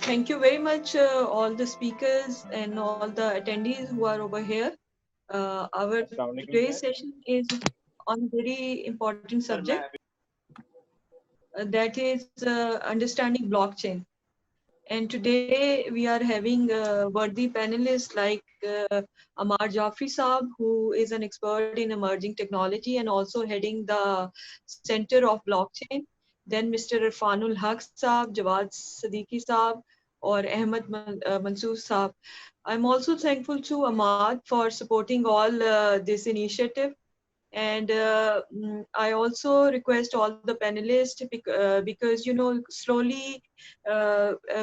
Thank you very much, all the speakers and all the attendees who are over here. Our अस्सलाम वालेकुम today's sir. session is on a very important subject, that is understanding blockchain. And today we are having worthy panelists like Amar Jafri Saab, who is an expert in emerging technology and also heading the Center of Blockchain. Then Mr. Irfanul Haq Saab, Jawad Siddiqui Saab, or Ahmed Mansoor Saab. I'm also thankful to Ahmad for supporting all this initiative. And I also request all the panelists because slowly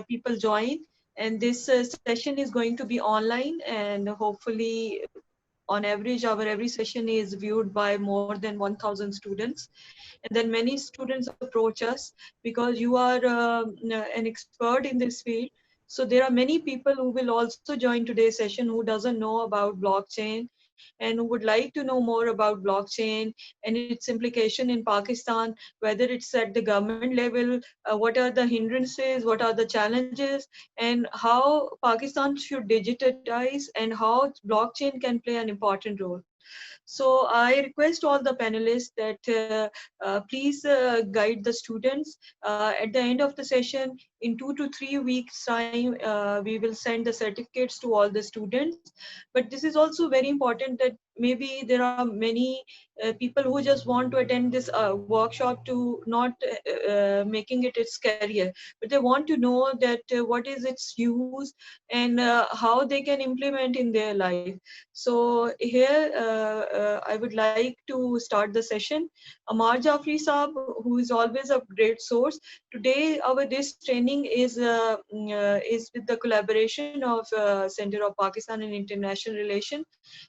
people join, and this session is going to be online, and hopefully on average our every session is viewed by more than 1000 students. And then many students approach us because you are an expert in this field. So there are many people who will also join today's session who doesn't know about blockchain and who would like to know more about blockchain and its implication in Pakistan, whether it's at the government level, what are the hindrances, what are the challenges, and how Pakistan should digitize and how blockchain can play an important role. So I request all the panelists that please guide the students. At the end of the session, in 2 to 3 weeks' time, we will send the certificates to all the students. But this is also very important that maybe there are many people who just want to attend this workshop to not making it its career, but they want to know that what is its use and how they can implement in their life. So here I would like to start the session. Amar Jafri Saab, who is always a great source. Today our this training is with the collaboration of Center of Pakistan and International Relation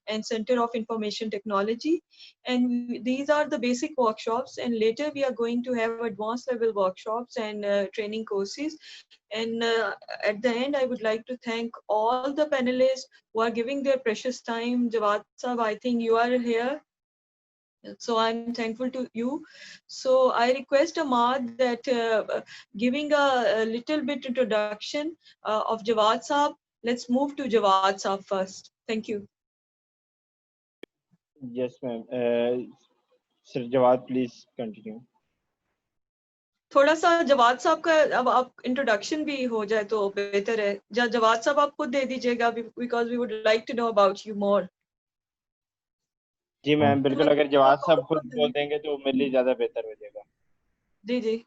and Center of Information Technology. And these are the basic workshops, and later we are going to have advanced level workshops and training courses. And at the end, I would like to thank all the panelists who are giving their precious time. Jawad Saab, I think you are here. So I'm thankful to you. So I request Ahmad that giving a little bit introduction of Jawad Saab. Let's move to Jawad Saab first. Thank you. Yes, ma'am. Sir Jawad, please continue. थोड़ा सा जवाद साहब का अब आप introduction भी हो जाए तो बेहतर है। जवाद साहब आप खुद दे दीजिएगा because we would like to know about you more. जी मैम, बिल्कुल। अगर जवाद साहब खुद बोल देंगे तो मेरे लिए ज़्यादा बेहतर हो जाएगा। जी जी।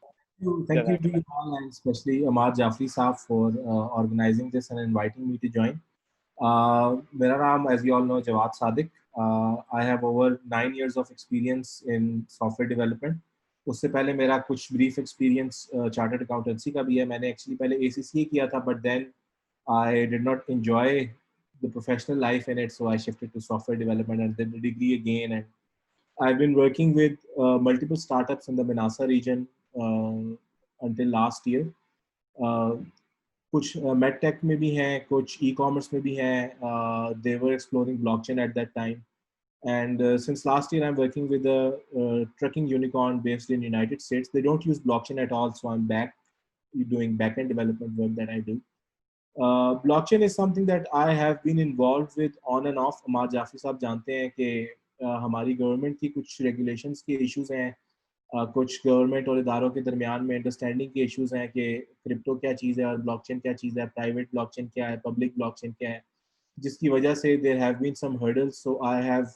Thank you to you all, and especially Amar Jafri Saab for organizing this and inviting me to join. मेरा नाम, as you all know, Jawad Sadiq. I have over 9 years of experience in software development. उससे पहले मेरा कुछ brief experience chartered accountancy का भी है। मैंने actually पहले ACCA किया था, but then I did not enjoy the professional life in it, so I shifted to software development and then the degree again. And I've been working with multiple startups in the Manasa region until last year. कुछ medtech में भी हैं, कुछ e-commerce में भी हैं. They were exploring blockchain at that time. And since last year, I'm working with a trucking unicorn based in United States. They don't use blockchain at all, so I'm back doing backend development work that I do. Blockchain is something that I have been involved with on and off. Amar Jafri साहब जानते हैं कि हमारी government की कुछ regulations के issues हैं, कुछ गवर्नमेंट और इदारों के दरमियान में अंडरस्टैंडिंग के इश्यूज हैं कि क्रिप्टो क्या चीज़ है और ब्लॉकचेन क्या चीज़ है, प्राइवेट ब्लॉकचेन क्या है, पब्लिक ब्लॉकचेन क्या है, जिसकी वजह से there have been some hurdles. So I have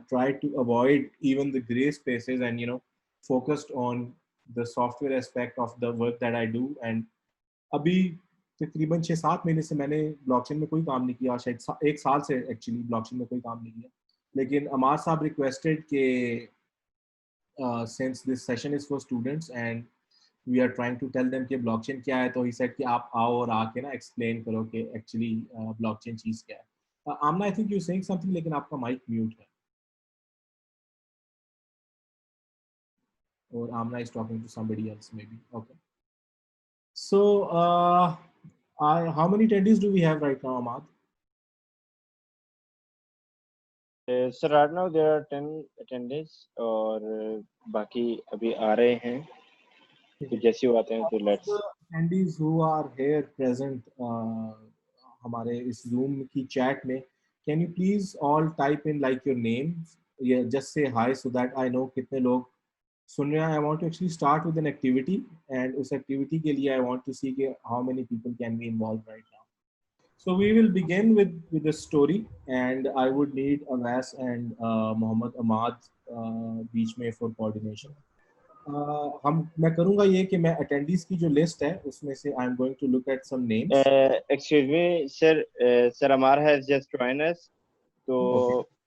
tried to avoid even the gray spaces and focused on the software aspect of the work that I do. And अभी तकरीबन 6-7 महीने से मैंने ब्लॉकचेन में कोई काम नहीं किया, शायद 1 साल से एक्चुअली ब्लॉकचेन में कोई काम नहीं किया. लेकिन अमार साहब रिक्वेस्टेड कि since this session is for students and we are trying to tell them कि blockchain क्या है, तो he said कि आप आओ और आके ना explain करो कि actually blockchain चीज़ क्या है. Amna, I think you're saying something, लेकिन आपका mic mute है. Or Amna is talking to somebody else maybe. Okay. So how many attendees do we have right now, Ahmad? Sir, right now there are 10 attendees और बाकी अभी आ रहे हैं. तो जैसे वो आते हैं तो let's attendees who are here present हमारे इस Zoom की chat में, can you please all type in like your name, yeah, just say hi so that I know कितने लोग सुन रहे हैं. I want to actually start with an activity, and उस activity के लिए I want to see कि how many people can be involved right now. So we will begin with a story, and I would need Anas and Mohammed Ahmad बीच में for coordination. मैं करूंगा ये कि मैं attendees की जो list है उसमें से I'm going to look at some names. Excuse me sir, sir Amar has just join us, तो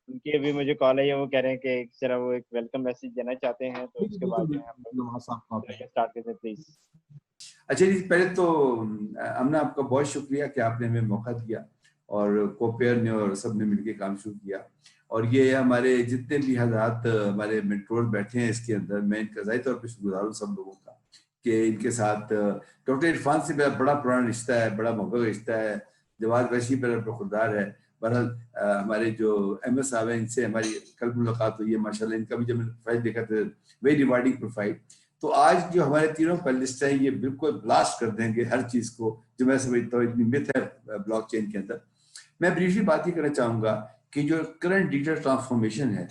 उनकी अभी मुझे कॉल आई है, वो कह रहे हैं कि सर वो एक वेलकम मैसेज देना चाहते हैं, तो उसके बाद में हम स्टार्ट करते हैं प्लीज. अच्छा जी, पहले तो अमना आपका बहुत शुक्रिया कि आपने हमें मौका दिया और कोपेयर ने और सब ने मिलकर काम शुरू किया. और ये हमारे जितने भी हजरात हमारे मेंटोर बैठे हैं इसके अंदर, मैं इनका ज़ाहिर तौर पर शुक्रगुजार हूँ सब लोगों का कि इनके साथ डॉक्टर इरफान से मेरा बड़ा पुराना रिश्ता है, बड़ा मोहब्बत रिश्ता है. जवाद वैशी मेरा बखुरदार है. बहरहाल हमारे जो MS साहब हैं, इनसे हमारी कल मुलाकात हुई है माशाल्लाह. इनका भी जब मैंने प्रोफाइल देखा तो वेरी रिवार्डिंग प्रोफाइल. तो आज जो हमारे तीनों पैनलिस्ट हैं ये बिल्कुल ब्लास्ट कर देंगे हर चीज़ को जो मैं समझता हूँ इतनी मिथ है ब्लॉकचेन के अंदर. मैं ब्रीफली बात ही करना चाहूँगा कि जो करंट डिजिटल ट्रांसफॉर्मेशन है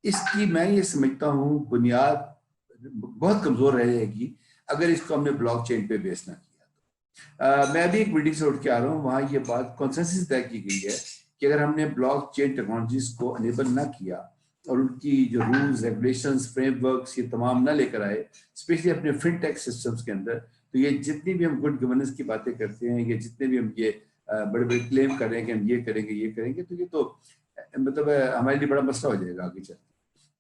इसकी मैं ये समझता हूँ बुनियाद बहुत कमज़ोर रहेगी अगर इसको हमने ब्लॉकचेन पे बेस ना किया. मैं भी एक मीटिंग से उठ के आ रहा हूँ, वहाँ ये बात कॉन्सेंसस तय की गई है कि अगर हमने ब्लॉकचेन टेक्नोलॉजीज को अनेबल ना किया और उनकी जो रूल्स रेगुलेशंस फ्रेमवर्क्स ये तमाम ना लेकर आए, स्पेशली अपने फिनटेक सिस्टम्स के अंदर, तो ये जितनी भी हम गुड गवर्नेंस की बातें करते हैं, ये जितने भी हम ये बड़े बड़े क्लेम कर रहे हैं कि हम ये करेंगे, तो ये तो मतलब हमारे लिए बड़ा मसला हो जाएगा आगे चल.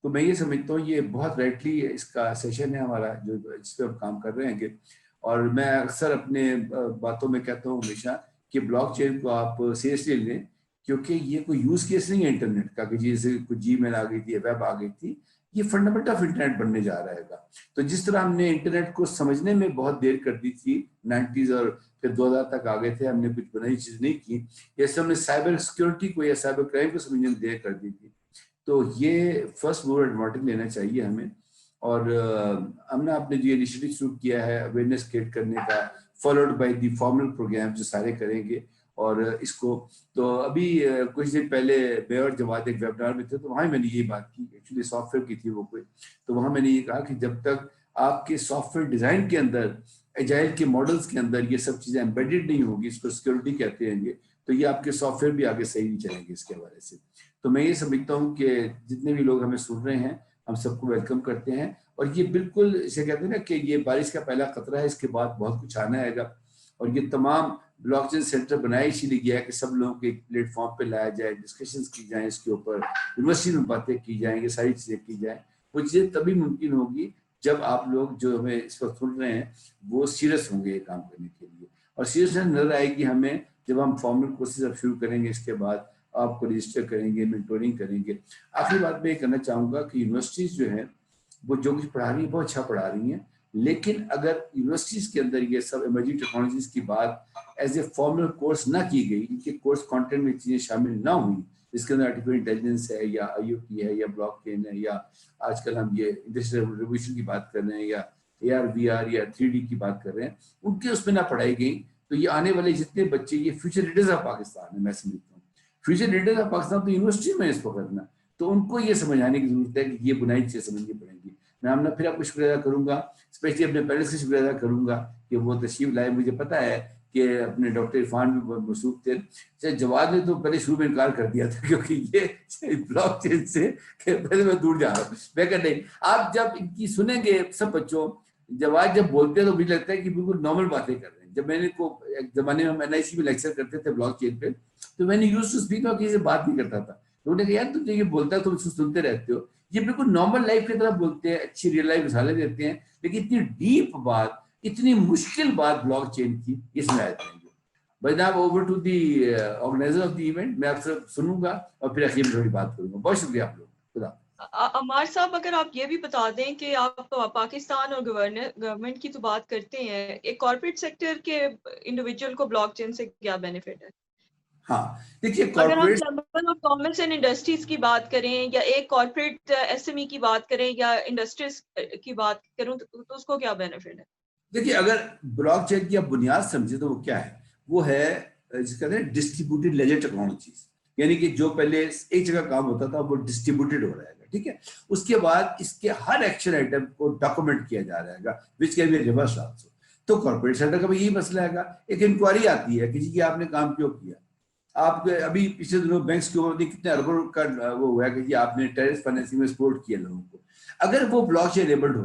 तो मैं ये समझता हूँ ये बहुत राइटली इसका सेशन है हमारा जो जिस पर हम काम कर रहे हैं. और मैं अक्सर अपने बातों में कहता हूँ हमेशा कि ब्लॉकचेन को आप सीरियसली लें, क्योंकि ये कोई यूज केस नहीं है इंटरनेट का कि जैसे कुछ जीमेल आ गई थी, वेब आ गई थी. ये फंडामेंटल ऑफ इंटरनेट बनने जा रहा है. तो जिस तरह हमने इंटरनेट को समझने में बहुत देर कर दी थी 90s और फिर 2000 तक आ गए थे, हमने कुछ बनाई चीज नहीं की, जैसे हमने साइबर सिक्योरिटी को या साइबर क्राइम को समझने में देर कर दी थी. तो ये फर्स्ट मूवर एडवांटेज लेना चाहिए हमें. और हमने आपने जो इनिशिएटिव शुरू किया है अवेयरनेस क्रिएट करने का, followed by the formal program जो सारे करेंगे. और इसको तो अभी कुछ दिन पहले मैं और जवाद एक वेबिनार में थे, तो वहाँ मैंने ये बात की, एक्चुअली सॉफ्टवेयर की थी वो कोई, तो वहाँ मैंने ये कहा कि जब तक आपके सॉफ्टवेयर डिजाइन के अंदर एजाइल के मॉडल्स के अंदर ये सब चीजें एम्बेडेड नहीं होगी, इसको सिक्योरिटी कहते हैं, तो ये आपके सॉफ्टवेयर भी आगे सही नहीं चलेंगे इसके हवाले से. तो मैं ये समझता हूँ कि जितने भी लोग हमें सुन रहे हैं हम सबको वेलकम करते हैं. और ये बिल्कुल इसे कहते हैं ना कि ये बारिश का पहला खतरा है, इसके बाद बहुत कुछ आना आएगा. और ये तमाम ब्लॉकचेन सेंटर बनाया इसीलिए गया है कि सब लोगों के प्लेटफॉर्म पे लाया जाए, डिस्कशंस की जाए, इसके ऊपर यूनिवर्सिटी में बातें की जाएंगे, सारी चीज़ें की जाए. वो चीज़ें तभी मुमकिन होगी जब आप लोग जो हमें इस वक्त सुन रहे हैं वो सीरियस होंगे ये काम करने के लिए. और सीरियसनेस नजर आएगी हमें जब हम फॉर्मल कोर्सेज अब शुरू करेंगे, इसके बाद आपको रजिस्टर करेंगे, मेंटोरिंग करेंगे. आखिरी बात मैं ये करना चाहूँगा कि यूनिवर्सिटीज़ जो है वो जो कुछ पढ़ा रही है बहुत अच्छा पढ़ा रही हैं, लेकिन अगर यूनिवर्सिटीज़ के अंदर ये सब इमर्जिंग टेक्नोलॉजीज़ की बात एज ए फॉर्मल कोर्स ना की गई, इनके कोर्स कंटेंट में चीज़ें शामिल ना हुई, इसके अंदर आर्टिफिशियल इंटेलिजेंस है या IoT है या ब्लॉकचेन है या आजकल हम ये इंडस्ट्रियल रेवोल्यूशन की बात कर रहे हैं या AR VR या 3D की बात कर रहे हैं, उनके उसमें ना पढ़ाई गई, तो ये आने वाले जितने बच्चे ये फ्यूचर लीडर्स ऑफ पाकिस्तान है. मैं समझता हूँ फ्यूचर लीडर्स ऑफ पाकिस्तान तो यूनिवर्सिटी में इसको करना, तो उनको ये समझाने की जरूरत है कि ये बुनियादी चीज़ें समझनी पड़ेंगी. मैं हमने फिर आपको शुक्रिया अदा करूँगा, स्पेशली अपने पेरेंट्स का शुक्रिया अदा करूँगा कि वो तशरीफ लाए. मुझे पता है कि अपने डॉक्टर इरफान भी बहुत मशहूर थे. चाहे जवाद ने तो पहले शुरू में इनकार कर दिया था क्योंकि ये ब्लॉकचेन से पहले मैं दूर जा रहा हूँ. मैं कह नहीं, आप जब इनकी सुनेंगे सब बच्चों, जवाद जब बोलते हैं तो मुझे लगता है कि बिल्कुल नॉर्मल बातें कर रहे हैं. जब मैंने को एक जमाने में हम NIC में लेक्चर करते थे ब्लॉकचेन पे, तो मैंने यूज टू स्पीक और किसी से बात नहीं करता था. लोगों ने कहा यार तुम ये बोलता है तुम इसको सुनते रहते हो, ये बिल्कुल नॉर्मल लाइफ की तरह बोलते हैं, अच्छी रियल लाइफ मिसालें देते हैं, लेकिन इतनी डीप बात, इतनी मुश्किल बात ब्लॉकचेन की इसमें आते हैं. But now over to the organizer of the event. मैं आपसे सुनूंगा और फिर आखिर में थोड़ी बात करूंगा. बहुत शुक्रिया आप लोग. खुदा. अमार साहब, अगर आप ये भी बता दें कि आप पाकिस्तान और गवर्नमेंट की तो बात करते हैं, एक कॉर्पोरेट सेक्टर के इंडिविजुअल को ब्लॉकचेन से क्या बेनिफिट है? हाँ देखिए, अगर हम chamber of commerce and industries की बात करें या एक कॉर्पोरेट SME की बात करें या इंडस्ट्रीज की बात करूं तो उसको क्या बेनिफिट है? देखिए, अगर ब्लॉकचेन की आप बुनियाद समझे तो वो क्या है, वो है जिसे कहते हैं डिस्ट्रीब्यूटेड लेजर टेक्नोलॉजीज, यानी कि जो पहले एक जगह काम होता था वो डिस्ट्रीब्यूटेड हो रहेगा, ठीक है। उसके बाद इसके हर एक्शन आइटम को डॉक्यूमेंट किया जा रहेगा, which can be reverse also. तो कॉर्पोरेट सेक्टर का भी यही मसला है, एक इंक्वायरी आती है किसी की, आपने काम क्यों किया, आप अभी पिछले दिनों बैंक्स के ऊपर कितने अरबों का वो हुआ कि जी आपने टेररिस्ट फाइनेंसिंग में सपोर्ट किया लोगों को। अगर वो ब्लॉकचेन एनेबल्ड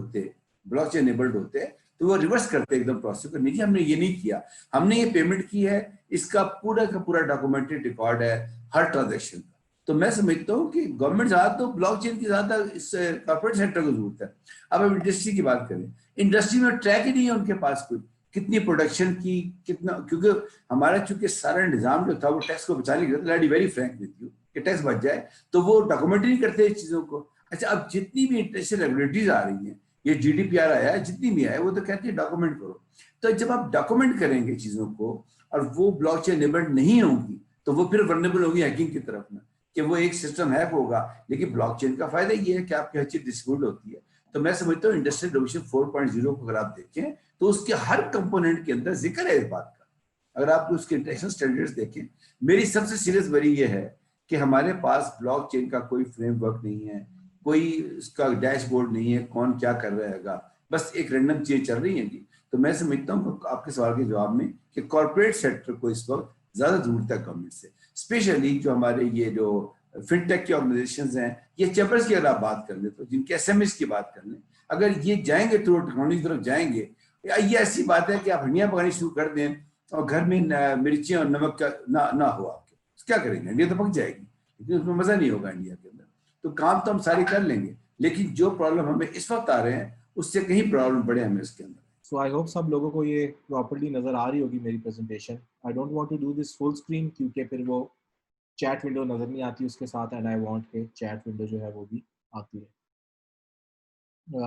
होते तो वो रिवर्स करते एकदम प्रोसेस को, नहीं हमने ये नहीं किया, हमने ये पेमेंट की है, इसका पूरा का पूरा डॉक्यूमेंटेड रिकॉर्ड है हर ट्रांजेक्शन का। तो मैं समझता हूँ कि गवर्नमेंट ज्यादा तो ब्लॉकचेन की ज्यादा इस कॉर्पोरेट सेक्टर को जरूरत है। अब हम इंडस्ट्री की बात करें, इंडस्ट्री में ट्रैक ही नहीं है उनके पास कोई, कितनी प्रोडक्शन की कितना, क्योंकि हमारा चूंकि सारा निजाम जो था वो टैक्स को बचाने के लिए, वेरी फ्रैंक विद यू, कि टैक्स बच जाए, तो वो डॉक्यूमेंट नहीं करते इस चीजों को। अच्छा, अब जितनी भी इंटरनेशनल रेगुलेटरीज आ रही हैं, ये GDPR आया है, जितनी भी आया वो तो कहती है डॉक्यूमेंट करो। तो जब आप डॉक्यूमेंट करेंगे चीजों को और वो ब्लॉकचेन एनेबल्ड नहीं होगी तो वो फिर वल्नरेबल होगी हैकिंग की तरफ में, कि वो एक सिस्टम हैक होगा। लेकिन ब्लॉकचेन का फायदा ये है कि आपकी हर चीज डिस्ट्रीब्यूट होती है। तो मैं समझता हूँ इंडस्ट्रियल रेवोल्यूशन 4.0 को अगर आप देखें तो उसके हर कंपोनेंट के अंदर जिक्र है इस बात का। अगर आप उसके इंटरनेशनल स्टैंडर्ड्स देखें, मेरी सबसे सीरियस वरी ये है कि हमारे पास ब्लॉकचेन का कोई फ्रेमवर्क नहीं है, कोई उसका डैशबोर्ड नहीं है, कौन क्या कर रहेगा, बस एक रैंडम चीज चल रही है जी। तो मैं समझता हूँ आपके सवाल के जवाब में कि कॉर्पोरेट सेक्टर को इस वक्त ज्यादा जरूरत है गवर्नमेंट से, स्पेशली जो हमारे ये जो फिनटेक की ऑर्गेनाइजेशंस हैं, ये चैम्बर्स की अगर आप बात कर ले, तो जिनके SMEs की बात कर लें, अगर ये जाएंगे थ्रू टेक्नोलॉजी की तरफ जाएंगे, ये ऐसी बात है कि आप हंडियां पकानी शुरू कर दें और घर में मिर्ची और नमक का ना हो आपके, क्या करेंगे, हंडिया तो पक जाएगी, लेकिन उसमें मजा नहीं होगा इंडिया के अंदर। तो काम तो हम सारे कर लेंगे, लेकिन जो प्रॉब्लम हमें इस वक्त आ रहे हैं उससे कहीं प्रॉब्लम पड़े हमें इसके अंदर। सो आई होप सब लोगों को ये प्रॉपर्ली नजर आ रही होगी मेरी presentation. I don't want to do this full screen क्योंकि फिर वो चैट विंडो नजर नहीं आती उसके साथ, एंड आई वांट के चैट विंडो जो है वो भी आती है।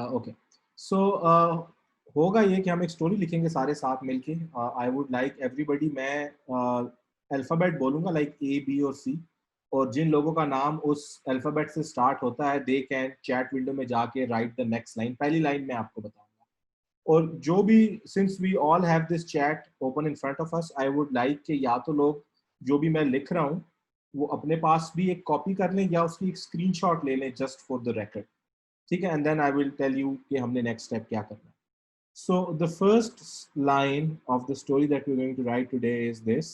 ओके, सो होगा ये कि हम एक स्टोरी लिखेंगे सारे साथ मिलके। आई वुड लाइक एवरीबडी, मैं अल्फ़ाबेट बोलूँगा लाइक A, B और C, और जिन लोगों का नाम उस अल्फ़ाबेट से स्टार्ट होता है दे कैन चैट विंडो में जाके राइट द नेक्स्ट लाइन, पहली लाइन में आपको बताऊंगा। और जो भी, since we all have this chat open in front of us, I would like कि या तो लोग जो भी मैं लिख रहा हूँ वो अपने पास भी एक कॉपी कर लें या उसकी एक स्क्रीनशॉट ले लें जस्ट फॉर द रिकॉर्ड, ठीक है, and then I will tell you कि हमने नेक्स्ट स्टेप क्या करना है। So the first line of the story that we're going to write today is this,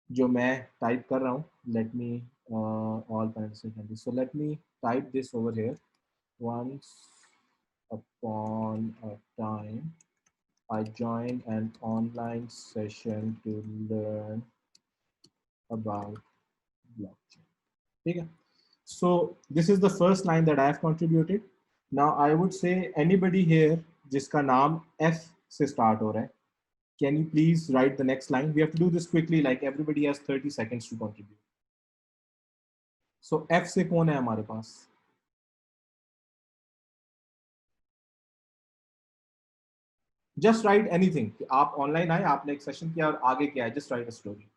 जो मैं टाइप कर रहा हूँ, let me all parentheses, so let me type this over here. Once upon a time I joined an online session to learn about blockchain, ठीक है। So this is the first line that I have contributed. Now I would say anybody here जिसका नाम F से start हो रहा है, can you please write the next line? We have to do this quickly, like everybody has 30 seconds to contribute. So F से कौन है हमारे पास? Just write anything. आप online आए, आपने एक सेशन किया और आगे क्या है, just write a story.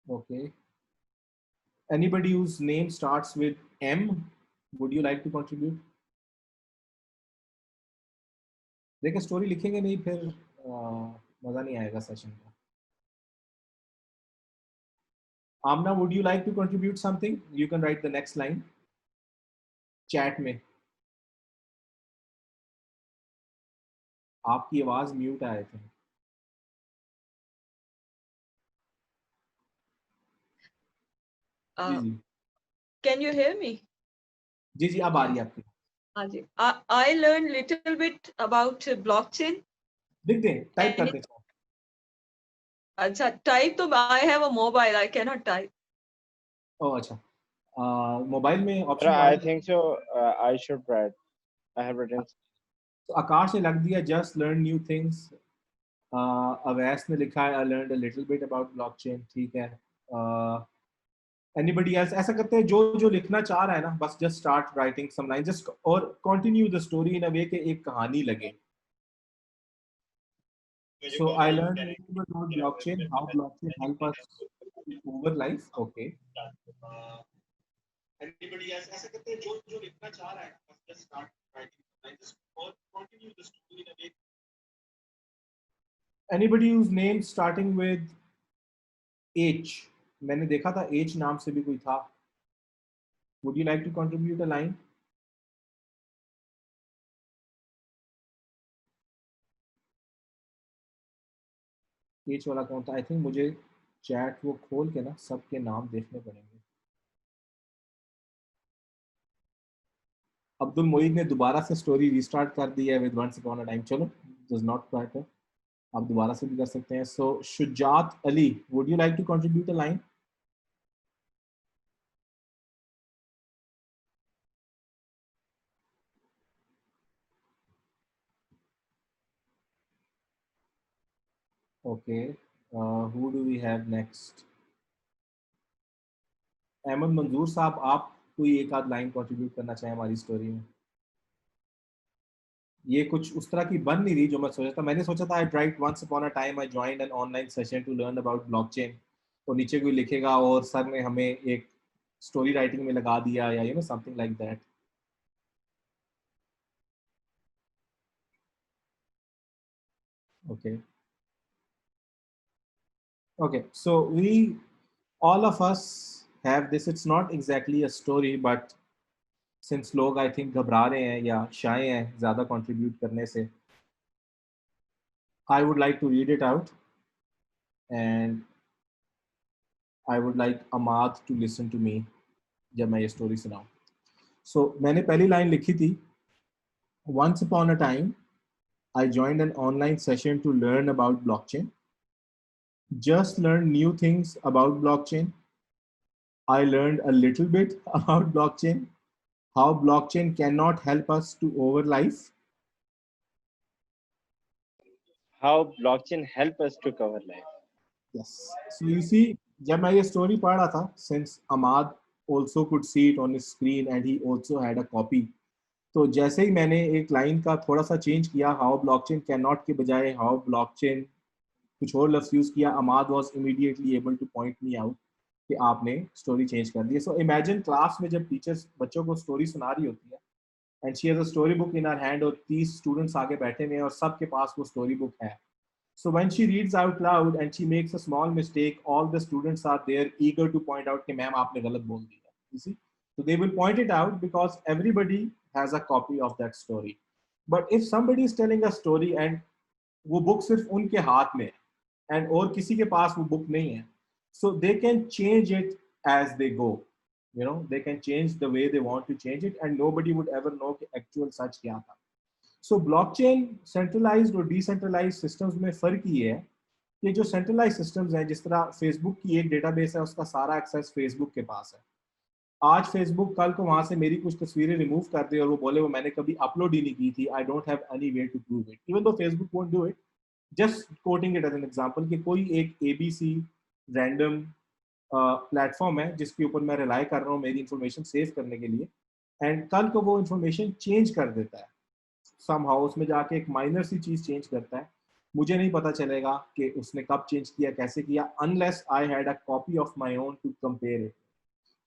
Okay. Anybody whose name starts with M, would you like to contribute? देखिए स्टोरी लिखेंगे नहीं फिर मजा नहीं आएगा सेशन का। Amna, would you like to contribute something? You can write the next line chat में। आपकी आवाज म्यूट आए थे। जी। Can you hear me? जी जी अब आ रही है आपकी। हाँ जी। I learned little bit about blockchain. लिख दें, टाइप कर दें। अच्छा, टाइप तो I have a mobile, I cannot type. ओह अच्छा, मोबाइल में option I think so. I should write. I have written. तो आकाश ने लग दिया just learn new things. Awais ने लिखा है I learned a little bit about blockchain, ठीक है। Anybody else? ऐसा करते हैं जो जो लिखना चाह रहा है ना, बस just start writing some line just और continue the story in a way कि एक कहानी लगे। So I learned a little bit about blockchain, how blockchain help us over life. Okay. Anybody else ऐसा करते हैं जो लिखना चाह रहा है just start writing like this or continue the story in a way. Anybody whose name starting with H, मैंने देखा था H नाम से भी कोई था. Would you like to contribute a line? H वाला कौन था? I think मुझे चैट वो खोल के ना सबके नाम देखने पड़ेंगे. अब्दुल मोईद ने दोबारा से स्टोरी रीस्टार्ट कर दी है with once upon a time. चलो, डज नॉट मैटर, आप दोबारा से भी कर सकते हैं. So Shujaat Ali, would you like to contribute a line? Okay, who do we have next? Ahmad Manzoor साहब, आप कोई एक आध लाइन कंट्रीब्यूट करना चाहें हमारी स्टोरी में? ये कुछ उस तरह की बन नहीं रही जो मैं सोचा था. मैंने सोचा था I write once upon a time I joined an online session to learn about blockchain, तो नीचे कोई लिखेगा और सर ने हमें एक स्टोरी राइटिंग में लगा दिया या something like that. Okay. Okay, so all of us have this. It's not exactly a story, but since लोग I think घबरा रहे हैं या शाय हैं ज़्यादा contribute करने से, I would like to read it out and I would like Ahmad to listen to me जब मैं ये story सुनाऊं. So मैंने पहली line लिखी थी, once upon a time I joined an online session to learn about blockchain. Just learn new things about blockchain. I learned a little bit about blockchain, how blockchain cannot help us to over life. How blockchain help us to cover life. Yes. So you see, जब मैं ये story पढ़ रहा था, since Ahmad also could see it on his screen and he also had a copy, तो जैसे ही मैंने एक लाइन का थोड़ा सा चेंज किया, how blockchain cannot के बजाय how blockchain कुछ और लफ्ज़ यूज़ किया, Ahmad was immediately able to point me out कि आपने स्टोरी चेंज कर दी है. सो इमेजिन क्लास में जब टीचर्स बच्चों को स्टोरी सुना रही होती है and she has a story book in her hand और 30 स्टूडेंट्स आगे बैठे हुए हैं और सबके पास वो स्टोरी बुक है. So when she reads out loud and she makes a small mistake, all the students are there eager to point out कि मैम आपने गलत बोल दिया. You see, so they will point it out because everybody has a copy of that story. But if somebody is telling a story and वो book सिर्फ उनके हाथ में है and और किसी के पास वो बुक नहीं है, so they can change it as they go. They can change the way they want to change it and nobody would ever know कि actual सच क्या था. So blockchain centralized और decentralized systems में फर्क ये है कि जो centralized systems हैं, जिस तरह Facebook की एक database है, उसका सारा access Facebook के पास है. आज Facebook कल को वहां से मेरी कुछ तस्वीरें रिमूव कर दे और वो बोले वो मैंने कभी अपलोड ही नहीं की थी, I don't have any way to prove it, even though Facebook won't do it. Just quoting it as an example कि कोई एक ABC random प्लेटफॉर्म है जिसके ऊपर मैं रिलाई कर रहा हूँ मेरी इंफॉर्मेशन सेव करने के लिए, एंड कल को वो इंफॉर्मेशन चेंज कर देता है समहाउ, उसमें जाके एक माइनर सी चीज चेंज करता है, मुझे नहीं पता चलेगा कि उसने कब चेंज किया, कैसे किया, unless I had a copy of my own to compare it.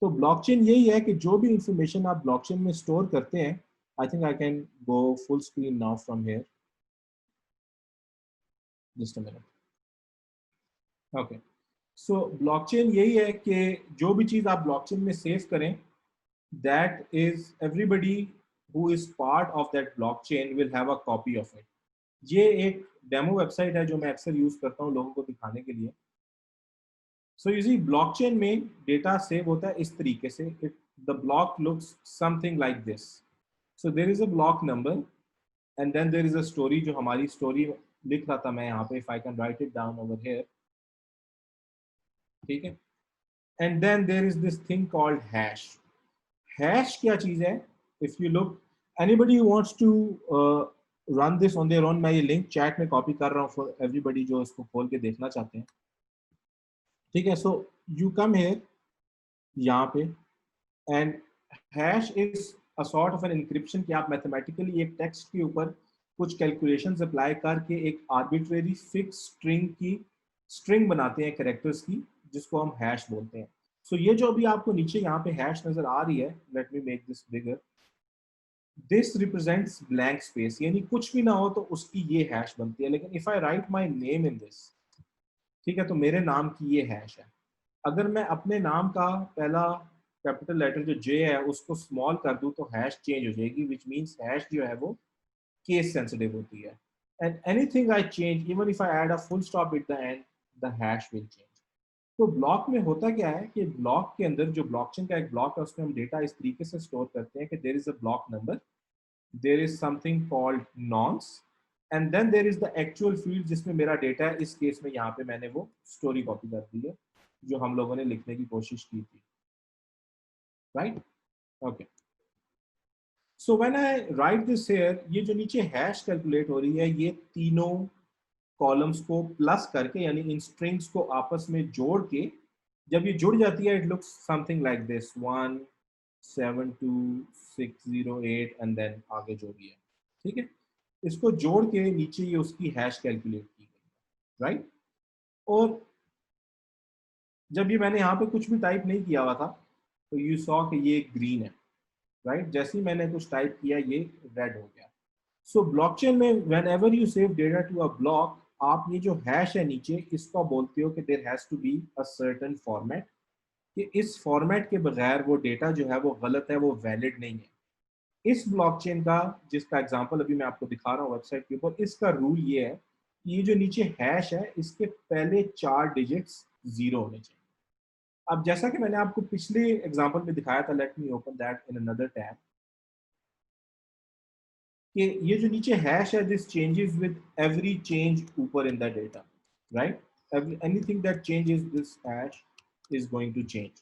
तो ब्लॉकचेन यही है कि जो भी इंफॉर्मेशन आप ब्लॉकचेन में स्टोर करते हैं, I think I can go full screen now from here, just a minute. Okay, so blockchain यही है कि जो भी चीज़ आप ब्लॉकचेन में सेव करें, that is everybody who is part of that blockchain will have a copy of it. ये एक डेमो वेबसाइट है जो मैं अक्सर यूज करता हूँ लोगों को दिखाने के लिए. सो यू सी, ब्लॉकचेन में डेटा सेव होता है इस तरीके से, the block looks something like this. So there is a block number and then there is a story, जो हमारी स्टोरी लिख रहा था मैं यहाँ पे, if I can write it down over here, ठीक है. And then there is this thing called hash. Hash क्या चीज है? If you look, anybody who wants to run this on their own, मैं ये लिंक चैट में copy कर रहा हूँ फॉर एवरीबडी जो इसको खोल के देखना चाहते हैं, ठीक है. सो यू कम हियर, यहाँ पे, and hash is a sort of an encryption कि आप मैथमेटिकली एक टेक्स्ट के ऊपर कुछ कैलकुलेशंस अप्लाई करके एक आर्बिट्रेरी फिक्स स्ट्रिंग बनाते हैं कैरेक्टर्स की, जिसको हम हैश बोलते हैं। सो ये जो अभी आपको नीचे यहाँ पे हैश नजर आ रही है, let me make this bigger, this represents blank space, यानी कुछ भी ना हो तो उसकी ये हैश बनती है। लेकिन if I right my name in this, ठीक है, तो मेरे नाम की ये हैश है। अगर मैं अपने नाम का पहला कैपिटल लेटर जो जे है उसको स्मॉल कर दूं तो हैश चेंज हो जाएगी, विच मीन्स हैश जो है वो केस सेंसिटिव होती है। And anything I change, even if I add a full stop at the and, the hash will change. तो ब्लॉक में होता क्या है कि ब्लॉक के अंदर जो ब्लॉकचेन का एक ब्लॉक है उसमें हम डेटा इस तरीके से स्टोर करते हैं कि there is a block number, there is something called nonce, and then there is the actual field जिसमें मेरा डेटा है। इस केस में यहाँ पे मैंने वो स्टोरी कॉपी कर दी है जो हम लोगों ने लिखने की कोशिश की थी, right? Okay, so when I right this here, ये जो नीचे हैश कैलकुलेट हो रही है ये तीनों कॉलम्स को प्लस करके, यानी इन स्ट्रिंग्स को आपस में जोड़ के जब ये जुड़ जाती है, it looks something like this 1 7 2 6 0 8 and then आगे जो भी है, ठीक है, इसको जोड़ के नीचे ये उसकी हैश कैलकुलेट की गई, राइट? और जब ये मैंने यहाँ पे कुछ भी टाइप नहीं किया हुआ था तो यू सॉ कि ये ग्रीन है, राइट? जैसे ही मैंने कुछ टाइप किया ये रेड हो गया। सो ब्लॉकचेन में whenever you save data to a block, आप ये जो हैश है नीचे इसको बोलते हो कि there has to be a certain format, कि इस फॉर्मेट के बगैर वो डेटा जो है वो गलत है, वो वैलिड नहीं है। इस ब्लॉकचेन का जिसका एग्जांपल अभी मैं आपको दिखा रहा हूँ वेबसाइट के ऊपर, इसका रूल ये है कि ये जो नीचे हैश है इसके पहले 4 डिजिट्स 0 होने चाहिए। अब जैसा कि मैंने आपको पिछले एग्जांपल में दिखाया था, let me open that in another tab, कि ये जो नीचे हैश है this changes with every change ऊपर in the data, right? Anything that changes this hash is going to change.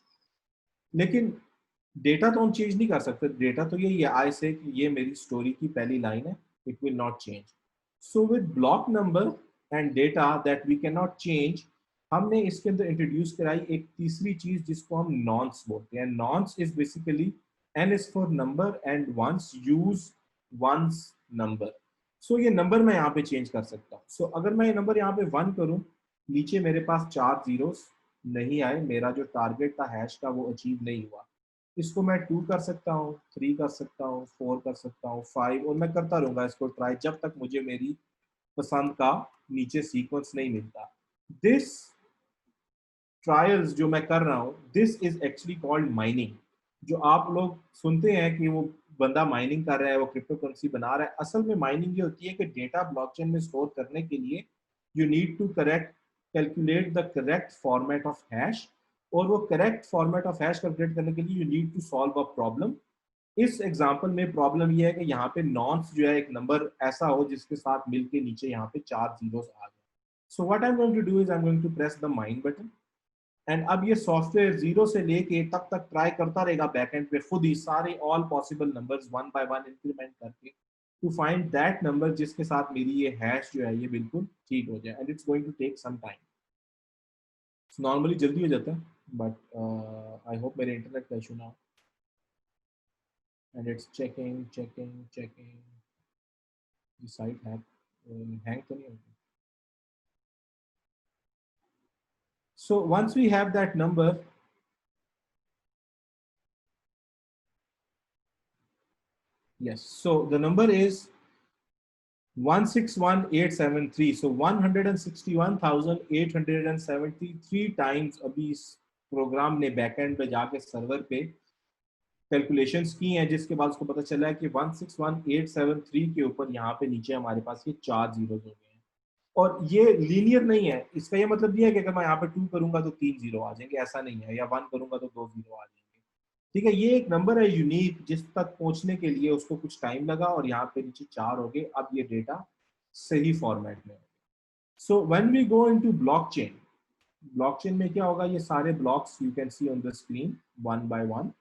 लेकिन डेटा तो हम चेंज नहीं कर सकते, डेटा तो यही है, आई से कि ये मेरी स्टोरी की पहली लाइन है, it will not change. So with block number and data that we can not change, हमने इसके अंदर इंट्रोड्यूस कराई एक तीसरी चीज जिसको हम नॉन्स बोलते हैं। Nonce is basically n is for number and once use once number. So ये नंबर मैं यहाँ पे चेंज कर सकता हूँ। सो अगर मैं ये नंबर यहाँ पे 1 करूँ, नीचे मेरे पास 4 जीरोस नहीं आए, मेरा जो टारगेट था हैश का वो अचीव नहीं हुआ। इसको मैं 2 कर सकता हूँ, 3 कर सकता हूँ, 4 कर सकता हूँ, 5, और मैं करता रहूंगा इसको ट्राई जब तक मुझे मेरी पसंद का नीचे सीक्वेंस नहीं मिलता। दिस ट्रायल्स जो मैं कर रहा हूँ, this is actually called mining. जो आप लोग सुनते हैं कि वो बंदा माइनिंग कर रहा है, वो क्रिप्टो करेंसी बना रहा है, असल में माइनिंग ये होती है कि डेटा ब्लॉकचेन में स्टोर करने के लिए you need to correct calculate the correct format of hash, और वो correct format of hash calculate करने के लिए you need to solve a problem. इस एग्जांपल में प्रॉब्लम ये है कि यहाँ पे नॉन्स जो है एक नंबर ऐसा हो जिसके साथ मिलके नीचे यहाँ पे 4 जीरोस आ जाए। So what I am going to do is I am going to press the mine button, and अब ये सॉफ्टवेयर 0 से लेके तब तक ट्राई करता रहेगा बैकएंड पे खुद ही सारे all possible numbers 1 by 1 increment करके टू फाइंड दैट नंबर जिसके साथ मेरी ये हैश जो है ये बिल्कुल ठीक हो जाए, and it's going to take some time. Normally जल्दी हो जाता है, बट आई होप मेरे इंटरनेट का इशू ना हो, and it's checking checking checking, ये साइट हैंग तो नहीं होगी। So once we have that number, yes, so the number is 161873. So 161,873 times अभी इस प्रोग्राम ने बैकएंड पे जाके सर्वर पे कैलकुलेशंस की हैं, जिसके बाद उसको पता चला है कि 161873 के ऊपर यहाँ पे नीचे हमारे पास ये 4 जीरो हो गए हैं। और ये लीनियर नहीं है, इसका ये मतलब नहीं है कि अगर मैं यहाँ पे 2 करूंगा तो 3 जीरो आ जाएंगे, ऐसा नहीं है, या 1 करूंगा तो 2 जीरो आ जाएंगे, ठीक है। ये एक नंबर है यूनिक जिस तक पहुंचने के लिए उसको कुछ टाइम लगा, और यहाँ पे नीचे 4 हो गए, अब ये डेटा सही फॉर्मेट में। So when we go into blockchain, blockchain में क्या होगा, ये सारे blocks you can see on the screen one by one,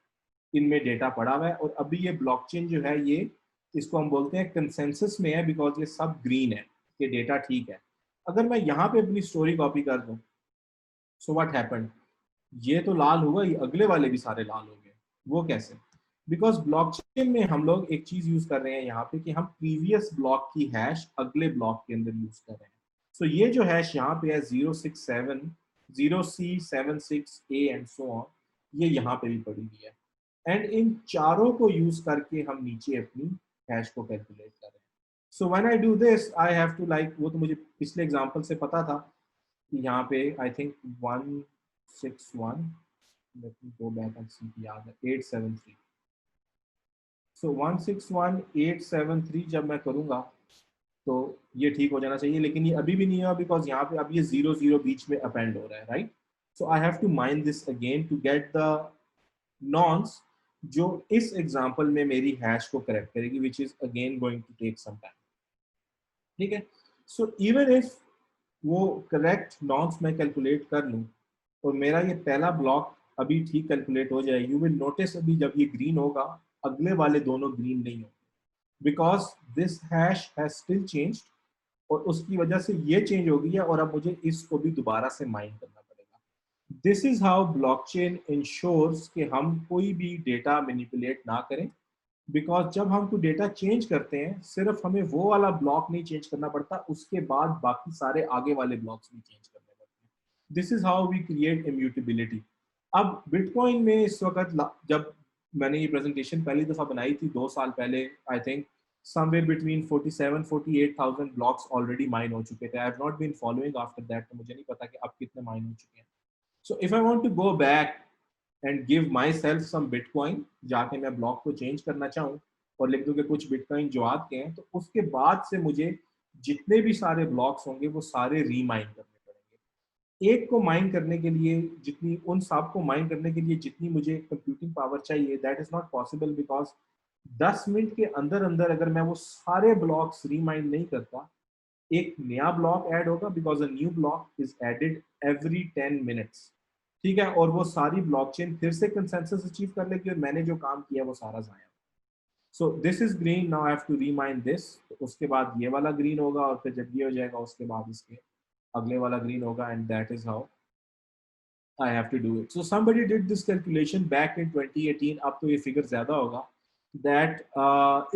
इनमें डेटा पड़ा हुआ है। और अभी ये ब्लॉकचेन जो है ये, इसको हम बोलते हैं कंसेंसस में है, बिकॉज ये सब ग्रीन है, ये डेटा ठीक है। अगर मैं यहाँ पे अपनी स्टोरी कॉपी कर दूं, सो व्हाट हैपेंड, ये तो लाल हुआ, ये अगले वाले भी सारे लाल हो गए। वो कैसे? बिकॉज ब्लॉकचेन में हम लोग एक चीज यूज कर रहे हैं यहाँ पे कि हम प्रीवियस ब्लॉक की हैश अगले ब्लॉक के अंदर यूज कर रहे हैं। सो ये जो हैश यहाँ पे है 067 0C76A एंड सो ऑन, ये यहाँ पे भी पड़ी हुई है। एंड इन चारों को यूज करके हम नीचे अपनी हैश को कैलकुलेट कर रहे हैं। So when I do this I have to like, वो तो मुझे पिछले एग्जांपल से पता था कि यहाँ पे I think 161, let me go back and see, याद है 873। सो 161873 जब मैं करूँगा तो ये ठीक हो जाना चाहिए, लेकिन ये अभी भी नहीं हुआ बिकॉज यहाँ पे अब ये 00 बीच में अपेंड हो रहा है, right. So I have to mind this again to get the nonce जो इस एग्जांपल में मेरी हैश को करेक्ट करेगी, which is again going to take some time, ठीक है। सो इवन इफ वो करेक्ट नॉन्स मैं कैलकुलेट कर लूँ और मेरा ये पहला ब्लॉक अभी ठीक कैलकुलेट हो जाए, यू विल नोटिस अभी जब ये ग्रीन होगा अगले वाले दोनों ग्रीन नहीं होंगे, because this hash has still changed, और उसकी वजह से ये चेंज हो गई है और अब मुझे इसको भी दोबारा से माइन करना पड़ेगा। This is how blockchain ensures कि हम कोई भी डेटा मैनिपुलेट ना करें, बिकॉज जब हम कोई डेटा चेंज करते हैं सिर्फ हमें वो वाला ब्लॉक नहीं चेंज करना पड़ता, उसके बाद बाकी सारे आगे वाले ब्लॉक्स भी चेंज करने पड़ते हैं। This is how we create immutability. अब बिटकॉइन में इस वक्त, जब मैंने ये प्रेजेंटेशन पहली दफा बनाई थी 2 साल पहले, I think somewhere between 47-48,000 blocks already mine हो चुके थे। I have not been following after that, तो मुझे नहीं पता कि अब कितने mine हो चुके हैं। So if I want to go back and give myself some Bitcoin, जाके मैं ब्लॉक को चेंज करना चाहूँ और लिख दूँ कि कुछ बिटकॉइन जो आते हैं, तो उसके बाद से मुझे जितने भी सारे ब्लॉक्स होंगे वो सारे रीमाइन करने पड़ेंगे। एक को माइन करने के लिए जितनी, उन सब को माइन करने के लिए जितनी मुझे कंप्यूटिंग पावर चाहिए, that is not possible, because 10 minute के अंदर अंदर अगर मैं वो सारे ब्लॉक्स रीमाइंड नहीं करता, एक नया ब्लॉक ऐड होगा, because a new block is added every 10 minutes, ठीक है, और वो सारी ब्लॉकचेन फिर से कंसेंसस अचीव कर लेगी और मैंने जो काम किया वो सारा जाया। So this is green, now I have to remind this, उसके बाद ये वाला ग्रीन होगा और फिर जब ये हो जाएगा उसके बाद इसके अगले वाला ग्रीन होगा, and that is how I have to do it. So somebody did this calculation back in 2018, अब तो ये फिगर ज्यादा होगा, that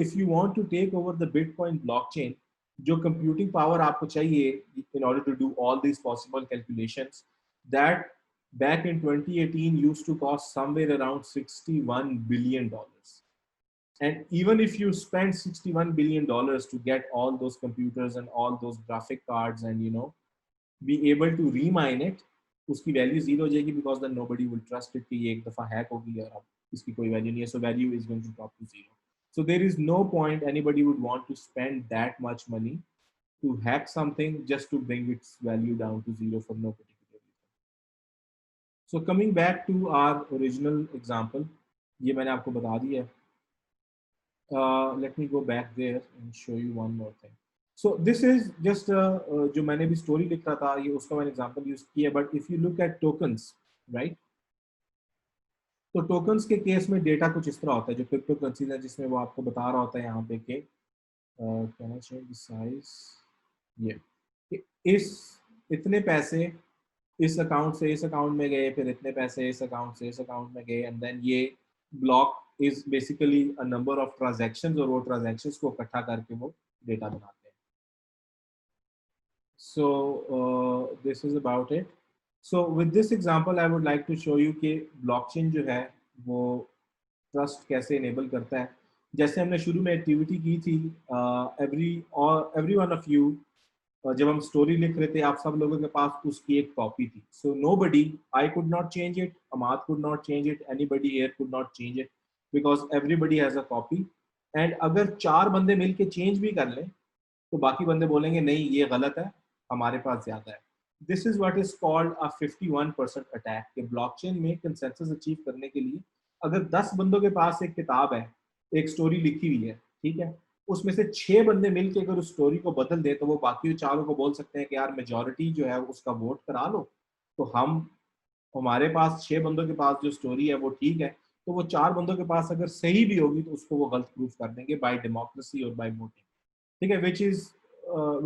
if you want to take over the Bitcoin blockchain, जो computing power आपको चाहिए in order to do all these possible calculations, that back in 2018 used to cost somewhere around $61 billion. And even if you spend $61 billion to get all those computers and all those graphic cards and be able to remine it, उसकी value zero हो जाएगी, because then nobody will trust it कि ये एक दफा hack होगी और अब इसकी कोई वैल्यू नहीं है, so value is going to drop to zero. So there is no point anybody would want to spend that much money to hack something just to bring its value down to zero for no particular reason. So coming back to our original example, ये मैंने आपको बता दिया है। Let me go back there and show you one more thing. So this is just जो मैंने भी story लिख रहा था, ये उसका मैंने एग्जांपल यूज किया, but if you look at tokens, right, तो टोकन्स के केस में डेटा कुछ इस तरह होता है, जो क्रिप्टो करेंसी है जिसमें वो आपको बता रहा होता है यहाँ पे कि कहना चाहिए साइज, ये इस इतने पैसे इस अकाउंट से इस अकाउंट में गए, फिर इतने पैसे इस अकाउंट से इस अकाउंट में गए, एंड देन ये block is basically a number of transactions, और वो ट्रांजैक्शंस को इकट्ठा करके वो डेटा बनाते हैं। So this is about it. So with this example I would like to show you कि blockchain जो है वो trust कैसे enable करता है। जैसे हमने शुरू में एक्टिविटी की थी, every one of you, जब हम स्टोरी लिख रहे थे आप सब लोगों के पास उसकी एक कॉपी थी। So nobody, I could not change it, Ahmad could not change it, anybody here could not change it, because everybody has a copy. And अगर 4 बंदे मिलके चेंज भी कर लें तो बाकी बंदे बोलेंगे नहीं ये गलत है, हमारे पास ज्यादा है। This is what is called a 51% attack. के ब्लॉकचेन में कंसेंसस अचीव करने के लिए अगर 10 बंदों के पास एक किताब है, एक स्टोरी लिखी हुई है, ठीक है, उसमें से 6 बंदे मिलके अगर उस स्टोरी को बदल दे तो वो बाकी 4 को बोल सकते हैं कि यार मेजॉरिटी जो है उसका वोट करा लो, तो हमारे पास 6 बंदों के पास जो स्टोरी है वो ठीक है, तो वो 4 बंदों के पास अगर सही भी होगी तो उसको वो गलत प्रूफ कर देंगे बाय डेमोक्रेसी और बाय वोटिंग, ठीक है,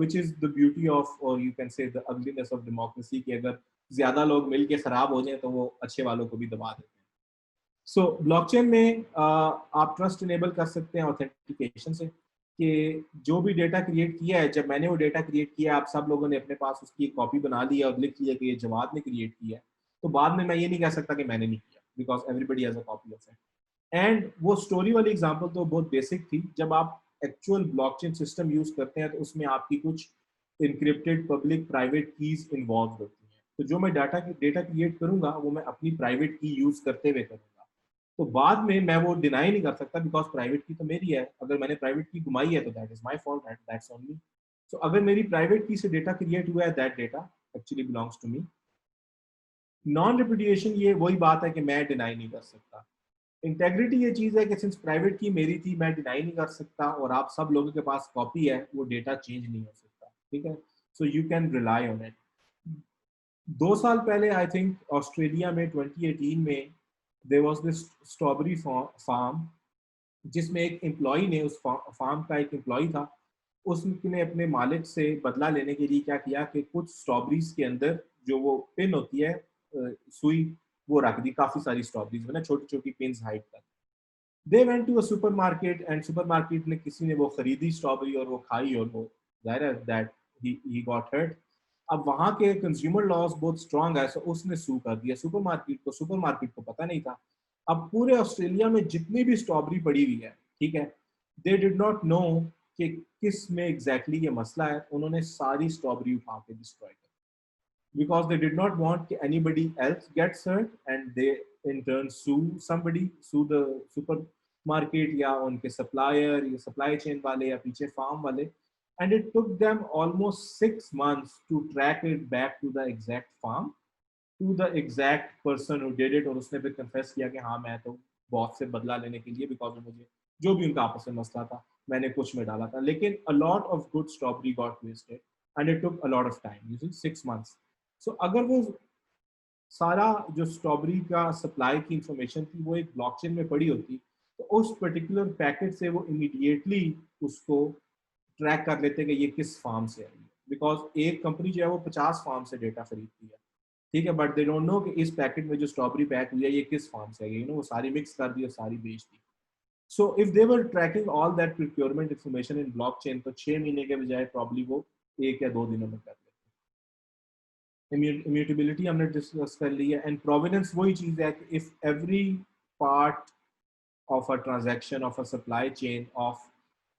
which is the beauty of, or you can say the ugliness of democracy, कि अगर ज्यादा लोग मिलके खराब हो जाएं तो वो अच्छे वालों को भी दबा देते हैं। सो ब्लॉकचेन में आप ट्रस्ट इनेबल कर सकते हैं ऑथेंटिकेशन से। कि जो भी डेटा क्रिएट किया है, जब मैंने वो डेटा क्रिएट किया, आप सब लोगों ने अपने पास उसकी एक कॉपी बना ली और लिख लिया कि ये जवाद ने क्रिएट किया है, तो बाद में मैं ये नहीं कह सकता कि मैंने नहीं किया, because everybody has a copy of it. And वो स्टोरी वाली एग्जांपल तो बहुत बेसिक थी। जब आप एक्चुअल ब्लॉकचेन सिस्टम यूज करते हैं तो उसमें आपकी कुछ encrypted public private keys involve होती हैं। तो जो मैं डेटा क्रिएट करूंगा वो मैं अपनी प्राइवेट की यूज करते हुए करूंगा। तो बाद में मैं वो डिनाई नहीं कर सकता, बिकॉज प्राइवेट की तो मेरी है। अगर मैंने प्राइवेट की घुमाई है तो that is my fault, that's on me. So अगर मेरी प्राइवेट की से डेटा क्रिएट हुआ है, that data actually belongs to me. Non repudiation ये वही बात है कि मैं डिनाई नहीं कर सकता। इंटेग्रिटी ये चीज़ है कि सिंस प्राइवेट की मेरी थी, मैं डिनाई नहीं कर सकता, और आप सब लोगों के पास कॉपी है, वो डेटा चेंज नहीं हो सकता, ठीक है। So you can rely on it. 2 साल पहले आई थिंक ऑस्ट्रेलिया में 2018 में there was this strawberry farm, जिसमें एक एम्प्लॉय ने, उस फार्म का एक एम्प्लॉय था, उसने अपने मालिक से बदला लेने के लिए क्या किया कि कुछ स्ट्रॉबेरीज के अंदर जो वो पिन होती है, सुई, वो रख दी, काफी सारी स्ट्रॉबेरीज में ना, छोटी छोटी पिन्स हाइट तक। They went to a supermarket and supermarket में किसी ने वो खरीदी स्ट्रॉबेरी और वो खाई, और वो जाहिर है दैट ही गॉट हर्ट। अब वहां के कंज्यूमर लॉज बहुत स्ट्रांग है, सो उसने सू कर दिया सुपरमार्केट को पता नहीं था। अब पूरे ऑस्ट्रेलिया में जितनी भी स्ट्रॉबेरी पड़ी हुई है, ठीक है, दे डिड नॉट नो कि किस में एग्जैक्टली ये मसला है। उन्होंने सारी स्ट्रॉबेरी उठा के डिस्ट्रॉय कर, because they did not want anybody else gets hurt, and they in turn sue the supermarket या उनके supplier या supply chain वाले या पीछे farm वाले, and it took them almost 6 months to track it back to the exact farm, to the exact person who did it। और उसने फिर confess किया कि हाँ, मैं तो बॉस से बदला लेने के लिए, because मुझे जो भी उनका आपस में मसला था मैंने कुछ में डाला था। लेकिन a lot of good strawberry got wasted and it took a lot of time, you see 6 months। सो अगर वो सारा जो स्ट्रॉबेरी का सप्लाई की इंफॉर्मेशन थी वो एक ब्लॉकचेन में पड़ी होती, तो उस पर्टिकुलर पैकेट से वो इमीडिएटली उसको ट्रैक कर लेते कि ये किस फार्म से आई है। बिकॉज एक कंपनी जो है वो 50 फार्म से डेटा खरीदती है, ठीक है, बट दे डोंट नो कि इस पैकेट में जो स्ट्रॉबेरी पैक हुई है ये किस फार्म से आई है, वो सारी मिक्स कर दी और सारी बेच दी। So if they were tracking all that procurement information in blockchain, तो 6 महीने के बजाय प्रॉब्ली वो 1 या 2 दिनों में कर लेते। इम्यूटेबिलिटी हमने डिस्कस कर ली है, एंड प्रोवेनेंस वही चीज़ है कि if every part of a transaction, of a supply chain,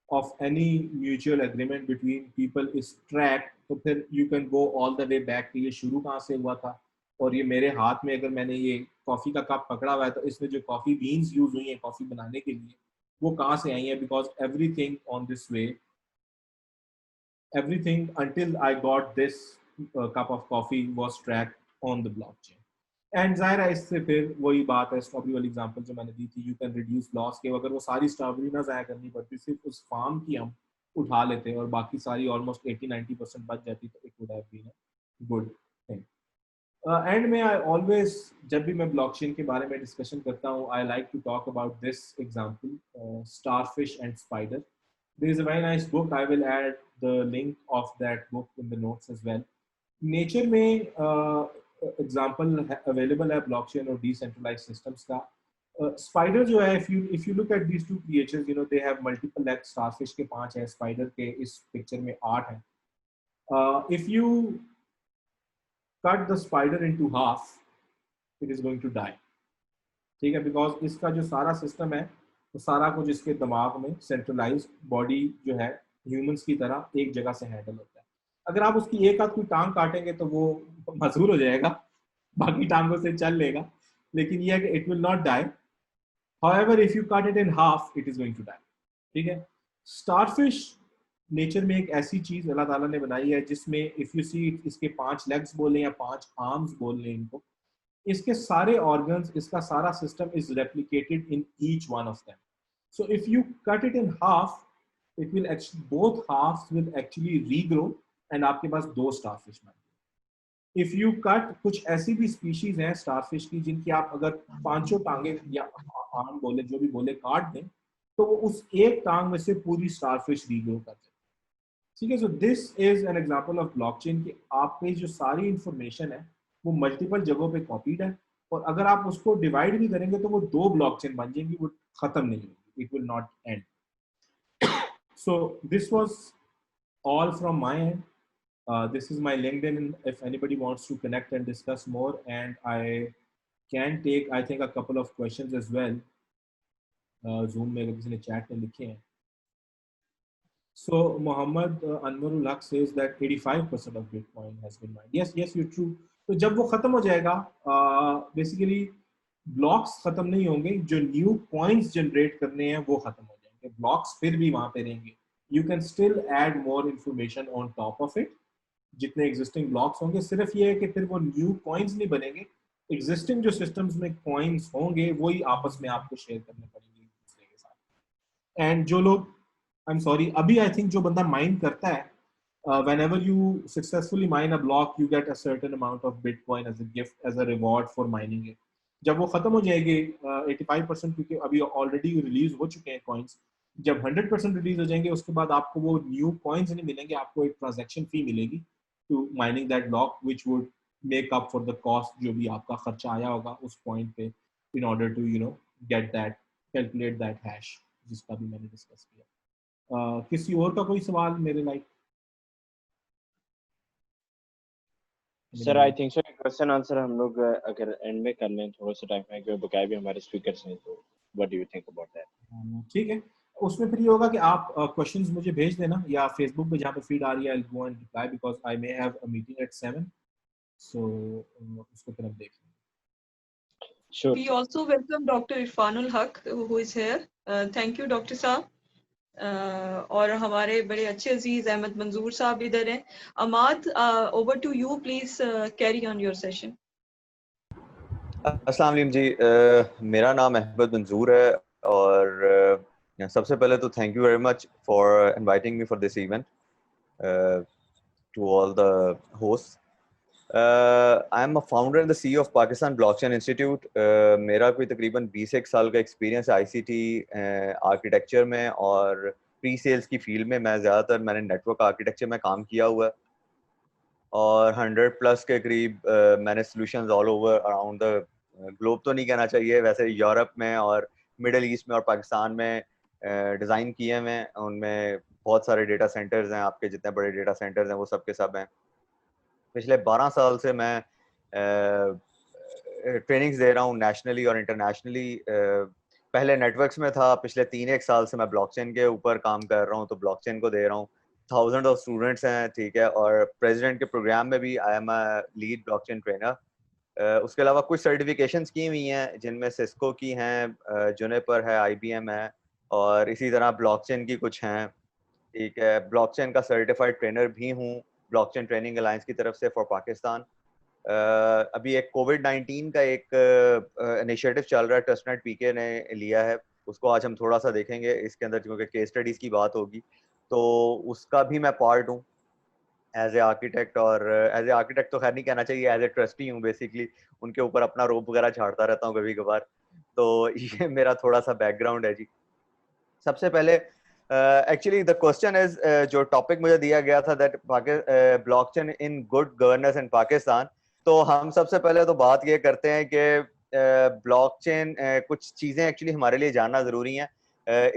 of any mutual agreement between people is tracked, तो फिर you can go all the way back कि ये शुरू कहाँ से हुआ था। और ये मेरे हाथ में अगर मैंने ये कॉफ़ी का कप पकड़ा हुआ है तो इसमें जो कॉफ़ी बीन्स यूज हुई हैं कॉफ़ी बनाने के लिए वो कहाँ से आई हैं, because everything on this way, everything until I got this cup of coffee was tracked on the blockchain। And जाहिर है इससे फिर वही बात है, स्ट्रॉबेरी वाली एग्जांपल जो मैंने दी थी, यू कैन रिड्यूस लॉस के अगर वो सारी स्ट्रॉबेरी ना ज़ाया करनी पड़ती, सिर्फ उस फार्म की हम उठा लेते और बाकी सारी ऑलमोस्ट 80-90% बच जाती, तो it would have been a good thing. And में आई ऑलवेज, जब भी मैं ब्लॉकचेन के बारे में डिस्कशन करता हूँ, I like to talk about this example, starfish and spider. There is a very nice book. I will add the link of that book in the notes as well. Nature में example available है blockchain और decentralised systems का। Spider जो है, if you look at these two creatures, you know they have multiple legs। Starfish के 5 हैं, spider के इस पिक्चर में 8 हैं। If you cut the spider into half, it is going to die, ठीक है, बिकॉज इसका जो सारा सिस्टम है तो सारा कुछ इसके दिमाग में सेंट्रलाइज, बॉडी जो है ह्यूमंस की तरह एक जगह से हैंडल होता है। अगर आप उसकी एक हाथ कोई टांग काटेंगे तो वो मजबूर हो जाएगा, बाकी टांगों से चल लेगा, लेकिन ये है कि it will not die. However if you cut it in half, it is going to die, ठीक है। स्टारफिश नेचर में एक ऐसी चीज अल्लाह ताला ने बनाई है जिसमें इफ यू सी, इसके 5 लेग्स बोले या 5 आर्म्स बोल लें इनको, इसके सारे ऑर्गन्स, इसका सारा system is replicated in each one of them. So if you cut it in half, it will actually, both halfs will actually regrow and आपके पास 2 स्टारफिश बन गए। इफ यू कट, कुछ ऐसी भी स्पीशीज हैं स्टारफिश की जिनकी आप अगर 5 टांगे या आर्म बोले, जो भी बोले, काट दें तो वो उस एक टांग में से पूरी स्टारफिश रीग्रो कर देते, ठीक है। सो this is an example of blockchain कि आपकी जो सारी इंफॉर्मेशन है वो मल्टीपल जगहों पे कॉपीड है, और अगर आप उसको डिवाइड भी करेंगे तो वो 2 ब्लॉकचेन बन जाएंगी, वो खत्म नहीं होगी, it will not and. So this was all from my end. This is my LinkedIn if anybody wants to connect and discuss more, and I can take, I think, a couple of questions as well. Zoom में किसी ने chat में लिखे हैं. So Muhammad Anwarul Haq says that 85% of Bitcoin has been mined. Yes, you're true. तो जब वो खत्म हो जाएगा, basically blocks खत्म नहीं होंगे, जो new coins generate करने हैं वो खत्म हो जाएंगे. Blocks फिर भी वहाँ पे रहेंगे. You can still add more information on top of it. जितने existing blocks होंगे, सिर्फ ये है कि फिर वो new coins नहीं बनेंगे. Existing जो systems में coins होंगे, वही आपस में आपको share करने पड़ेंगे एक दूसरे के साथ. And जो लोग, I'm sorry, अभी I think जो बंदा mine करता है, whenever you successfully mine a block, you get a certain amount of Bitcoin as a gift, as a reward for mining it. जब वो खत्म हो जाएगी 85%, क्योंकि अभी ऑलरेडी रिलीज हो चुके हैं कॉइन्स, जब 100% रिलीज हो जाएंगे उसके बाद आपको वो न्यू कॉइन्स नहीं मिलेंगे, आपको एक ट्रांजैक्शन फी मिलेगी to mining that block, which would make up for the cost जो भी आपका खर्चा आया होगा उस पॉइंट पे, in order to get that, calculate that hash, जिसका भी मैंने डिस्कस किया. किसी और का कोई सवाल मेरे like? Sir I think so question answer हम लोग अगर एंड में कर लें थोड़ा सा टाइम है, क्योंकि बकाया भी हमारे स्पीकर्स हैं, तो what do you think about that? ठीक है, उसमें फिर ये होगा कि आप क्वेश्चंस मुझे भेज देना, या फेसबुक पे जहाँ पे फीड आ रही है, I go and reply because I may have a meeting at 7, सो उसको फिर हम देख लेंगे. Sure. We also welcome Dr. Irfanul Haq, who is here. Thank you, Dr. साहब. और हमारे बड़े अच्छे अजीज अहमद मंजूर साहब इधर हैं. अमाद, over to you, please carry on your session. अस्सलाम वालेकुम जी, मेरा नाम अहमद मंजूर है, और सबसे पहले तो thank you very much for inviting me for this event, to all the host. I am a founder and the CEO of Pakistan blockchain institute. मेरा कोई तकरीबन 21 साल का एक्सपीरियंस है आईसीटी आर्किटेक्चर में और प्री सेल्स की फील्ड में. मैंने नेटवर्क आर्किटेक्चर में काम किया हुआ है, और 100+ के करीब मैंने solutions all over around the globe तो नहीं कहना चाहिए, वैसे यूरोप में और मिडल ईस्ट में और पाकिस्तान में डिज़ाइन किए हुए. उनमें बहुत सारे डेटा सेंटर्स हैं, आपके जितने बड़े डेटा सेंटर्स हैं वो सब के सब हैं. पिछले 12 साल से मैं ट्रेनिंग्स दे रहा हूँ नेशनली और इंटरनेशनली. पहले नेटवर्क्स में था, पिछले 3-1 साल से मैं ब्लॉकचेन के ऊपर काम कर रहा हूँ, तो ब्लॉकचेन को दे रहा हूँ. थाउजेंड ऑफ स्टूडेंट्स हैं, ठीक है, और प्रेसिडेंट के प्रोग्राम में भी आई am a lead blockchain trainer. उसके अलावा कुछ सर्टिफिकेशंस की हुई हैं, जिनमें सिस्को की हैं, जुनिपर है, IBM है, और इसी तरह ब्लॉकचेन की कुछ हैं, ठीक है. ब्लॉकचेन का सर्टिफाइड ट्रेनर भी हूँ ब्लॉकचेन ट्रेनिंग अलायंस की तरफ से फॉर पाकिस्तान. अभी एक कोविड-19 का एक इनिशिएटिव चल रहा है, ट्रस्टनेट पीके ने लिया है, उसको आज हम थोड़ा सा देखेंगे इसके अंदर, क्योंकि केस स्टडीज की बात होगी, तो उसका भी मैं पार्ट हूँ एज ए आर्किटेक्ट. और एज ए आर्किटेक्ट तो खैर नहीं कहना चाहिए, एज ए ट्रस्टी हूँ बेसिकली. उनके ऊपर अपना रोप वगैरह झाड़ता रहता हूँ कभी कभार. तो ये मेरा थोड़ा सा बैकग्राउंड है जी. सबसे पहले एक्चुअली द क्वेश्चन इज, जो टॉपिक मुझे दिया गया था, that blockchain in good governance in Pakistan. तो हम सबसे पहले तो बात ये करते हैं कि ब्लॉकचेन, कुछ चीज़ें एक्चुअली हमारे लिए जानना ज़रूरी हैं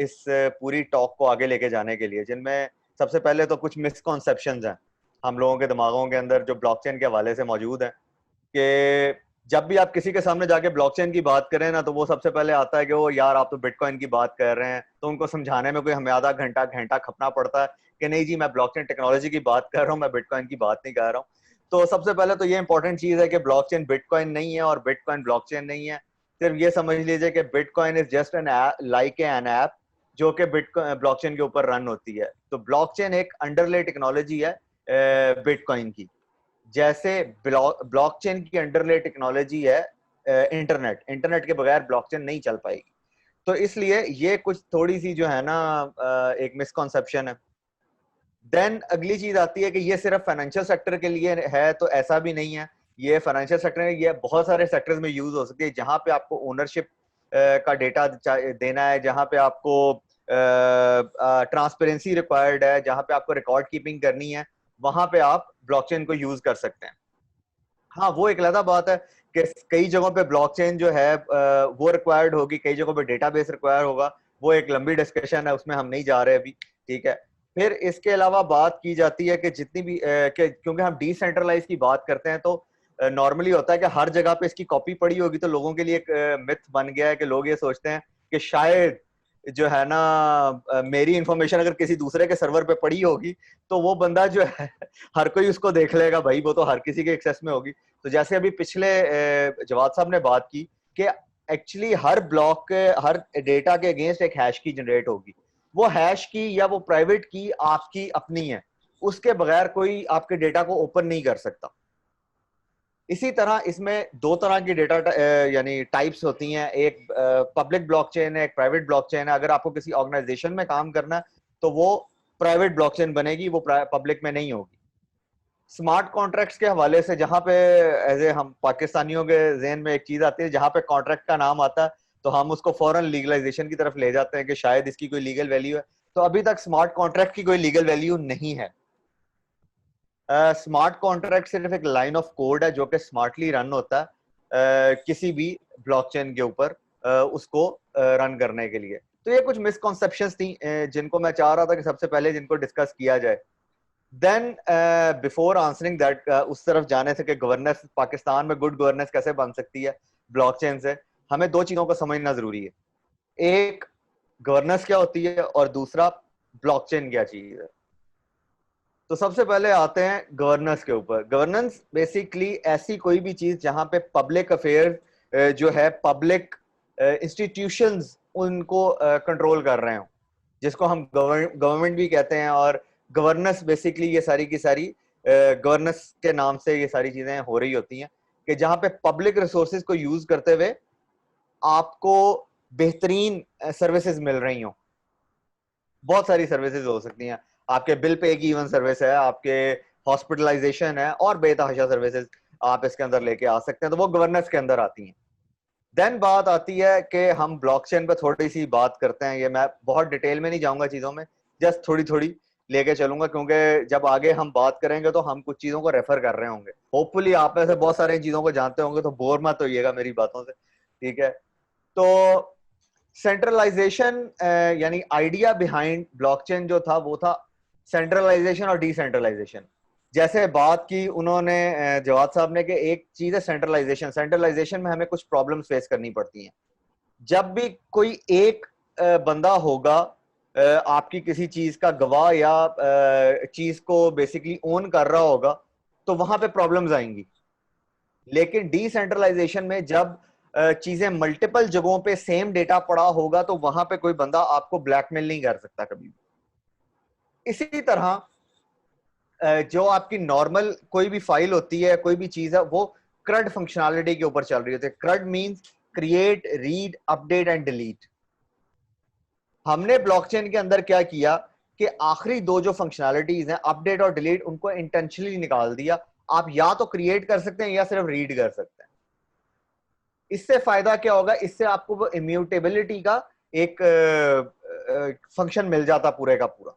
इस पूरी टॉक को आगे लेके जाने के लिए, जिनमें सबसे पहले तो कुछ मिसकॉन्सेप्शंस हैं हम लोगों के दिमागों के अंदर जो ब्लॉकचेन के हवाले से मौजूद हैं. कि जब भी आप किसी के सामने जाके ब्लॉकचेन की बात करें ना, तो वो सबसे पहले आता है कि वो यार आप तो बिटकॉइन की बात कर रहे हैं. तो उनको समझाने में कोई हमें आधा घंटा खपना पड़ता है कि नहीं जी, मैं ब्लॉकचेन टेक्नोलॉजी की बात कर रहा हूँ, मैं बिटकॉइन की बात नहीं कर रहा हूँ. तो सबसे पहले तो ये इंपॉर्टेंट चीज़ है कि ब्लॉकचेन बिटकॉइन नहीं है और बिटकॉइन ब्लॉकचेन नहीं है. सिर्फ ये समझ लीजिए कि bitcoin is just an like an app जो कि बिटकॉइन ब्लॉकचेन के ऊपर रन होती है. तो ब्लॉकचेन एक अंडरले टेक्नोलॉजी है बिटकॉइन की, जैसे ब्लॉकचेन की अंडरले टेक्नोलॉजी है इंटरनेट के बगैर ब्लॉकचेन नहीं चल पाएगी. तो इसलिए ये कुछ थोड़ी सी जो है ना एक मिसकॉन्सेप्शन है. देन अगली चीज आती है कि ये सिर्फ फाइनेंशियल सेक्टर के लिए है, तो ऐसा भी नहीं है. ये फाइनेंशियल सेक्टर में, ये बहुत सारे सेक्टर्स में यूज हो सकती है, जहां पे आपको ओनरशिप का डेटा देना है, जहां पे आपको ट्रांसपेरेंसी रिक्वायर्ड है, जहां पे आपको रिकॉर्ड कीपिंग करनी है, वहां पे आप ब्लॉकचेन को यूज कर सकते हैं. हाँ, वो एक अलग बात है कि कई जगहों पे ब्लॉकचेन जो है वो रिक्वायर्ड होगी, कई जगहों पे डेटाबेस रिक्वायर्ड होगा. वो एक लंबी डिस्कशन है, उसमें हम नहीं जा रहे अभी, ठीक है। फिर इसके अलावा बात की जाती है कि जितनी भी क्योंकि हम डिसेंट्रलाइज की बात करते हैं तो नॉर्मली होता है कि हर जगह पे इसकी कॉपी पड़ी होगी, तो लोगों के लिए एक मिथ बन गया है कि लोग ये सोचते हैं कि शायद जो है ना मेरी इंफॉर्मेशन अगर किसी दूसरे के सर्वर पे पड़ी होगी तो वो बंदा जो है हर कोई उसको देख लेगा, भाई वो तो हर किसी के एक्सेस में होगी। तो जैसे अभी पिछले जवाद साहब ने बात की कि एक्चुअली हर ब्लॉक के हर डेटा के अगेंस्ट एक हैश की जनरेट होगी, वो हैश की या वो प्राइवेट की आपकी अपनी है, उसके बगैर कोई आपके डेटा को ओपन नहीं कर सकता। इसी तरह इसमें दो तरह की डेटा यानी टाइप्स होती हैं, एक पब्लिक ब्लॉकचेन है, एक प्राइवेट ब्लॉकचेन है। अगर आपको किसी ऑर्गेनाइजेशन में काम करना है तो वो प्राइवेट ब्लॉकचेन बनेगी, वो पब्लिक में नहीं होगी। स्मार्ट कॉन्ट्रैक्ट्स के हवाले से जहां पे एज ए हम पाकिस्तानियों के ज़हन में एक चीज आती है, जहां पे कॉन्ट्रैक्ट का नाम आता है तो हम उसको फौरन लीगलाइजेशन की तरफ ले जाते हैं कि शायद इसकी कोई लीगल वैल्यू है। तो अभी तक स्मार्ट कॉन्ट्रैक्ट की कोई लीगल वैल्यू नहीं है। स्मार्ट कॉन्ट्रैक्ट सिर्फ एक लाइन ऑफ कोड है जो कि स्मार्टली रन होता है किसी भी ब्लॉकचेन के ऊपर उसको रन करने के लिए। तो ये कुछ मिसकॉन्सेप्शंस थी जिनको मैं चाह रहा था कि सबसे पहले जिनको डिस्कस किया जाए। देन बिफोर आंसरिंग दैट, उस तरफ जाने से कि गवर्नेंस पाकिस्तान में गुड गवर्नेंस कैसे बन सकती है ब्लॉकचेन से, हमें दो चीजों को समझना जरूरी है। एक गवर्नेंस क्या होती है और दूसरा ब्लॉकचेन क्या चीज है। तो सबसे पहले आते हैं गवर्नेंस के ऊपर। गवर्नेंस बेसिकली ऐसी कोई भी चीज जहां पे पब्लिक अफेयर जो है पब्लिक इंस्टीट्यूशंस उनको कंट्रोल कर रहे हो, जिसको हम गवर्नमेंट भी कहते हैं। और गवर्नेंस बेसिकली ये सारी की सारी गवर्नेंस के नाम से ये सारी चीजें हो रही होती हैं कि जहां पे पब्लिक रिसोर्सेज को यूज करते हुए आपको बेहतरीन सर्विसेज मिल रही हो। बहुत सारी सर्विसेज हो सकती हैं, आपके बिल पे की इवन सर्विस है, आपके हॉस्पिटलाइजेशन है और बेतहाशा सर्विसेज आप इसके अंदर लेके आ सकते हैं, तो वो गवर्नेंस के अंदर आती हैं। देन बात आती है कि हम ब्लॉकचेन पे थोड़ी सी बात करते हैं। ये मैं बहुत डिटेल में नहीं जाऊंगा चीजों में, जस्ट थोड़ी थोड़ी लेके चलूंगा क्योंकि जब आगे हम बात करेंगे तो हम कुछ चीजों को रेफर कर रहे होंगे। होपफुली आप में से बहुत सारे चीजों को जानते होंगे, तो बोर मत होइएगा मेरी बातों से, ठीक है। तो सेंट्रलाइजेशन यानी आइडिया बिहाइंड ब्लॉकचेन जो था वो था सेंट्रलाइजेशन और डिसेंट्रलाइजेशन। जैसे बात की उन्होंने जवाद साहब ने कि एक चीज है सेंट्रलाइजेशन। सेंट्रलाइजेशन में हमें कुछ प्रॉब्लम्स फेस करनी पड़ती हैं। जब भी कोई एक बंदा होगा आपकी किसी चीज का गवाह या चीज को बेसिकली ओन कर रहा होगा तो वहां पे प्रॉब्लम्स आएंगी। लेकिन डिसेंट्रलाइजेशन में जब चीजें मल्टीपल जगहों पे सेम डेटा पड़ा होगा तो वहां पे कोई बंदा आपको ब्लैकमेल नहीं कर सकता कभी भी। इसी तरह जो आपकी नॉर्मल कोई भी फाइल होती है, कोई भी चीज है, वो CRUD फंक्शनैलिटी के ऊपर चल रही होती है। CRUD means create, read, update and delete. हमने ब्लॉकचेन के अंदर क्या किया कि आखिरी दो जो फंक्शनैलिटीज हैं, अपडेट और डिलीट, उनको इंटेंशनली निकाल दिया। आप या तो क्रिएट कर सकते हैं या सिर्फ रीड कर सकते हैं। इससे फायदा क्या होगा, इससे आपको वो इम्यूटेबिलिटी का एक फंक्शन मिल जाता पूरे का पूरा।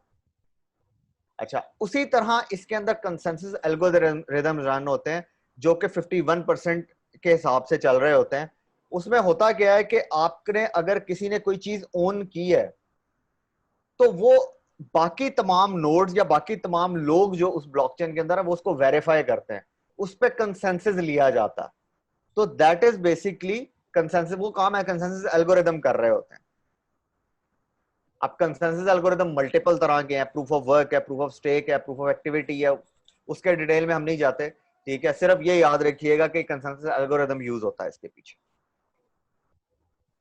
अच्छा, उसी तरह इसके अंदर कंसेंसस एल्गोरिदम रन होते हैं जो कि 51% के हिसाब से चल रहे होते हैं। उसमें होता क्या है कि आपने अगर किसी ने कोई चीज ओन की है तो वो बाकी तमाम नोड्स या बाकी तमाम लोग जो उस ब्लॉकचेन के अंदर है वो उसको वेरीफाई करते हैं, उस पर कंसेंसस लिया जाता है। तो दैट इज बेसिकली कंसेंसस, वो काम है कंसेंसस एल्गोरिदम कर रहे होते हैं। अब कंसेंसस एल्गोरिदम मल्टीपल तरह के हैं, प्रूफ ऑफ वर्क है, प्रूफ ऑफ स्टेक है, प्रूफ ऑफ एक्टिविटी है, उसके डिटेल में हम नहीं जाते, ठीक है। सिर्फ ये याद रखिएगा कि कंसेंसस एल्गोरिदम यूज होता है इसके पीछे।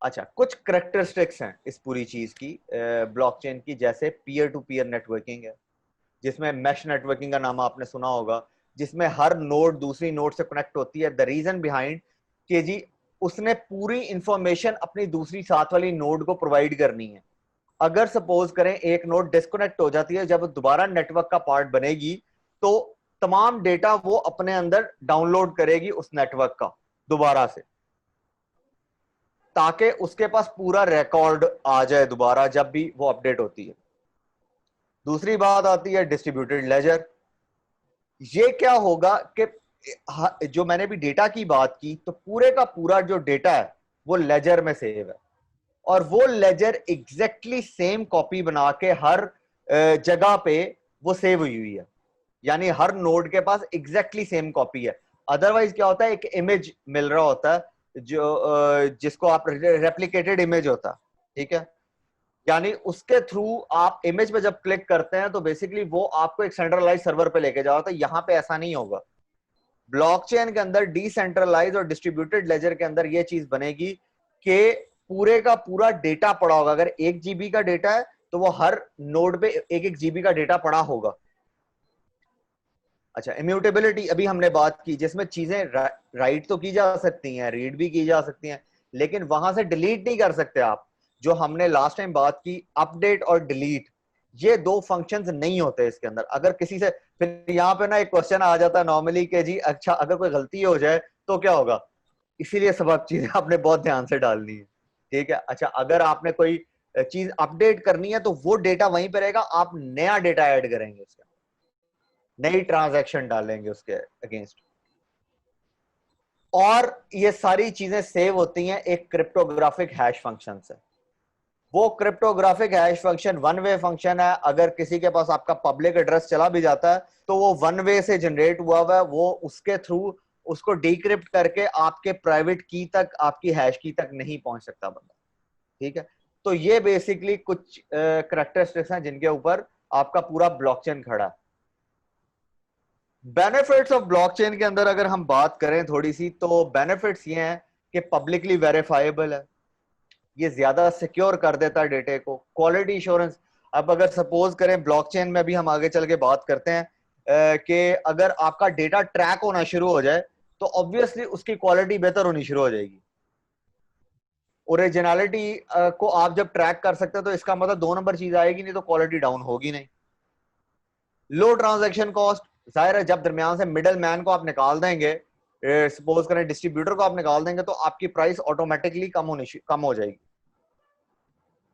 अच्छा, कुछ करैक्टरिस्टिक्स हैं इस पूरी चीज की ब्लॉकचेन की, जैसे पीयर टू पीयर नेटवर्किंग है, जिसमें मैश नेटवर्किंग का नाम आपने सुना होगा, जिसमें हर नोड दूसरी नोड से कनेक्ट होती है। द रीजन बिहाइंड कि जी उसने पूरी इंफॉर्मेशन अपनी दूसरी साथ वाली नोड को प्रोवाइड करनी है। अगर सपोज करें एक नोड डिस्कनेक्ट हो जाती है, जब दोबारा नेटवर्क का पार्ट बनेगी तो तमाम डेटा वो अपने अंदर डाउनलोड करेगी उस नेटवर्क का दोबारा से, ताकि उसके पास पूरा रिकॉर्ड आ जाए दोबारा जब भी वो अपडेट होती है। दूसरी बात आती है डिस्ट्रीब्यूटेड लेजर। ये क्या होगा कि जो मैंने भी डेटा की बात की, तो पूरे का पूरा जो डेटा है वो लेजर में सेव है, और वो लेजर एग्जैक्टली सेम कॉपी बना के हर जगह पे वो सेव हुई है, यानी हर नोड के पास एग्जैक्टली सेम कॉपी है। अदरवाइज क्या होता है, एक इमेज मिल रहा होता है जो जिसको आप रेप्लिकेटेड इमेज होता है, ठीक है, यानी उसके थ्रू आप इमेज पे जब क्लिक करते हैं तो बेसिकली वो आपको एक सेंट्रलाइज सर्वर पे लेके जाओ, तो यहाँ पे ऐसा नहीं होगा। ब्लॉकचेन के अंदर डिसेंट्रलाइज और डिस्ट्रीब्यूटेड लेजर के अंदर ये चीज बनेगी कि पूरे का पूरा डेटा पड़ा होगा। अगर 1 GB का डेटा है तो वो हर नोड पे 1-1 GB का डेटा पड़ा होगा। अच्छा, इम्यूटेबिलिटी अभी हमने बात की, जिसमें चीजें राइट तो की जा सकती हैं, रीड भी की जा सकती हैं, लेकिन वहां से डिलीट नहीं कर सकते आप। जो हमने लास्ट टाइम बात की, अपडेट और डिलीट, ये 2 फंक्शंस नहीं होते इसके अंदर। अगर किसी से, फिर यहाँ पे ना एक क्वेश्चन आ जाता है नॉर्मली कि जी अच्छा अगर कोई गलती हो जाए तो क्या होगा, इसीलिए सब आप चीजें आपने बहुत ध्यान से डालनी है, ठीक है। अच्छा, अगर आपने कोई चीज अपडेट करनी है तो वो डेटा वहीं पे रहेगा, आप नया डेटा ऐड करेंगे उसके, नई ट्रांजैक्शन डालेंगे उसके अगेंस्ट, और ये सारी चीजें सेव होती हैं एक क्रिप्टोग्राफिक हैश फंक्शन से। वो क्रिप्टोग्राफिक हैश फंक्शन 1 वे फंक्शन है। अगर किसी के पास आपका पब्लिक एड्रेस चला भी जाता है तो वो 1 वे से जनरेट हुआ हुआ है, वो उसके थ्रू उसको डिक्रिप्ट करके आपके प्राइवेट की तक, आपकी हैश की तक नहीं पहुंच सकता बंदा, ठीक है। तो ये बेसिकली कुछ करैक्टरिस्टिक्स हैं जिनके ऊपर आपका पूरा ब्लॉकचेन खड़ा है। बेनिफिट्स ऑफ ब्लॉकचेन के अंदर अगर हम बात करें थोड़ी सी, तो बेनिफिट्स ये हैं कि पब्लिकली वेरीफाइबल है, ये ज्यादा सिक्योर कर देता है डेटे को, क्वालिटी इंश्योरेंस। अब अगर सपोज करें ब्लॉकचेन में भी हम आगे चल के बात करते हैं कि अगर आपका डेटा ट्रैक होना शुरू हो जाए तो ऑब्वियसली उसकी क्वालिटी बेहतर होनी शुरू हो जाएगी। ओरिजिनलिटी को आप जब ट्रैक कर सकते हैं तो इसका मतलब 2 नंबर चीज आएगी नहीं तो क्वालिटी डाउन होगी नहीं। लो ट्रांजैक्शन कॉस्ट, जाहिर है जब दरमियान से मिडल मैन को आप निकाल देंगे, सपोज करें डिस्ट्रीब्यूटर को आप निकाल देंगे, तो आपकी प्राइस ऑटोमेटिकली कम हो जाएगी।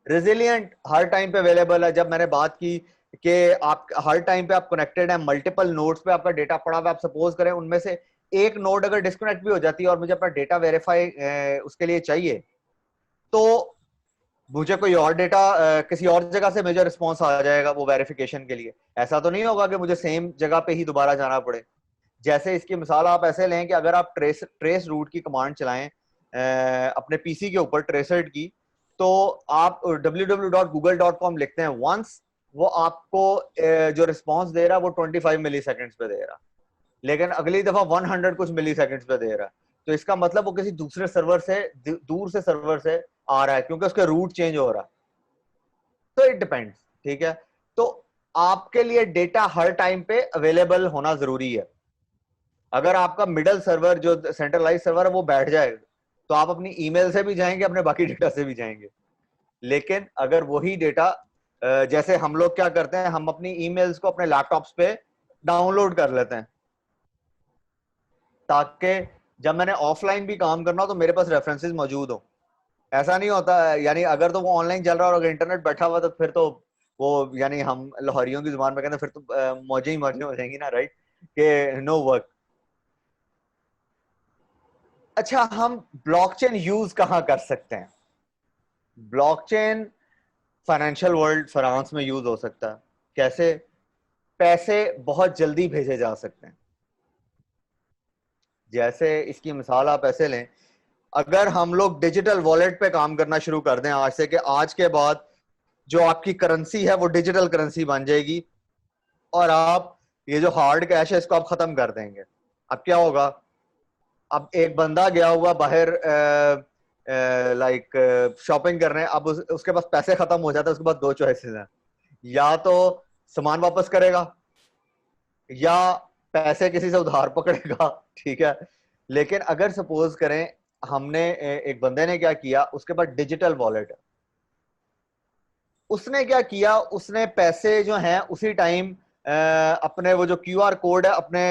रेजिलिएंट, हर टाइम पे अवेलेबल है। जब मैंने बात की कि आप हर टाइम पे आप कनेक्टेड है, मल्टीपल नोड्स पे आपका डेटा पड़ा हुआ है, आप सपोज करें उनमें से एक नोड अगर डिस्कनेक्ट भी हो जाती है और मुझे अपना डेटा वेरीफाई उसके लिए चाहिए, तो मुझे कोई और डेटा किसी और जगह से मुझे रिस्पॉन्स आ जाएगा वो वेरिफिकेशन के लिए। ऐसा तो नहीं होगा कि मुझे सेम जगह पे ही दोबारा जाना पड़े। जैसे इसकी मिसाल आप ऐसे लें कि अगर आप ट्रेस रूट की कमांड चलाएं अपने पीसी के ऊपर ट्रेसर्ड की, तो आप www.google.com लिखते हैं, वंस वो आपको जो रिस्पॉन्स दे रहा है वो 25 मिली सेकेंड्स पे दे रहा, लेकिन अगली दफा 100 कुछ मिली सेकेंड्स पे दे रहा है, तो इसका मतलब वो किसी दूसरे सर्वर से, दूर से सर्वर से आ रहा है, क्योंकि उसका रूट चेंज हो रहा है। तो इट डिपेंड्स, ठीक है। तो आपके लिए डेटा हर टाइम पे अवेलेबल होना जरूरी है। अगर आपका मिडल सर्वर जो सेंट्रलाइज सर्वर है वो बैठ जाए तो आप अपनी ईमेल से भी जाएंगे, अपने बाकी डेटा से भी जाएंगे। लेकिन अगर वही डेटा, जैसे हम लोग क्या करते हैं, हम अपनी ईमेल्स को अपने लैपटॉप्स पे डाउनलोड कर लेते हैं ताकि जब मैंने ऑफलाइन भी काम करना हो तो मेरे पास रेफरेंसेस मौजूद हो। ऐसा नहीं होता, यानी अगर तो वो ऑनलाइन चल रहा है और अगर इंटरनेट बैठा हुआ तो फिर तो वो, यानी हम लाहौरियों की जुबान में कहते हैं, फिर तो मौजें ही मौजें हो जाएंगी ना, राइट, कि नो वर्क। अच्छा, हम ब्लॉकचेन यूज कहाँ कर सकते हैं? ब्लॉकचेन फाइनेंशियल वर्ल्ड, फाइनेंस में यूज हो सकता है। कैसे? पैसे बहुत जल्दी भेजे जा सकते हैं। जैसे इसकी मिसाल आप ऐसे लें, अगर हम लोग डिजिटल वॉलेट पे काम करना शुरू कर दें आज से, कि आज के बाद जो आपकी करेंसी है वो डिजिटल करेंसी बन जाएगी और आप ये जो हार्ड कैश है इसको आप खत्म कर देंगे, अब क्या होगा? अब एक बंदा गया हुआ बाहर लाइक शॉपिंग करने, अब उसके पास पैसे खत्म हो जाते हैं, उसके पास 2 चॉइसेस हैं, या तो सामान वापस करेगा या पैसे किसी से उधार पकड़ेगा, ठीक है। लेकिन अगर सपोज करें हमने, एक बंदे ने क्या किया, उसके पास डिजिटल वॉलेट है, उसने क्या किया, उसने पैसे जो हैं उसी टाइम अपने वो जो QR कोड है अपने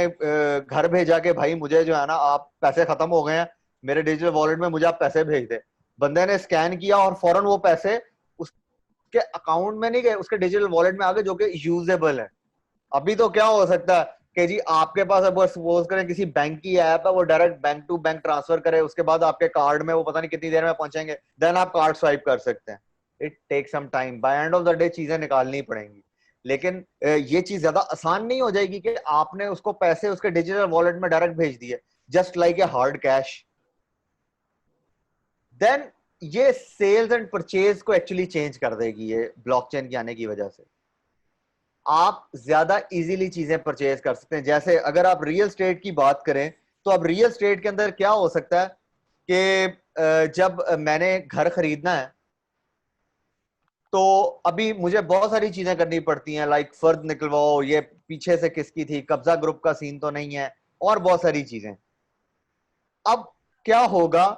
घर भेजा के, भाई मुझे जो है ना, आप पैसे खत्म हो गए हैं मेरे डिजिटल वॉलेट में, मुझे आप पैसे भेज दे। बंदे ने स्कैन किया और फौरन वो पैसे उसके अकाउंट में नहीं गए, उसके डिजिटल वॉलेट में आ गए, जो कि यूजेबल है। अभी तो क्या हो सकता है कि जी आपके पास, अब सपोज करें किसी बैंक की ऐप है, वो direct bank to bank transfer करे, उसके बाद आपके कार्ड में वो पता नहीं कितनी देर में पहुंचेंगे, देन आप कार्ड स्वाइप कर सकते हैं। It take some time, by end of the day चीजें निकालनी पड़ेंगी। लेकिन ये चीज ज्यादा आसान नहीं हो जाएगी कि आपने उसको पैसे उसके डिजिटल वॉलेट में डायरेक्ट भेज दिए, just like a hard cash. Then ये सेल्स एंड परचेज को एक्चुअली चेंज कर देगी ये ब्लॉकचेन के आने की वजह से। आप ज्यादा इजीली चीजें परचेज कर सकते हैं। जैसे अगर आप रियल स्टेट की बात करें तो अब रियल स्टेट के अंदर क्या हो सकता है कि जब मैंने घर खरीदना है तो अभी मुझे बहुत सारी चीजें करनी पड़ती हैं, लाइक फर्द निकलवाओ, ये पीछे से किसकी थी, कब्जा ग्रुप का सीन तो नहीं है, और बहुत सारी चीजें। अब क्या होगा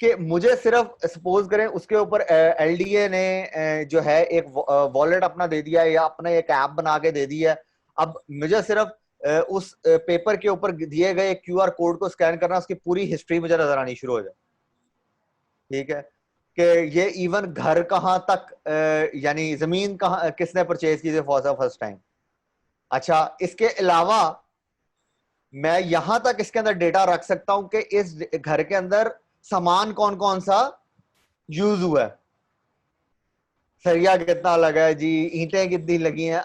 कि मुझे सिर्फ सपोज करें उसके ऊपर एलडीए ने जो है एक वॉलेट अपना दे दिया है या अपना एक ऐप बना के दे दिया है। अब मुझे सिर्फ उस पेपर के ऊपर दिए गए क्यूआर कोड को स्कैन करना, उसकी पूरी हिस्ट्री मुझे नजर आनी शुरू हो जाए। ठीक है, कि ये इवन घर कहां तक यानी जमीन कहां किसने परचेज की थी फॉर द फर्स्ट टाइम। अच्छा, इसके अलावा मैं यहां तक इसके अंदर डेटा रख सकता हूं कि इस घर के अंदर सामान कौन कौन सा यूज हुआ है, सरिया कितना लगा है जी, ईंटें कितनी लगी हैं,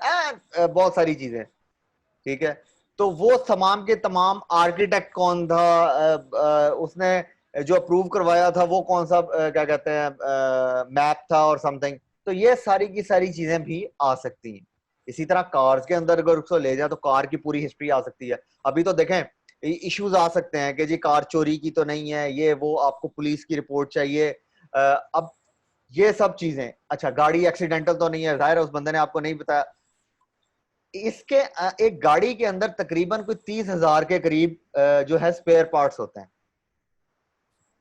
बहुत सारी चीजें। ठीक है, तो वो तमाम के तमाम आर्किटेक्ट कौन था, उसने जो अप्रूव करवाया था वो कौन सा क्या कहते हैं मैप था और समथिंग। तो ये सारी की सारी चीजें भी आ सकती हैं। इसी तरह कार्स के अंदर अगर उसको ले जाए तो कार की पूरी हिस्ट्री आ सकती है। अभी तो देखें इश्यूज आ सकते हैं कि जी कार चोरी की तो नहीं है, ये वो, आपको पुलिस की रिपोर्ट चाहिए। अब ये सब चीजें, अच्छा गाड़ी एक्सीडेंटल तो नहीं है, जाहिर है उस बंदे ने आपको नहीं बताया। इसके एक गाड़ी के अंदर तकरीबन कोई 30,000 के करीब जो है स्पेयर पार्ट्स होते हैं।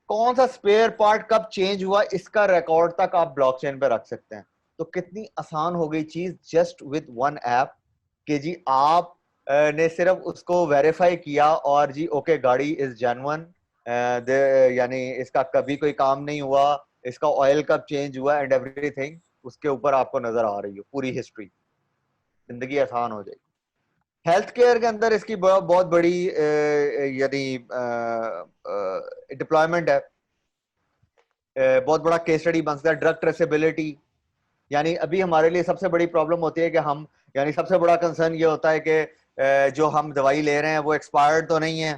कौन सा स्पेयर पार्ट कब चेंज हुआ इसका रिकॉर्ड तक आप ब्लॉकचेन पे रख सकते हैं। तो कितनी आसान हो गई चीज जस्ट विद वन ऐप कि जी आप ने सिर्फ उसको वेरीफाई किया और जी ओके गाड़ी इज जेन्युइन, यानी इसका कभी कोई काम नहीं हुआ, इसका ऑयल कब चेंज हुआ एंड एवरीथिंग उसके ऊपर आपको नजर आ रही हो पूरी हिस्ट्री। जिंदगी आसान हो जाएगी। हेल्थ केयर के अंदर इसकी बहुत बड़ी यानी डिप्लॉयमेंट है, बहुत बड़ा केस स्टडी बन सकता है। ड्रग ट्रेसेबिलिटी, यानी अभी हमारे लिए सबसे बड़ी प्रॉब्लम होती है कि हम, यानी सबसे बड़ा कंसर्न ये होता है कि जो हम दवाई ले रहे हैं वो एक्सपायर्ड तो नहीं है।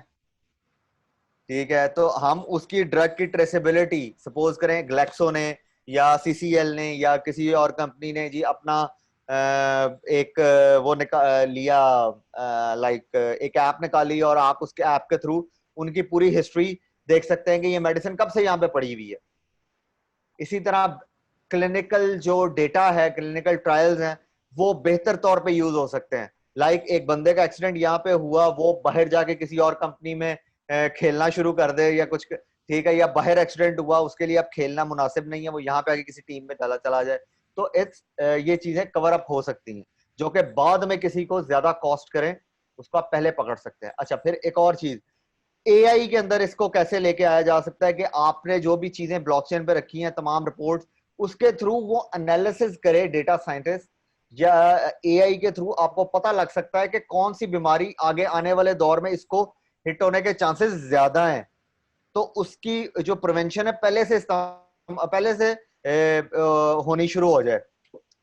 ठीक है, तो हम उसकी ड्रग की ट्रेसेबिलिटी, सपोज करें ग्लैक्सो ने या सीसीएल ने या किसी और कंपनी ने जी अपना एक वो लिया, लाइक एक ऐप निकाली और आप उसके ऐप के थ्रू उनकी पूरी हिस्ट्री देख सकते हैं कि ये मेडिसिन कब से यहाँ पे पड़ी हुई है। इसी तरह क्लिनिकल जो डेटा है, क्लिनिकल ट्रायल्स हैं, वो बेहतर तौर पे यूज हो सकते हैं। लाइक एक बंदे का एक्सीडेंट यहाँ पे हुआ, वो बाहर जाके किसी और कंपनी में खेलना शुरू कर दे या कुछ, ठीक है, या बाहर एक्सीडेंट हुआ उसके लिए अब खेलना मुनासिब नहीं है, वो यहाँ पे आके किसी टीम में चला जाए, तो ये चीजें कवर अप हो सकती हैं जो कि बाद में किसी को ज्यादा कॉस्ट करें, उसको आप पहले पकड़ सकते हैं। अच्छा, फिर एक और चीज, एआई के अंदर इसको कैसे लेके आया जा सकता है कि आपने जो भी चीजें ब्लॉकचेन पे रखी हैं तमाम रिपोर्ट्स, उसके थ्रू वो एनालिसिस करे डेटा साइंटिस्ट, या एआई के थ्रू आपको पता लग सकता है कि कौन सी बीमारी आगे आने वाले दौर में इसको हिट होने के चांसेस ज्यादा हैं, तो उसकी जो प्रिवेंशन है पहले से होनी शुरू हो जाए।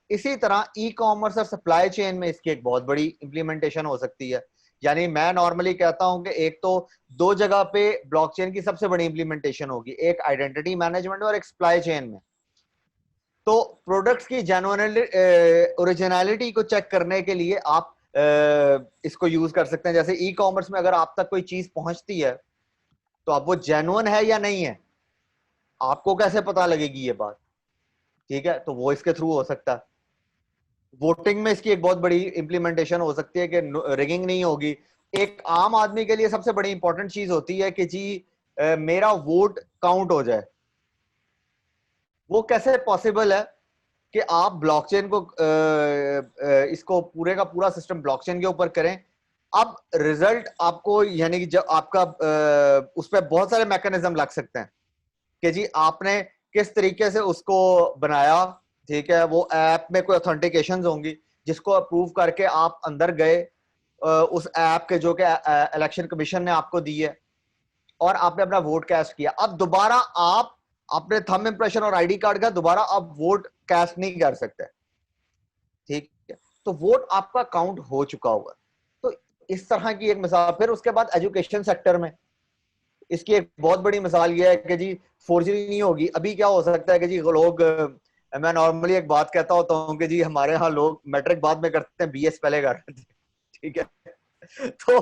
इसी तरह ई कॉमर्स और सप्लाई चेन में इसकी एक बहुत बड़ी इंप्लीमेंटेशन हो सकती है। यानी मैं नॉर्मली कहता हूं कि एक तो दो जगह पे ब्लॉकचेन की सबसे बड़ी इंप्लीमेंटेशन होगी, एक आइडेंटिटी मैनेजमेंट और एक सप्लाई चेन में। तो प्रोडक्ट्स की ओरिजिनलिटी को चेक करने के लिए आप इसको यूज कर सकते हैं। जैसे ई कॉमर्स में अगर आप तक कोई चीज पहुंचती है तो अब वो जेन्युइन है या नहीं है, आपको कैसे पता लगेगी ये बात? ठीक है, तो वो इसके थ्रू हो सकता है। वोटिंग में इसकी एक बहुत बड़ी इंप्लीमेंटेशन हो सकती है कि रिगिंग नहीं होगी। एक आम आदमी के लिए सबसे बड़ी इंपॉर्टेंट चीज होती है कि जी मेरा वोट काउंट हो जाए। वो कैसे पॉसिबल है कि आप ब्लॉकचेन को इसको पूरे का पूरा सिस्टम ब्लॉकचेन के ऊपर करें। अब रिजल्ट आपको, यानी कि जब आपका उस पर बहुत सारे मैकेनिज्म लग सकते हैं कि जी आपने किस तरीके से उसको बनाया। ठीक है, वो ऐप में कोई ऑथेंटिकेशंस होंगी जिसको अप्रूव करके आप अंदर गए उस ऐप के, जो कि इलेक्शन कमीशन ने आपको दी है, और आपने अपना वोट कास्ट किया। अब दोबारा आप अपने थंब इंप्रेशन और आईडी कार्ड का दोबारा आप वोट कास्ट नहीं कर सकते। ठीक है, तो वोट आपका काउंट हो चुका होगा। तो इस तरह की एक मिसाल। फिर उसके बाद एजुकेशन सेक्टर में इसकी एक बहुत बड़ी मिसाल ये है कि जी फोर्जरी नहीं होगी। अभी क्या हो सकता है कि जी लोग, मैं नॉर्मली एक बात कहता होता हूँ कि जी हमारे यहाँ लोग मैट्रिक बाद में करते हैं, बीएस पहले कर रहे थे, ठीक है, तो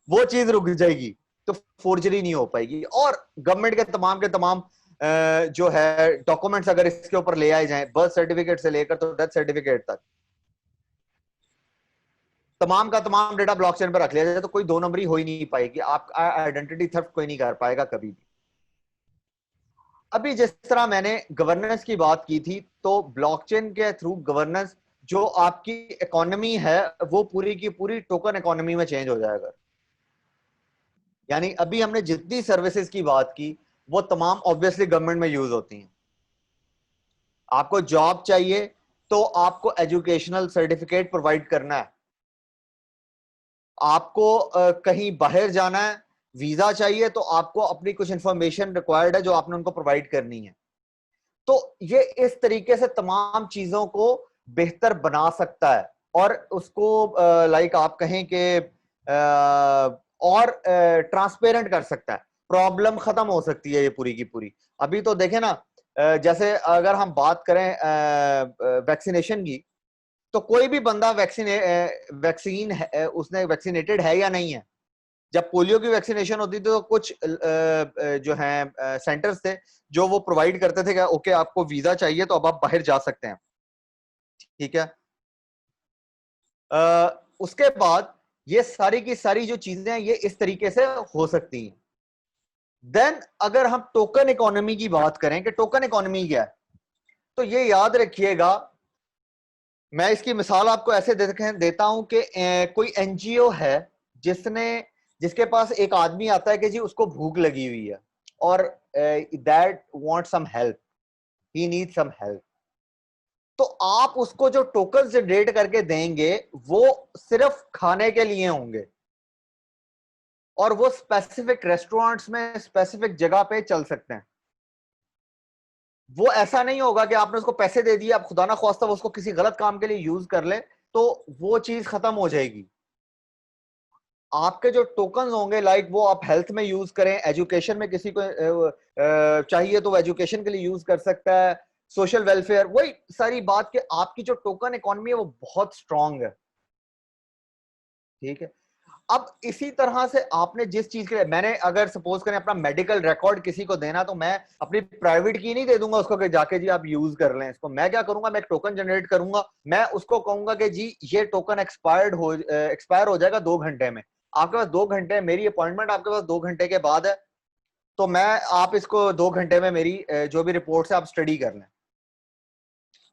वो चीज रुक जाएगी, तो फोर्जरी नहीं हो पाएगी। और गवर्नमेंट के तमाम जो है डॉक्यूमेंट्स अगर इसके ऊपर ले आए जाएं, बर्थ सर्टिफिकेट से लेकर तो डेथ सर्टिफिकेट तक, तमाम का तमाम डेटा ब्लॉकचेन पर रख लिया जाए, तो कोई दो नंबरी हो ही नहीं पाएगी, आपका आइडेंटिटी थेफ्ट कोई नहीं कर पाएगा कभी भी। अभी जिस तरह मैंने गवर्नेंस की बात की थी, तो ब्लॉकचेन के थ्रू गवर्नेंस, जो आपकी इकोनॉमी है वो पूरी की पूरी टोकन इकोनॉमी में चेंज हो जाएगा। यानी अभी हमने जितनी सर्विसेज की बात की वो तमाम ऑब्वियसली गवर्नमेंट में यूज होती हैं। आपको जॉब चाहिए तो आपको एजुकेशनल सर्टिफिकेट प्रोवाइड करना है, आपको कहीं बाहर जाना है, वीजा चाहिए तो आपको अपनी कुछ इंफॉर्मेशन रिक्वायर्ड है जो आपने उनको प्रोवाइड करनी है। तो ये इस तरीके से तमाम चीजों को बेहतर बना सकता है और उसको लाइक आप कहें कि और ट्रांसपेरेंट कर सकता है। प्रॉब्लम खत्म हो सकती है ये पूरी की पूरी। अभी तो देखें ना, जैसे अगर हम बात करें वैक्सीनेशन की, तो कोई भी बंदा वैक्सीन उसने वैक्सीनेटेड है या नहीं है। जब पोलियो की वैक्सीनेशन होती थी तो कुछ जो है सेंटर्स थे जो वो प्रोवाइड करते थे कि ओके आपको वीजा चाहिए तो अब आप बाहर जा सकते हैं, ठीक है। उसके बाद ये सारी की सारी जो चीजें हैं ये इस तरीके से हो सकती हैं। देन अगर हम टोकन इकोनॉमी की बात करें कि टोकन इकोनॉमी क्या है, तो ये याद रखिएगा, मैं इसकी मिसाल आपको ऐसे देता हूं कि कोई एनजीओ है जिसके पास एक आदमी आता है कि जी उसको भूख लगी हुई है और that want some help, he need some help. तो आप उसको जो टोकन जनरेट करके देंगे वो सिर्फ खाने के लिए होंगे और वो स्पेसिफिक रेस्टोरेंट्स में स्पेसिफिक जगह पे चल सकते हैं। वो ऐसा नहीं होगा कि आपने उसको पैसे दे दिए, आप खुदा ना ख्वास्ता वो उसको किसी गलत काम के लिए यूज कर ले, तो वो चीज खत्म हो जाएगी। आपके जो टोकन होंगे लाइक वो आप हेल्थ में यूज करें, एजुकेशन में किसी को चाहिए तो वो एजुकेशन के लिए यूज कर सकता है, सोशल वेलफेयर, वही सारी बात कि आपकी जो टोकन इकोनॉमी है वो बहुत स्ट्रांग है, ठीक है। अब इसी तरह से आपने जिस चीज के लिए, मैंने अगर सपोज करें अपना मेडिकल रिकॉर्ड किसी को देना, तो मैं अपनी प्राइवेट की नहीं दे दूंगा उसको कि जाके जी आप यूज कर लें इसको। मैं क्या करूंगा, मैं एक टोकन जनरेट करूंगा, मैं उसको कहूंगा कि जी ये टोकन एक्सपायर हो जाएगा 2 घंटे में, आपके पास 2 घंटे, मेरी अपॉइंटमेंट आपके पास 2 घंटे के बाद है, तो मैं आप इसको 2 घंटे में मेरी जो भी रिपोर्ट है आप स्टडी कर लें,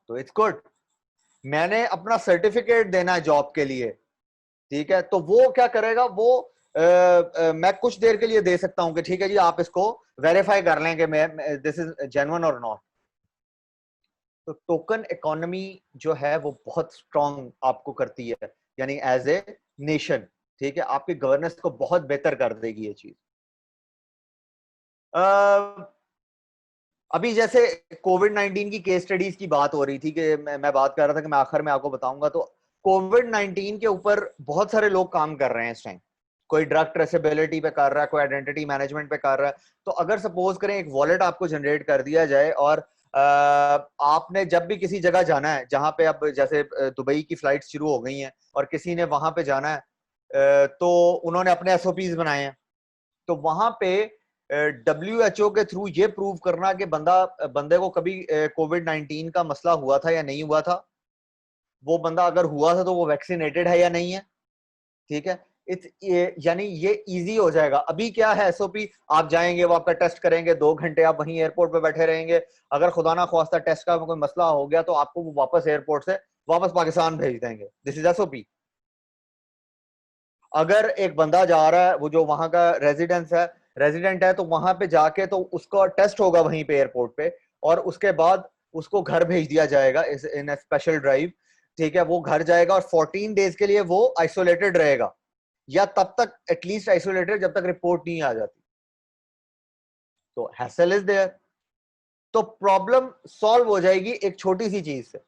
तो इट्स गुड। मैंने अपना सर्टिफिकेट देना है जॉब के लिए, ठीक है, तो वो क्या करेगा, वो मैं कुछ देर के लिए दे सकता हूं कि ठीक है जी आप इसको वेरीफाई कर लें कि मैं दिस इज जेन्युइन और नॉट। तो टोकन इकोनॉमी जो है वो बहुत स्ट्रांग आपको करती है, यानी एज ए नेशन, ठीक है, आपकी गवर्नेंस को बहुत बेहतर कर देगी ये चीज। अभी जैसे कोविड-19 की केस स्टडीज की बात हो रही थी कि मैं बात कर रहा था कि मैं आखिर में आपको बताऊंगा, तो कोविड-19 के ऊपर बहुत सारे लोग काम कर रहे हैं इस टाइम। कोई ड्रग ट्रेसेबिलिटी पे कर रहा है, कोई आइडेंटिटी मैनेजमेंट पे कर रहा है। तो अगर सपोज करें एक वॉलेट आपको जनरेट कर दिया जाए और आपने जब भी किसी जगह जाना है, जहां पे अब जैसे दुबई की फ्लाइट शुरू हो गई हैं और किसी ने वहां पे जाना है, तो उन्होंने अपने एसओपीज बनाए हैं, तो वहां पे WHO के थ्रू ये प्रूव करना कि बंदे को कभी कोविड-19 का मसला हुआ था या नहीं हुआ था, वो बंदा अगर हुआ था तो वो वैक्सीनेटेड है या नहीं है, ठीक है। यानी ये इजी हो जाएगा। अभी क्या है एसओपी, आप जाएंगे, वो आपका टेस्ट करेंगे, 2 घंटे आप वहीं एयरपोर्ट पे बैठे रहेंगे, अगर खुदा ना ख्वास्ता टेस्ट का कोई मसला हो गया तो आपको वो वापस एयरपोर्ट से वापस पाकिस्तान भेज देंगे। This is SOP. अगर एक बंदा जा रहा है, वो जो वहां का रेजिडेंट है, तो वहां पे जाके तो उसका टेस्ट होगा वहीं पे एयरपोर्ट पे, और उसके बाद उसको घर भेज दिया जाएगा इन ए स्पेशल ड्राइव, ठीक है। वो घर जाएगा और 14 डेज के लिए वो आइसोलेटेड रहेगा, या तब तक एटलीस्ट आइसोलेटेड जब तक रिपोर्ट नहीं आ जाती। तो हैसल इज देयर। तो प्रॉब्लम सॉल्व हो जाएगी एक छोटी सी चीज से।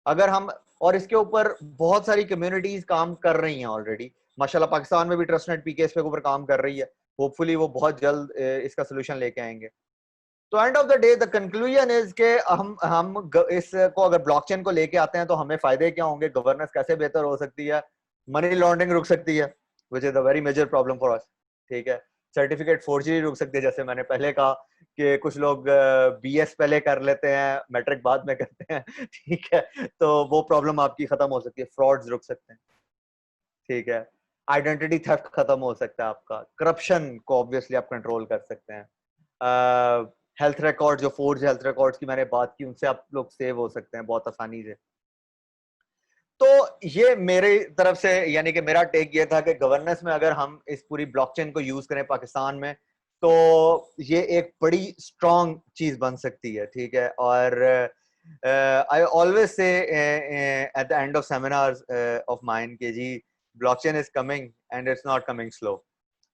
अगर हम, और इसके ऊपर बहुत सारी कम्युनिटीज काम कर रही हैं ऑलरेडी माशाल्लाह। पाकिस्तान में भी ट्रस्टनेट पीके इस पे ऊपर काम कर रही है, होपफुली वो बहुत जल्द इसका सोल्यूशन लेके आएंगे। तो and of the day the conclusion is के हम इसको अगर ब्लॉकचेन को लेके आते हैं तो हमें फायदे क्या होंगे, गवर्नेंस कैसे बेहतर हो सकती है, मनी लॉन्ड्रिंग रुक सकती है which is the very major problem for us, ठीक है। सर्टिफिकेट फोर्जरी रुक सकती है, जैसे मैंने पहले कहा कि कुछ लोग बीएस पहले कर लेते हैं, मैट्रिक बाद में करते हैं, ठीक है, तो वो प्रॉब्लम आपकी खत्म हो सकती है। फ्रॉड्स रुक सकते हैं, ठीक है। आइडेंटिटी थेफ्ट खत्म हो सकता है आपका। करप्शन को ऑब्वियसली आप कंट्रोल कर सकते हैं। हेल्थ रिकॉर्ड, जो फोर्ज हेल्थ रिकॉर्ड्स की मैंने बात की, उनसे आप लोग सेव हो सकते हैं बहुत आसानी से। तो ये मेरे तरफ से, यानी कि मेरा टेक ये था कि गवर्नेंस में अगर हम इस पूरी ब्लॉकचेन को यूज करें पाकिस्तान में, तो ये एक बड़ी स्ट्रॉन्ग चीज बन सकती है, ठीक है। और I always say at the end of seminars of mine के जी blockchain is coming and it's not coming slow,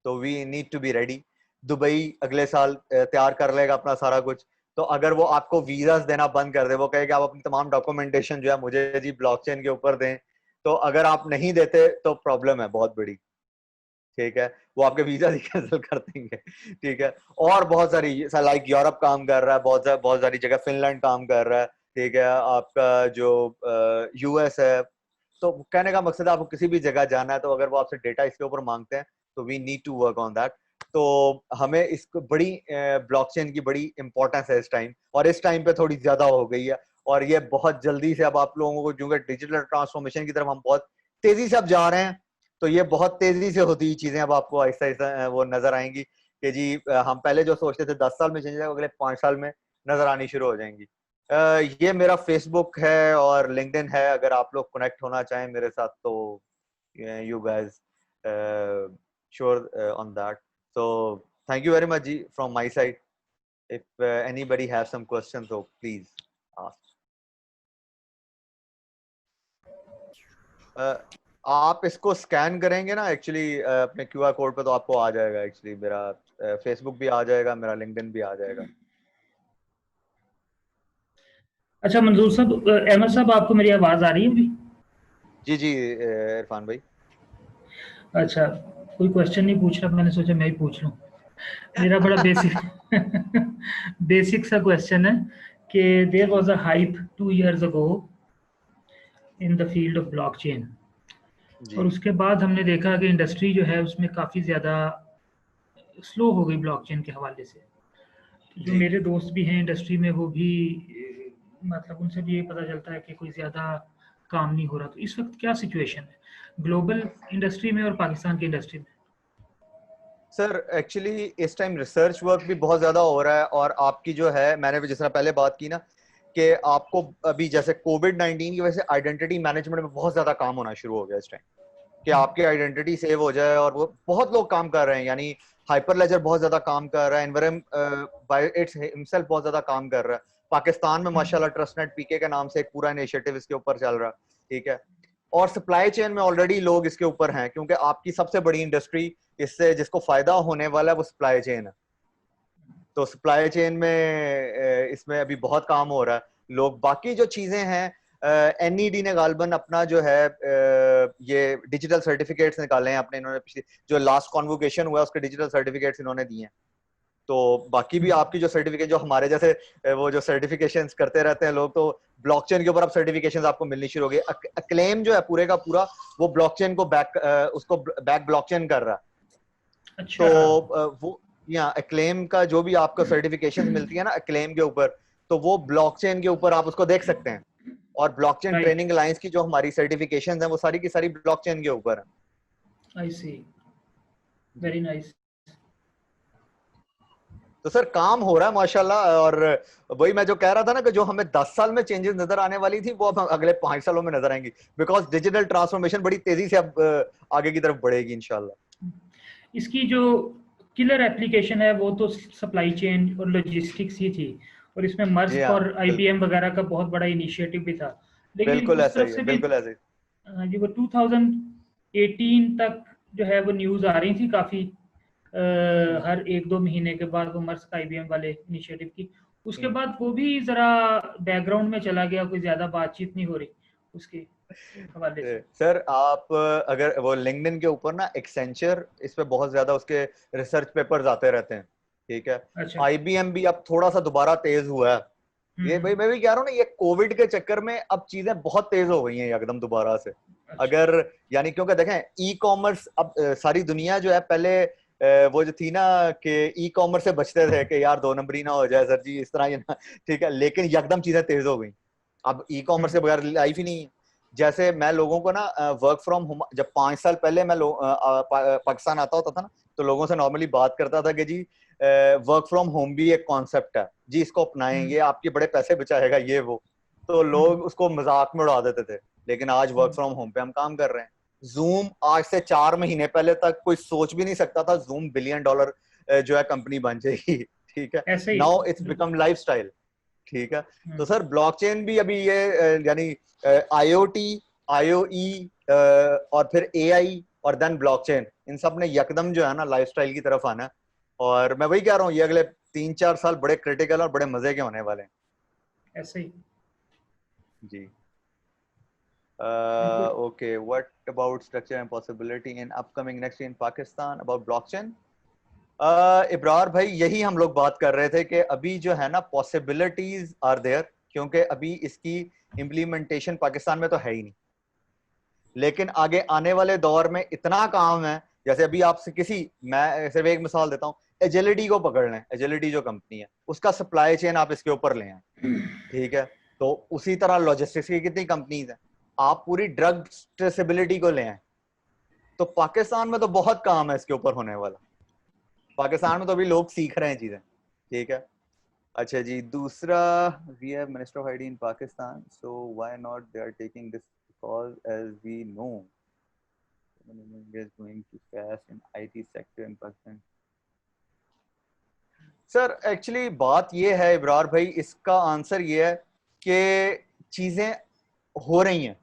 तो we need to be ready. Dubai अगले साल तैयार कर लेगा अपना सारा कुछ, तो अगर वो आपको वीजास देना बंद कर दे, वो कहे कि आप अपनी तमाम डॉक्यूमेंटेशन जो है मुझे जी ब्लॉकचेन के ऊपर दें, तो अगर आप नहीं देते तो प्रॉब्लम है बहुत बड़ी, ठीक है। वो आपके वीजा ही कैंसिल कर देंगे, ठीक है। और बहुत सारी लाइक यूरोप काम कर रहा है, बहुत सारी जगह, फिनलैंड काम कर रहा है, ठीक है। आपका जो यूएस है, तो कहने का मकसद है आपको किसी भी जगह जाना है, तो अगर वो आपसे डेटा इसके ऊपर मांगते हैं तो we need to work on that. तो हमें इसको बड़ी ब्लॉकचेन की बड़ी इंपॉर्टेंस है इस टाइम, और इस टाइम पे थोड़ी ज्यादा हो गई है। और ये बहुत जल्दी से अब आप लोगों को, जो डिजिटल ट्रांसफॉर्मेशन की तरफ हम बहुत तेजी से अब जा रहे हैं, तो ये बहुत तेजी से होती ही चीजें अब आपको आहिस्ता आहिस्ता वो नजर आएंगी कि जी हम पहले जो सोचते थे 10 साल में चेंज, अगले 5 साल में नजर आनी शुरू हो जाएंगी। ये मेरा फेसबुक है और लिंक्डइन है, अगर आप लोग कनेक्ट होना चाहें मेरे साथ तो you guys sure on that. So thank you very much ji from my side. If anybody has some questions, so please ask. आप इसको स्कैन करेंगे ना एक्चुअली अपने QR कोड पे, तो आपको आ जाएगा। एक्चुअली मेरा फेसबुक भी आ जाएगा, मेरा लिंक्डइन भी आ जाएगा। अच्छा मंजूर साहब, अहमद साहब, आपको मेरी आवाज आ रही है अभी? जी जी इरफान भाई। अच्छा, कोई क्वेश्चन नहीं पूछ रहा, मैंने सोचा मैं ही पूछ लूं। मेरा बड़ा बेसिक सा क्वेश्चन है कि there was a hype 2 years ago in the field of blockchain, और उसके बाद हमने देखा कि इंडस्ट्री जो है उसमें काफ़ी ज़्यादा स्लो हो गई ब्लॉकचेन के हवाले से। जो मेरे दोस्त भी हैं इंडस्ट्री में, वो भी मतलब उनसे भी ये पता चलता है कि कोई ज़्यादा काम नहीं हो रहा। तो इस वक्त क्या सिचुएशन है ग्लोबल इंडस्ट्री में और पाकिस्तान की इंडस्ट्री में? सर एक्चुअली इस टाइम रिसर्च वर्क भी बहुत ज्यादा हो रहा है, और आपकी जो है, मैंने भी जिस तरह पहले बात की ना कि आपको अभी जैसे कोविड-19 की वजह से आइडेंटिटी मैनेजमेंट में बहुत ज्यादा काम होना शुरू हो गया इस टाइम, कि आपकी आइडेंटिटी सेव हो जाए, और वो बहुत लोग काम कर रहे हैं। यानी हाइपरलेजर बहुत ज्यादा काम कर रहा है, एनवरम बाय इट्स हिमसेल्फ बहुत ज्यादा काम कर रहा है। पाकिस्तान में माशाल्लाह ट्रस्टनेट पीके के नाम से एक पूरा इनिशिएटिव इसके ऊपर चल रहा है, ठीक है। और सप्लाई चेन में ऑलरेडी लोग इसके ऊपर हैं, क्योंकि आपकी सबसे बड़ी इंडस्ट्री इससे जिसको फायदा होने वाला है वो सप्लाई चेन है। तो सप्लाई चेन में इसमें अभी बहुत काम हो रहा है। लोग बाकी जो चीजें हैं, एनईडी ने गालबन अपना जो है ये डिजिटल सर्टिफिकेट्स निकाले हैं अपने, इन्होंने पिछले जो लास्ट कॉन्वोकेशन हुआ उसके डिजिटल सर्टिफिकेट्स इन्होंने दिए हैं। तो बाकी भी आपकी जो सर्टिफिकेट, जो हमारे जैसे वो जो सर्टिफिकेशंस करते रहते हैं लोग, तो ब्लॉकचेन के ऊपर अब सर्टिफिकेशंस आपको मिलनी शुरू हो गई। अक्लेम जो है पूरे का पूरा वो ब्लॉकचेन को उसको बैक ब्लॉकचेन कर रहा है। अच्छा। तो वो या अक्लेम का जो भी आपको सर्टिफिकेशंस मिलती है ना अक्लेम के ऊपर, तो वो ब्लॉकचेन के ऊपर आप उसको देख सकते हैं। और ब्लॉकचेन ट्रेनिंग अलायंस की जो हमारी सर्टिफिकेशंस हैं वो सारी की सारी ब्लॉकचेन के ऊपर है। आई सी, वेरी नाइस। तो सर काम हो रहा है माशाल्लाह, और वही मैं जो कह रहा था ना कि जो हमें 10 साल में चेंजेस नजर आने वाली थी वो अब अगले 5 सालों में नजर आएंगी, बिकॉज डिजिटल ट्रांसफॉर्मेशन बड़ी तेजी से अब आगे की तरफ बढ़ेगी इंशाल्लाह। इसकी जो किलर एप्लीकेशन है वो तो सप्लाई चेन और लॉजिस्टिक्स ही थी, और इसमें मर्स्क और IBM वगैरह का बहुत बड़ा इनिशिएटिव भी था। लेकिन बिल्कुल उस ऐसा तरफ ही से है, भी बिल्कुल ऐसे जी वो 2018 तक जो है वो न्यूज़ आ रही थी काफ़ी, हर 1-2 महीने के बाद वो मर्स्क IBM वाले इनिशिएटिव की। उसके बाद वो भी ज़रा बैकग्राउंड में चला गया, कोई ज़्यादा बातचीत नहीं हो रही। उसके हवाले से। सर आप अगर वो लिंक्डइन के ऊपर ना एक्सेंचर, इस पे बहुत ज्यादा उसके रिसर्च पेपर्स आते रहते हैं, ठीक है। अच्छा। आईबीएम भी अब थोड़ा सा दोबारा तेज हुआ है। ये भाई मैं भी कह रहा हूँ ना, ये कोविड के चक्कर में अब चीजें बहुत तेज हो गई हैं एकदम दोबारा से। अच्छा। अगर यानी क्योंकि देखें ई कॉमर्स अब सारी दुनिया जो है, पहले वो जो थी ना कि ई कॉमर्स से बचते थे कि यार 2 नंबरी ना हो जाए सर जी, इस तरह ये ना, ठीक है, लेकिन एकदम चीजें तेज हो गई। अब ई कॉमर्स के बगैर लाइफ ही नहीं है। जैसे मैं लोगों को ना वर्क फ्रॉम होम, जब 5 साल पहले मैं पाकिस्तान आता होता था ना, तो लोगों से नॉर्मली बात करता था कि जी वर्क फ्रॉम होम भी एक कॉन्सेप्ट है जी, इसको अपनाएंगे, आपके बड़े पैसे बचाएगा ये वो, तो लोग उसको मजाक में उड़ा देते थे। लेकिन आज वर्क फ्रॉम होम पे हम काम कर रहे हैं। जूम आज से 4 महीने पहले तक कोई सोच भी नहीं सकता था जूम $1 बिलियन जो है कंपनी बन जाएगी, ठीक है। ऐसे ही नाउ इट्स बिकम लाइफस्टाइल, ठीक है। तो सर ब्लॉकचेन भी अभी ये यानी आईओटी, आईओई और फिर एआई और देन ब्लॉकचेन, इन सब ने यकदम जो है ना लाइफस्टाइल की तरफ आना है। और मैं वही कह रहा हूँ, ये अगले 3-4 साल बड़े क्रिटिकल और बड़े मजे के होने वाले हैं। ऐसे ही जी। Okay, what about structure and possibility in upcoming next in Pakistan about blockchain? Ibrar भाई यही हम लोग बात कर रहे थे कि अभी जो है ना पॉसिबिलिटीज आर देयर, क्योंकि अभी इसकी इम्प्लीमेंटेशन पाकिस्तान में तो है ही नहीं, लेकिन आगे आने वाले दौर में इतना काम है। जैसे अभी आपसे मैं सिर्फ एक मिसाल देता हूँ, एजिलिटी को पकड़ लें, एजिलिटी जो कंपनी है उसका सप्लाई चेन आप इसके ऊपर ले आए, ठीक है। तो उसी तरह लॉजिस्टिक्स की कितनी कंपनीज हैं, आप पूरी ड्रग ट्रेसेबिलिटी को ले आए, तो पाकिस्तान में तो बहुत काम है इसके ऊपर होने वाला। पाकिस्तान में तो अभी लोग सीख रहे हैं चीजें, ठीक है। अच्छा जी, दूसरा, we have minister of IT in Pakistan, so why not they are taking this call as we know is going to crash in IT sector in Pakistan. Sir actually बात ये है इब्रार भाई, इसका आंसर ये है कि चीजें हो रही हैं।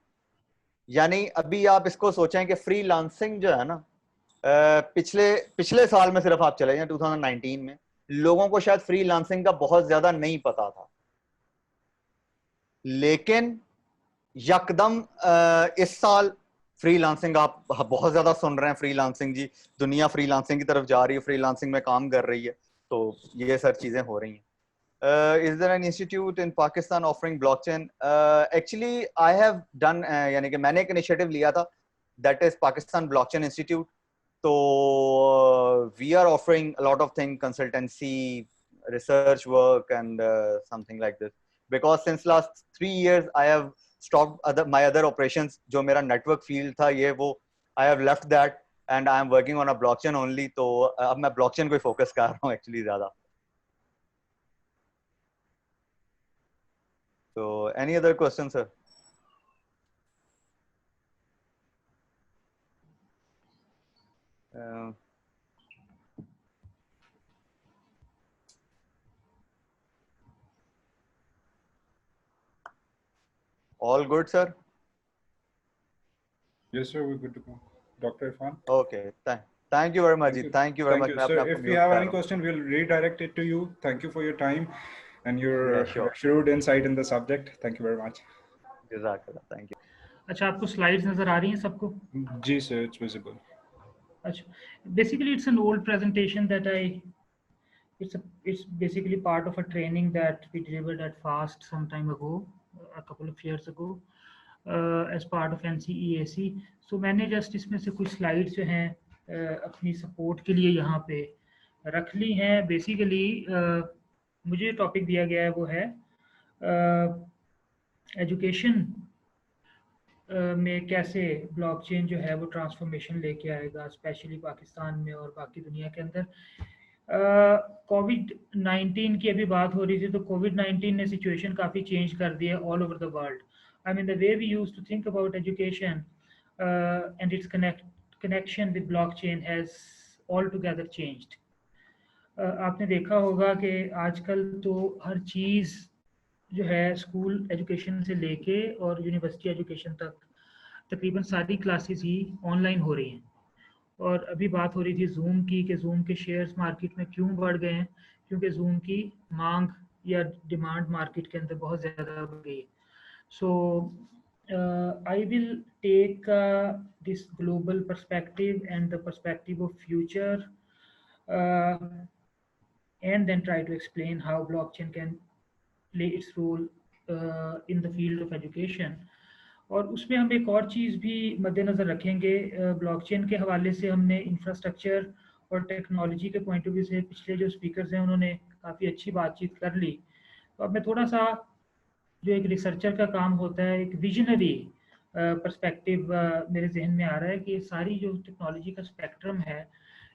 यानी अभी आप इसको सोचें कि फ्रीलांसिंग जो है ना, पिछले साल में सिर्फ आप चले जाएं 2019 में, लोगों को शायद फ्रीलांसिंग का बहुत ज्यादा नहीं पता था, लेकिन यकदम इस साल फ्रीलांसिंग आप बहुत ज्यादा सुन रहे हैं। फ्रीलांसिंग जी, दुनिया फ्रीलांसिंग की तरफ जा रही है, फ्रीलांसिंग में काम कर रही है, तो ये सर चीजें हो रही हैं। Is there an institute in Pakistan offering blockchain? Actually, I have done, यानी कि मैंने एक इनिशिएटिव लिया था, that is Pakistan Blockchain Institute. So we are offering a lot of things, consultancy, research work, and something like this. Because since last 3 years, I have stopped my other operations. जो मेरा network field था ये वो, I have left that and I am working on a blockchain only. तो अब मैं blockchain को focus कर रहा हूँ actually ज़्यादा. So, any other questions, sir? All good, sir? Yes, sir, we're good to go. Dr. Irfan? Okay, thank you very much. Thank you very much. Sir, if we have any question, we'll redirect it to you. Thank you for your time and your shrewd insight in the subject. Thank you very much. Jazakallah. Thank you. अच्छा, आपको slides नजर आ रही हैं सबको? जी sir, it's visible. अच्छा, basically it's an old presentation that it's basically part of a training that we delivered at FAST some time ago, a couple of years ago, as part of NCEAC. So मैंने just इसमें से कुछ slides जो हैं अपनी support के लिए यहाँ पे रख ली हैं। बेसिकली मुझे टॉपिक दिया गया है वो है एजुकेशन में कैसे ब्लॉकचेन जो है वो ट्रांसफॉर्मेशन लेके आएगा, स्पेशली पाकिस्तान में और बाकी दुनिया के अंदर। कोविड-19 की अभी बात हो रही थी, तो कोविड-19 ने सिचुएशन काफ़ी चेंज कर दी है all over the world. I mean the way we used to think about education and its connection with blockchain has all together changed. आपने देखा होगा कि आजकल तो हर चीज़ जो है स्कूल एजुकेशन से लेके और यूनिवर्सिटी एजुकेशन तक तकरीबन सारी क्लासेस ही ऑनलाइन हो रही हैं। और अभी बात हो रही थी जूम की कि जूम के शेयर्स मार्केट में क्यों बढ़ गए हैं, क्योंकि जूम की मांग या डिमांड मार्केट के अंदर बहुत ज़्यादा बढ़ गई है। सो I will take this global perspective and the perspective of future, and then try to explain how blockchain can play its role in the field of education. और उसमें हम एक और चीज़ भी मद्देनज़र रखेंगे। ब्लॉकचेन के हवाले से हमने इंफ्रास्ट्रक्चर और टेक्नोलॉजी के पॉइंट ऑफ व्यू से पिछले जो स्पीकर्स हैं उन्होंने काफ़ी अच्छी बातचीत कर ली। तो अब मैं थोड़ा सा जो एक रिसर्चर का काम होता है, एक विजनरी पर्सपेक्टिव मेरे जहन में आ रहा है कि सारी जो टेक्नोलॉजी का स्पेक्ट्रम है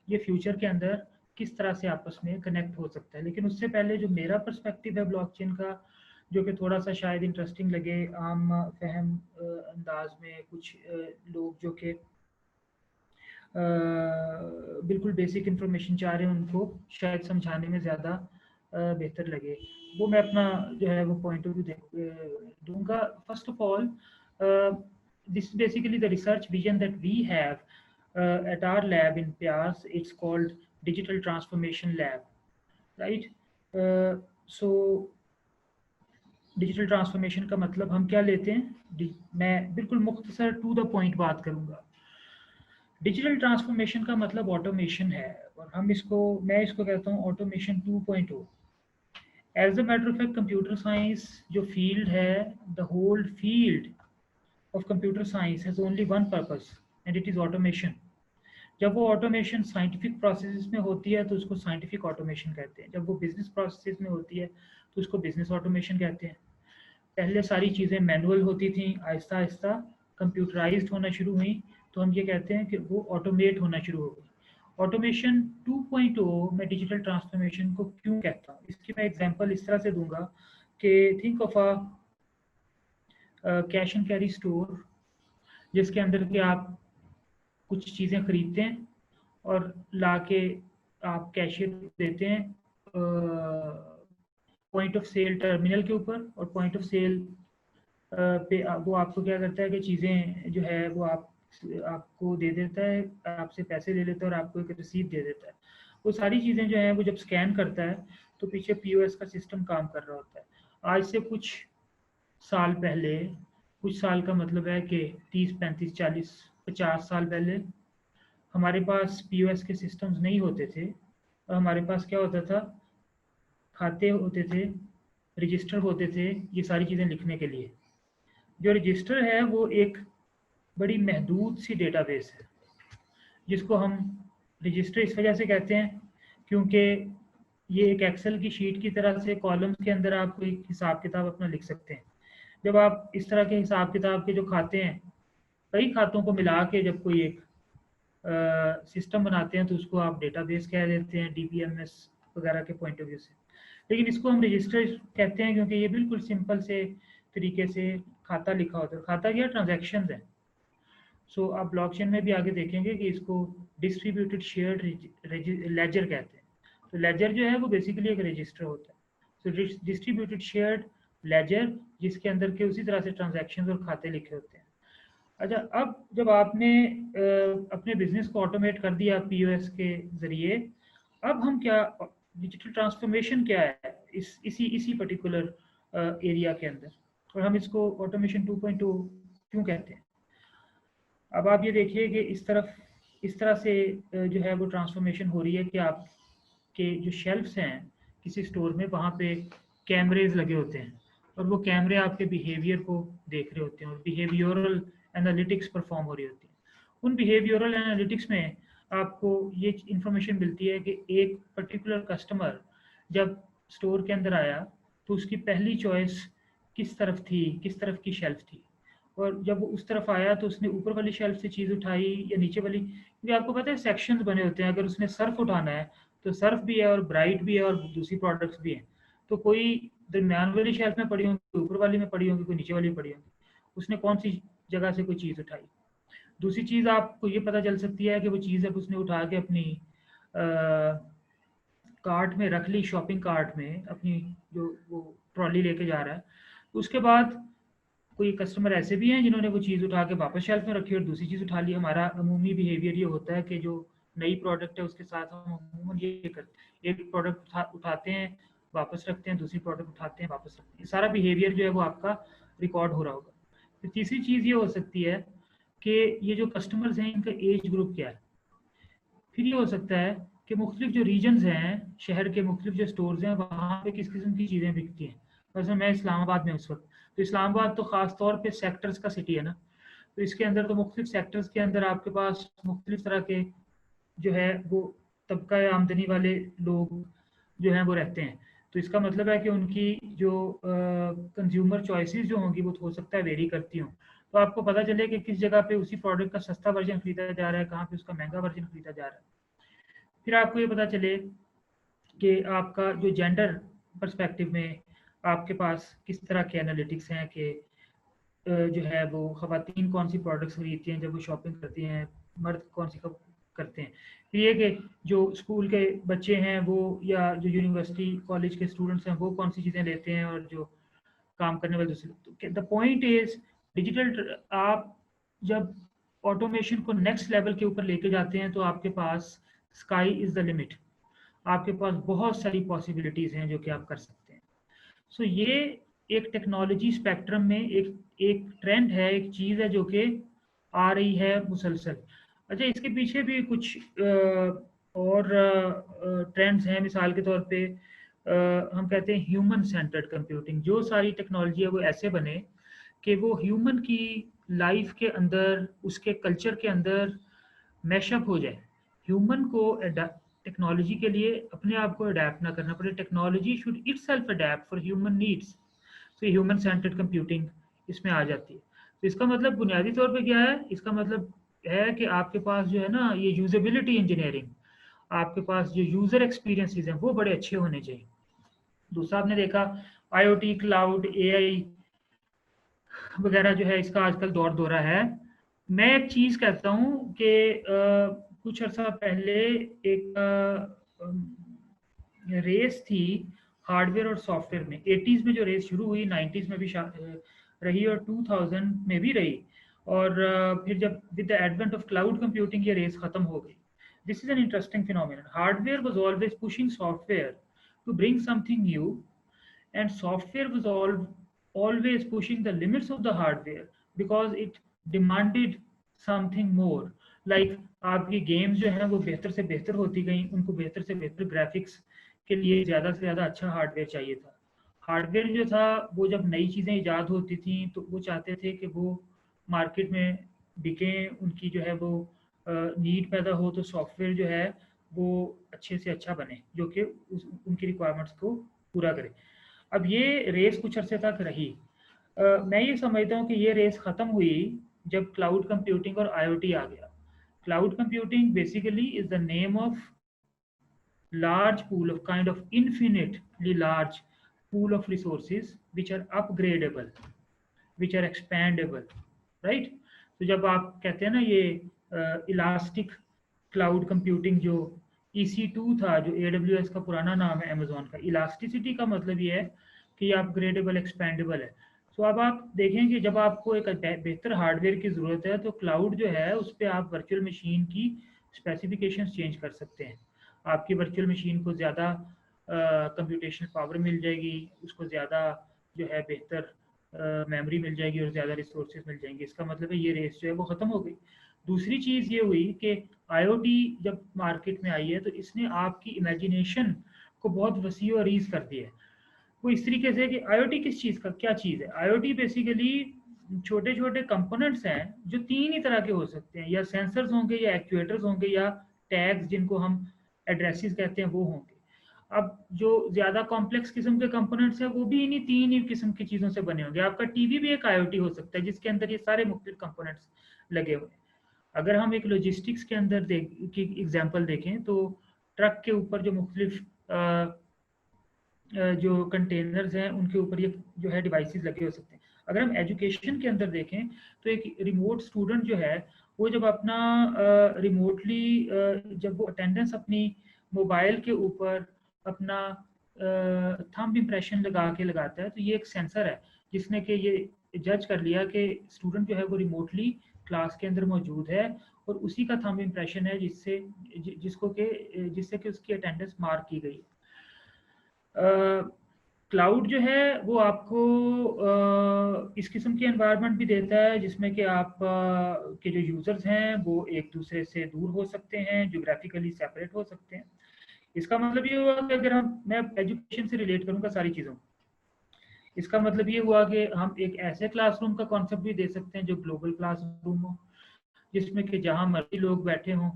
ये फ्यूचर के अंदर किस तरह से आपस में कनेक्ट हो सकता है। लेकिन उससे पहले जो मेरा पर्सपेक्टिव है ब्लॉकचेन का, जो कि थोड़ा सा शायद इंटरेस्टिंग लगे आम फहम अंदाज में कुछ लोग जो कि बिल्कुल बेसिक इंफॉर्मेशन चाह रहे हैं उनको शायद समझाने में ज़्यादा बेहतर लगे, वो मैं अपना जो है वो पॉइंट ऑफ व्यू दूंगा। First of all, this is basically the research vision that we have at our lab in Pias. It's called Digital Transformation Lab, right? So digital transformation का मतलब हम क्या लेते हैं, मैं बिल्कुल मुख्तसर टू द पॉइंट बात करूंगा। डिजिटल ट्रांसफॉर्मेशन का मतलब ऑटोमेशन है, और मैं इसको कहता हूँ automation 2.0। As a matter of fact computer science जो फील्ड है, the whole field of computer science has only one purpose and it is automation. जब वो ऑटोमेशन साइंटिफिक प्रोसेसेस में होती है तो उसको साइंटिफिक ऑटोमेशन कहते हैं, जब वो बिजनेस प्रोसेसेस में होती है तो उसको बिजनेस ऑटोमेशन कहते हैं। पहले सारी चीज़ें मैनुअल होती थी, आहिस्ता आहिस्ता कंप्यूटराइज्ड होना शुरू हुई, तो हम ये कहते हैं कि वो ऑटोमेट होना शुरू हो गई। ऑटोमेशन 2.0 मैं डिजिटल ट्रांसफॉर्मेशन को क्यों कहता हूँ, इसकी मैं एग्जांपल इस तरह से दूंगा कि think of a cash and carry store, जिसके अंदर के आप कुछ चीज़ें खरीदते हैं और लाके आप कैशियर देते हैं पॉइंट ऑफ सेल टर्मिनल के ऊपर, और पॉइंट ऑफ सेल पे वो आपको क्या करता है कि चीज़ें जो है वो आपको दे देता है, आपसे पैसे ले लेता है और आपको एक रसीद दे देता है। वो सारी चीज़ें जो है वो जब स्कैन करता है तो पीछे POS का सिस्टम काम कर रहा होता है। आज से कुछ साल पहले, कुछ साल का मतलब है कि 30, 35, 40, 50 साल पहले हमारे पास POS के सिस्टम्स नहीं होते थे, और हमारे पास क्या होता था, खाते होते थे, रजिस्टर होते थे, ये सारी चीज़ें लिखने के लिए। जो रजिस्टर है वो एक बड़ी महदूद सी डेटाबेस है, जिसको हम रजिस्टर इस वजह से कहते हैं क्योंकि ये एक एक्सेल की शीट की तरह से कॉलम्स के अंदर आप कोई हिसाब किताब अपना लिख सकते हैं। जब आप इस तरह के हिसाब किताब के जो खाते हैं, कई खातों को मिला के जब कोई एक सिस्टम बनाते हैं तो उसको आप डेटाबेस कह देते हैं, DBMS वगैरह के पॉइंट ऑफ व्यू से। लेकिन इसको हम रजिस्टर कहते हैं क्योंकि ये बिल्कुल सिंपल से तरीके से खाता लिखा होता है। खाता क्या, ट्रांजैक्शंस हैं। सो आप ब्लॉकचेन में भी आगे देखेंगे कि इसको डिस्ट्रीब्यूटेड शेयर्ड लेजर कहते हैं। तो लेजर जो है वो बेसिकली एक रजिस्टर होता है। सो डिस्ट्रीब्यूटेड शेयर्ड लेजर, जिसके अंदर के उसी तरह से ट्रांजैक्शंस और खाते लिखे होते हैं। अच्छा, अब जब आपने अपने बिजनेस को ऑटोमेट कर दिया POS के जरिए, अब हम क्या, डिजिटल ट्रांसफॉर्मेशन क्या है इसी पर्टिकुलर एरिया के अंदर, और हम इसको ऑटोमेशन 2.0 क्यों कहते हैं। अब आप ये देखिए कि इस तरह से जो है वो ट्रांसफॉर्मेशन हो रही है कि आपके जो शेल्फ्स हैं किसी स्टोर में, वहाँ पे कैमरेज लगे होते हैं, और वो कैमरे आपके बिहेवियर को देख रहे होते हैं, और बिहेवियरल एनालिटिक्स परफॉर्म हो रही होती है। उन बिहेवियरल एनालिटिक्स में आपको ये इंफॉर्मेशन मिलती है कि एक पर्टिकुलर कस्टमर जब स्टोर के अंदर आया तो उसकी पहली चॉइस किस तरफ थी, किस तरफ की शेल्फ थी, और जब वो उस तरफ आया तो उसने ऊपर वाली शेल्फ से चीज़ उठाई या नीचे वाली, क्योंकि आपको पता है सेक्शंस बने होते हैं। अगर उसने सर्फ उठाना है तो सर्फ भी है और ब्राइट भी है और दूसरी प्रोडक्ट्स भी हैं, तो कोई दरम्यान वाली शेल्फ में पड़ी होंगी, ऊपर वाली में पड़ी होंगी, कोई नीचे वाली में पड़ी होंगी, उसने कौन सी जगह से कोई चीज़ उठाई। दूसरी चीज़ आपको ये पता चल सकती है कि वो चीज़ अब उसने उठा के अपनी कार्ट में रख ली, शॉपिंग कार्ट में अपनी जो वो ट्रॉली लेके जा रहा है। उसके बाद कोई कस्टमर ऐसे भी हैं जिन्होंने वो चीज़ उठा के वापस शेल्फ में रखी और दूसरी चीज़ उठा ली। हमारा अमूमी बिहेवियर ये होता है कि जो नई प्रोडक्ट है उसके साथ हम अमूमन ये करते हैं, एक प्रोडक्ट उठाते हैं वापस रखते हैं, दूसरी प्रोडक्ट उठाते हैं वापस रखते हैं। सारा बिहेवियर जो है वो आपका रिकॉर्ड हो रहा होगा। फिर तीसरी चीज़ ये हो सकती है कि ये जो कस्टमर्स हैं इनका एज ग्रुप क्या है। फिर ये हो सकता है कि मुख्तलिफ जो रीजन्स हैं, शहर के मुख्तलिफ जो स्टोर्स हैं, वहाँ पे किस किस्म की चीज़ें बिकती हैं। वैसे मैं इस्लामाबाद में उस वक्त, तो इस्लामाबाद तो ख़ास तौर पे सेक्टर्स का सिटी है ना, तो इसके अंदर तो मुख्तलिफ सेक्टर्स के अंदर आपके पास मुख्तलिफ तरह के जो है वो तबका आमदनी वाले लोग जो हैं वो रहते हैं। तो इसका मतलब है कि उनकी जो कंज्यूमर चॉइसेस जो होंगी वो हो सकता है वेरी करती हों। तो आपको पता चले कि किस जगह पे उसी प्रोडक्ट का सस्ता वर्जन खरीदा जा रहा है, कहाँ पे उसका महंगा वर्जन खरीदा जा रहा है। फिर आपको ये पता चले कि आपका जो जेंडर पर्सपेक्टिव में आपके पास किस तरह के एनालिटिक्स हैं कि जो है वो ख़वातीन कौन सी प्रोडक्ट्स खरीदती हैं जब वो शॉपिंग करती हैं, मर्द कौन सी करते हैं। फिर ये कि जो स्कूल के बच्चे हैं वो या जो यूनिवर्सिटी कॉलेज के स्टूडेंट्स हैं वो कौन सी चीज़ें लेते हैं और जो काम करने वाले दूसरे। द पॉइंट इज डिजिटल, आप जब ऑटोमेशन को नेक्स्ट लेवल के ऊपर लेके जाते हैं तो आपके पास स्काई इज़ द लिमिट, आपके पास बहुत सारी पॉसिबिलिटीज़ हैं जो कि आप कर सकते हैं। सो ये एक टेक्नोलॉजी स्पेक्ट्रम में एक ट्रेंड है, एक चीज़ है जो कि आ रही है मुसलसल। अच्छा, इसके पीछे भी कुछ और ट्रेंड्स हैं। मिसाल के तौर पे हम कहते हैं ह्यूमन सेंटर्ड कंप्यूटिंग। जो सारी टेक्नोलॉजी है वो ऐसे बने कि वो ह्यूमन की लाइफ के अंदर, उसके कल्चर के अंदर मैशअप हो जाए। ह्यूमन को टेक्नोलॉजी के लिए अपने आप को अडेप्ट ना करना पड़े, technology should itself adapt for human needs. तो ह्यूमन सेंटर्ड कंप्यूटिंग इसमें आ जाती है। तो इसका मतलब बुनियादी तौर पे क्या है, इसका मतलब है कि आपके पास जो है ना ये यूजेबिलिटी इंजीनियरिंग, आपके पास जो यूजर एक्सपीरियंसेस हैं वो बड़े अच्छे होने चाहिए। दूसरा आपने देखा आईओटी, क्लाउड, एआई वगैरह जो है इसका आजकल दौर दौरा है। मैं एक चीज़ कहता हूँ कि कुछ अर्सा पहले एक रेस थी हार्डवेयर और सॉफ्टवेयर में। 80s में जो रेस शुरू हुई, 90s में भी रही और 2000 में भी रही, और फिर जब with the advent of cloud computing ये रेस खत्म हो गई। This is an interesting phenomenon. Hardware was always pushing software to bring something new, and software was always pushing the limits of the hardware because it demanded something more. Like आपकी games जो है वो बेहतर से बेहतर होती गई, उनको बेहतर से बेहतर ग्राफिक्स के लिए ज़्यादा से ज़्यादा अच्छा हार्डवेयर चाहिए था। हार्डवेयर जो था वो जब नई चीज़ें ईजाद होती थी तो वो चाहते थे कि वो मार्केट में बिकें, उनकी जो है वो नीड पैदा हो, तो सॉफ्टवेयर जो है वो अच्छे से अच्छा बने जो कि उनकी रिक्वायरमेंट्स को पूरा करे। अब ये रेस कुछ अरसे तक रही। मैं ये समझता हूँ कि ये रेस ख़त्म हुई जब क्लाउड कंप्यूटिंग और आईओटी आ गया। Cloud computing basically is the name of large pool of kind of infinitely large pool of resources which are upgradable, which are expandable, right? तो जब आप कहते हैं ना ये इलास्टिक क्लाउड कंप्यूटिंग, जो EC2 था, जो AWS का पुराना नाम है अमेजोन का, इलास्टिसिटी का मतलब ये है कि अपग्रेडेबल, एक्सपेंडेबल है। तो अब आप देखें कि जब आपको एक बेहतर हार्डवेयर की ज़रूरत है तो क्लाउड जो है उस पर आप वर्चुअल मशीन की स्पेसिफिकेशंस चेंज कर सकते हैं। आपकी वर्चुअल मशीन को ज़्यादा कंप्यूटेशनल पावर मिल जाएगी, उसको ज़्यादा जो है बेहतर मेमोरी मिल जाएगी और ज़्यादा रिसोर्सेज मिल जाएंगे। इसका मतलब है ये रेस जो है वो ख़त्म हो गई। दूसरी चीज़ ये हुई कि आईओटी जब मार्केट में आई है तो इसने आपकी इमेजिनेशन को बहुत वसी और अरीज कर दिया है। वो इस तरीके से कि आईओटी किस चीज़ का, क्या चीज़ है? आईओटी बेसिकली छोटे छोटे कंपोनेंट्स हैं जो तीन ही तरह के हो सकते हैं, या सेंसर्स होंगे, या एक्चुएटर्स होंगे, या टैग्स जिनको हम एड्रेसेस कहते हैं वो होंगे। अब जो ज़्यादा कॉम्प्लेक्स किस्म के कंपोनेंट्स हैं वो भी इन्हीं तीन ही किस्म की चीज़ों से बने होंगे। आपका टीवी भी एक आईओटी हो सकता है जिसके अंदर ये सारे मुख्तलिफ कंपोनेंट्स लगे हुए हैं। अगर हम एक लॉजिस्टिक्स के अंदर एग्जांपल देखें तो ट्रक के ऊपर जो मुख्तलिफ जो कंटेनर्स हैं उनके ऊपर ये जो है डिवाइसेस लगे हो सकते हैं। अगर हम एजुकेशन के अंदर देखें तो एक रिमोट स्टूडेंट जो है वो जब अपना रिमोटली जब वो अटेंडेंस अपनी मोबाइल के ऊपर अपना थंब इम्प्रेशन लगा के लगाता है तो ये एक सेंसर है जिसने कि ये जज कर लिया कि स्टूडेंट जो है वो रिमोटली क्लास के अंदर मौजूद है और उसी का थंब इम्प्रेशन है जिससे कि उसकी अटेंडेंस मार्क की गई। क्लाउड जो है वो आपको इस किस्म की एनवायरनमेंट भी देता है जिसमें कि आप के जो यूजर्स हैं वो एक दूसरे से दूर हो सकते हैं, जोग्राफिकली सेपरेट हो सकते हैं। इसका मतलब ये हुआ कि अगर मैं एजुकेशन से रिलेट करूंगा सारी चीज़ों, इसका मतलब ये हुआ कि हम एक ऐसे क्लासरूम का कॉन्सेप्ट भी दे सकते हैं जो ग्लोबल क्लासरूम हो, जिसमें कि जहां मर्जी लोग बैठे हों,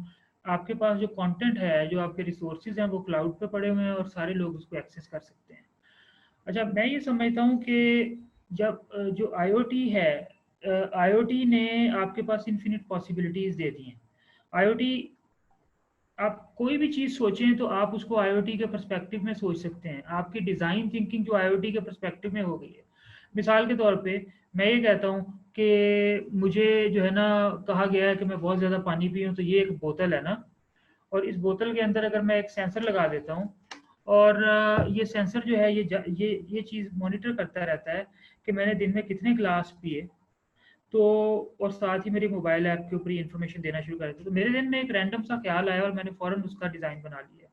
आपके पास जो कंटेंट है, जो आपके रिसोर्सेज हैं, वो क्लाउड पे पड़े हुए हैं और सारे लोग उसको एक्सेस कर सकते हैं। अच्छा, मैं ये समझता हूँ कि जब जो आईओटी है, आईओटी ने आपके पास इन्फिनिट पॉसिबिलिटीज दे दी हैं। आईओटी, आप कोई भी चीज़ सोचें तो आप उसको आईओटी के पर्सपेक्टिव में सोच सकते हैं। आपकी डिज़ाइन थिंकिंग जो आईओटी के पर्सपेक्टिव में हो गई है। मिसाल के तौर पे मैं ये कहता हूँ कि मुझे जो है ना कहा गया है कि मैं बहुत ज़्यादा पानी पीऊँ, तो ये एक बोतल है ना, और इस बोतल के अंदर अगर मैं एक सेंसर लगा देता हूँ और ये सेंसर जो है ये चीज़ मॉनिटर करता रहता है कि मैंने दिन में कितने ग्लास पिए, तो और साथ ही मेरी मोबाइल ऐप के ऊपर इन्फॉर्मेशन देना शुरू कर देते, तो मेरे जहन में एक रैंडम सा ख्याल आया और मैंने फौरन उसका डिज़ाइन बना लिया।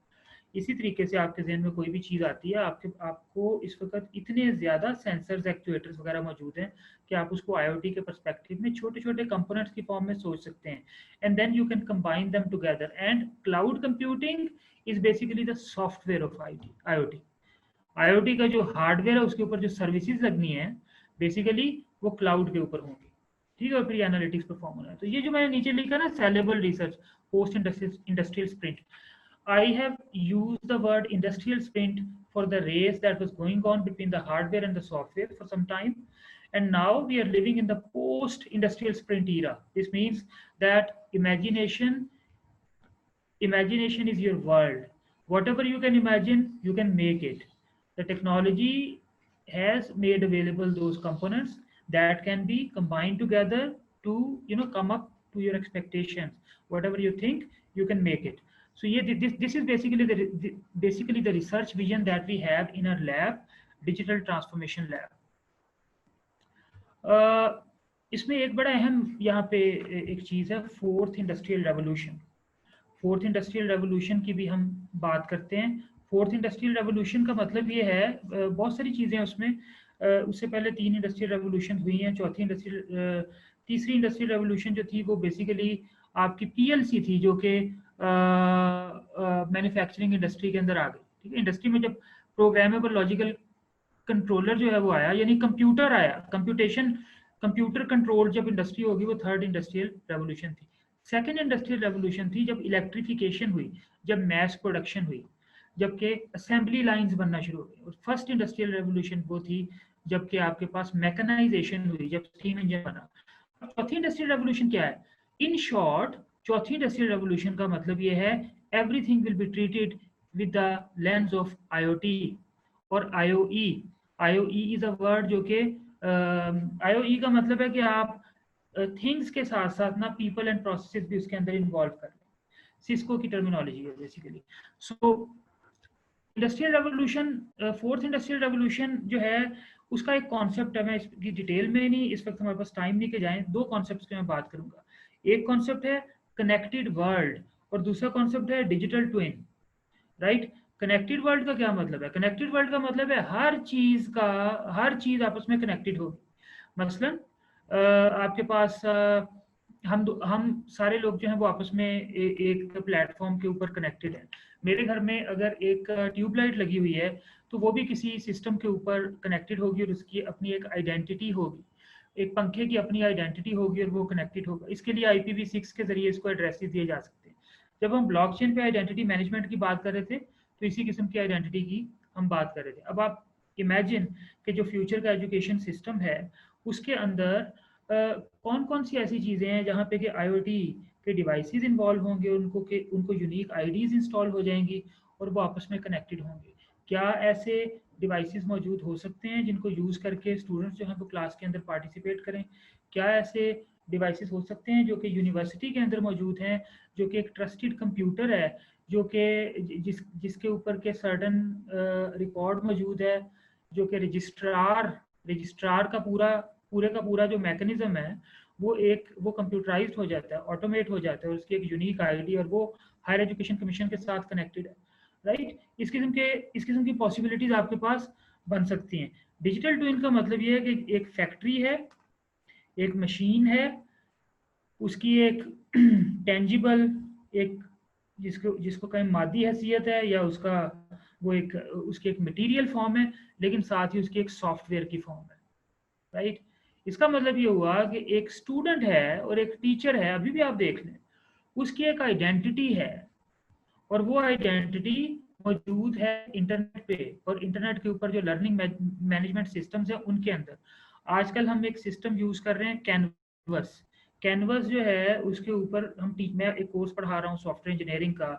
इसी तरीके से आपके जहन में कोई भी चीज़ आती है, आपको इस वक्त इतने ज़्यादा सेंसर्स, एक्चुएटर्स वगैरह मौजूद हैं कि आप उसको आईओटी के पर्सपेक्टिव में छोटे छोटे कंपोनेंट्स की फॉर्म में सोच सकते हैं, and then you can combine them together. And cloud computing is basically the software of IoT. IoT का जो हार्डवेयर है उसके ऊपर जो सर्विसेज लगनी है बेसिकली वो क्लाउड के ऊपर होंगी, ठीक है, और फिर एनालिटिक्स परफॉर्म होना है। तो ये जो मैंने नीचे लिखा ना, saleable research post industrial sprint, I have used the word industrial sprint for the race that was going on between the hardware and the software for some time. And now we are living in the post-industrial sprint era. This means that imagination is your world. Whatever you can imagine, you can make it. The technology has made available those components that can be combined together to come up to your expectations. Whatever you think, you can make it. So yeah, this is basically the research vision that we have in our lab, digital transformation lab. इसमें एक बड़ा अहम यहाँ पे एक चीज़ है, fourth industrial revolution. Fourth industrial revolution की भी हम बात करते हैं। फोर्थ इंडस्ट्रियल रेवोल्यूशन का मतलब ये है, बहुत सारी चीज़ें उसमें, उससे पहले 3 इंडस्ट्रियल रेवोल्यूशन हुई हैं। तीसरी इंडस्ट्रियल रेवोल्यूशन जो थी वो बेसिकली आपकी पीएलसी थी, जो कि मैन्युफैक्चरिंग इंडस्ट्री के अंदर आ गई। ठीक है, इंडस्ट्री में जब प्रोग्रामेबल लॉजिकल कंट्रोलर जो है वो आया, यानी कंप्यूटर आया, कंप्यूटर कंट्रोल जब इंडस्ट्री होगी, वो थर्ड इंडस्ट्रियल रेवोल्यूशन थी। सेकेंड इंडस्ट्रियल रेवोल्यूशन थी जब इलेक्ट्रिफिकेशन हुई, जब मैस प्रोडक्शन हुई, जबकि असेंबली लाइंस बनना शुरू हो गई। और फर्स्ट इंडस्ट्रियल रेवोल्यूशन वो थी जबकि आपके पास मैकेनाइजेशन हुई, जब स्टीम इंजन बना। चौथी इंडस्ट्रियल रेवोल्यूशन क्या है? इन शॉर्ट, चौथी इंडस्ट्रियल रेवोल्यूशन का मतलब ये है, everything will be treated with the lens of IoT और IoE. IoE is a word जो कि आईओई का मतलब है कि आप थिंग्स के साथ साथ ना पीपल एंड प्रोसेसेस भी उसके अंदर इन्वॉल्व कर लें। सिस्को की टर्मिनोलॉजी है बेसिकली। सो industrial revolution, fourth industrial revolution जो है उसका एक कॉन्सेप्ट है, मैं इसकी डिटेल में नहीं, इस वक्त हमारे पास टाइम नहीं के जाएं। दो कॉन्सेप्ट्स की मैं बात करूंगा। एक कॉन्सेप्ट है कनेक्टेड वर्ल्ड और दूसरा कॉन्सेप्ट है digital twin. Right, connected world का क्या मतलब है? कनेक्टेड वर्ल्ड का मतलब है हर चीज आपस में कनेक्टेड होगी। मसलन आपके पास हम सारे लोग जो हैं वो आपस में एक प्लेटफॉर्म के ऊपर कनेक्टेड हैं। मेरे घर में अगर एक ट्यूबलाइट लगी हुई है तो वो भी किसी सिस्टम के ऊपर कनेक्टेड होगी और उसकी अपनी एक आइडेंटिटी होगी। एक पंखे की अपनी आइडेंटिटी होगी और वो कनेक्टेड होगा। इसके लिए IPv6 के जरिए इसको एड्रेसेस दिए जा सकते हैं। जब हम ब्लॉकचेन पे आइडेंटिटी मैनेजमेंट की बात कर रहे थे तो इसी किस्म की आइडेंटिटी की हम बात कर रहे थे। अब आप इमेजिन कि जो फ्यूचर का एजुकेशन सिस्टम है उसके अंदर कौन कौन सी ऐसी चीज़ें हैं जहाँ पे कि IoT के डिवाइसेस इन्वॉल्व होंगे, उनको यूनिक आईडीज इंस्टॉल हो जाएंगी और वो आपस में कनेक्टेड होंगे। क्या ऐसे डिवाइसेस मौजूद हो सकते हैं जिनको यूज़ करके स्टूडेंट्स जो हैं वो क्लास के अंदर पार्टिसिपेट करें? क्या ऐसे डिवाइसेस हो सकते हैं जो कि यूनिवर्सिटी के अंदर मौजूद हैं, जो कि एक ट्रस्टेड कंप्यूटर है, जो कि जिसके ऊपर के सर्टन रिकॉर्ड मौजूद है, जो कि रजिस्ट्रार का पूरे का पूरा जो मैकेनिज्म है वो कंप्यूटराइज्ड हो जाता है, ऑटोमेट हो जाता है, और उसकी एक यूनिक आईडी और वो हायर एजुकेशन कमीशन के साथ कनेक्टेड है। राइट, इस किस्म की पॉसिबिलिटीज आपके पास बन सकती हैं। डिजिटल ट्विन का मतलब ये है कि एक फैक्ट्री है, एक मशीन है, उसकी एक टेंजिबल, एक जिसको कहीं मादी हैसियत है, या उसका वो एक उसकी एक मटेरियल फॉर्म है, लेकिन साथ ही उसकी एक सॉफ्टवेयर की फॉर्म है, राइट। इसका मतलब ये हुआ कि एक स्टूडेंट है और एक टीचर है, अभी भी आप देख लें, उसकी एक आइडेंटिटी है, और वो आइडेंटिटी मौजूद है इंटरनेट पे, और इंटरनेट के ऊपर जो लर्निंग मैनेजमेंट सिस्टम्स है उनके अंदर। आजकल हम एक सिस्टम यूज कर रहे हैं, कैनवस। कैनवस जो है उसके ऊपर मैं एक कोर्स पढ़ा रहा हूँ सॉफ्टवेयर इंजीनियरिंग का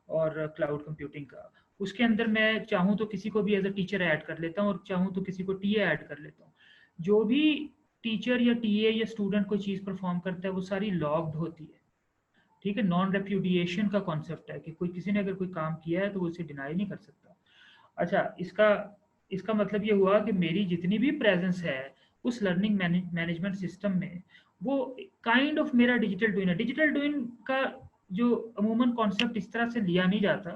और क्लाउड कंप्यूटिंग का। उसके अंदर मैं चाहूँ तो किसी को भी एज अ टीचर ऐड कर लेता हूँ, और चाहूँ तो किसी को टीए ऐड कर लेता हूँ। जो भी टीचर या टीए या स्टूडेंट कोई चीज़ परफॉर्म करता है वो सारी लॉग्ड होती है, ठीक है। नॉन रेप्यूडिएशन का कॉन्सेप्ट है कि कोई किसी ने अगर कोई काम किया है तो वो उसे डिनाई नहीं कर सकता। अच्छा, इसका इसका मतलब ये हुआ कि मेरी जितनी भी प्रेजेंस है उस लर्निंग मैनेजमेंट सिस्टम में, वो काइंड ऑफ मेरा डिजिटल ट्विन है। डिजिटल ट्विन का जो अमूमन कॉन्सेप्ट इस तरह से लिया नहीं जाता,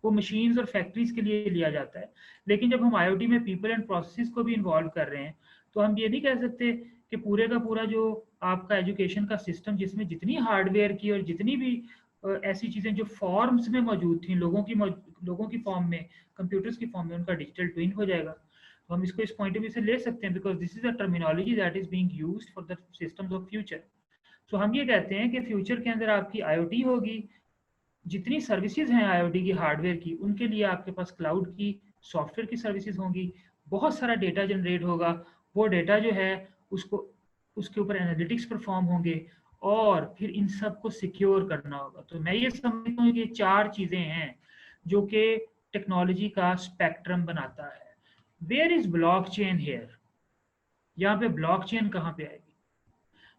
वो मशीन्स और फैक्ट्रीज के लिए लिया जाता है। लेकिन जब हम आईओटी में पीपल एंड प्रोसेसेस को भी इन्वॉल्व कर रहे हैं, तो हम ये नहीं कह सकते कि पूरे का पूरा जो आपका एजुकेशन का सिस्टम, जिसमें जितनी हार्डवेयर की और जितनी भी ऐसी चीज़ें जो फॉर्म्स में मौजूद थी, लोगों की फॉर्म में, कंप्यूटर्स की फॉर्म में, उनका डिजिटल ट्विन हो जाएगा। तो हम इसको इस पॉइंट ऑफ व्यू से ले सकते हैं, because this is a terminology that is being used for the systems of future. So हम ये कहते हैं कि फ्यूचर के अंदर आपकी आईओटी होगी, जितनी सर्विसेज हैं आईओटी की हार्डवेयर की, उनके लिए आपके पास क्लाउड की सॉफ्टवेयर की सर्विसेज होंगी, बहुत सारा डेटा जनरेट होगा, वो डेटा जो है उसको उसके ऊपर एनालिटिक्स परफॉर्म होंगे, और फिर इन सब को सिक्योर करना होगा। तो मैं ये समझता हूँ कि 4 चीजें हैं जो कि टेक्नोलॉजी का स्पेक्ट्रम बनाता है। Where is blockchain here? यहाँ पे ब्लॉकचेन कहाँ पे आएगी?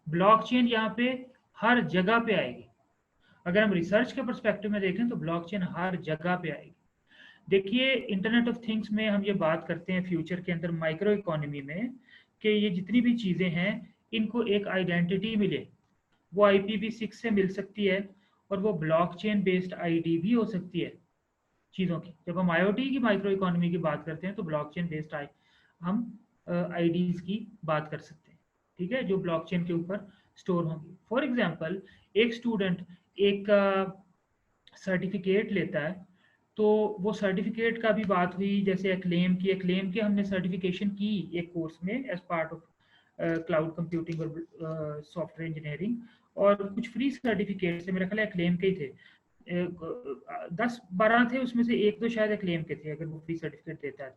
ब्लॉकचेन यहाँ पे हर जगह पे आएगी। अगर हम रिसर्च के पर्सपेक्टिव में देखें तो ब्लॉकचेन हर जगह पे आएगी। देखिए, इंटरनेट ऑफ थिंग्स में हम ये बात करते हैं फ्यूचर के अंदर, माइक्रो इकोनॉमी में, कि ये जितनी भी चीज़ें हैं इनको एक आइडेंटिटी मिले। वो IPv6 से मिल सकती है, और वो ब्लॉकचेन बेस्ड आईडी भी हो सकती है चीज़ों की। जब हम आईओटी की माइक्रो इकोनॉमी की बात करते हैं तो ब्लॉकचेन बेस्ड हम आईडीज की बात कर सकते हैं, ठीक है, जो ब्लॉकचेन के ऊपर स्टोर होंगी। फॉर एग्जांपल, एक स्टूडेंट एक सर्टिफिकेट लेता है, तो वो सर्टिफिकेट का भी बात हुई, जैसे एक्लेम की हमने सर्टिफिकेशन की एक कोर्स में as part of cloud computing और सॉफ्टवेयर इंजीनियरिंग, और कुछ फ्री सर्टिफिकेट से, मेरा ख्याल एक्लेम के ही थे, 10-12 थे, उसमें से 1-2 शायद एक्लेम के थे, अगर वो फ्री सर्टिफिकेट देता है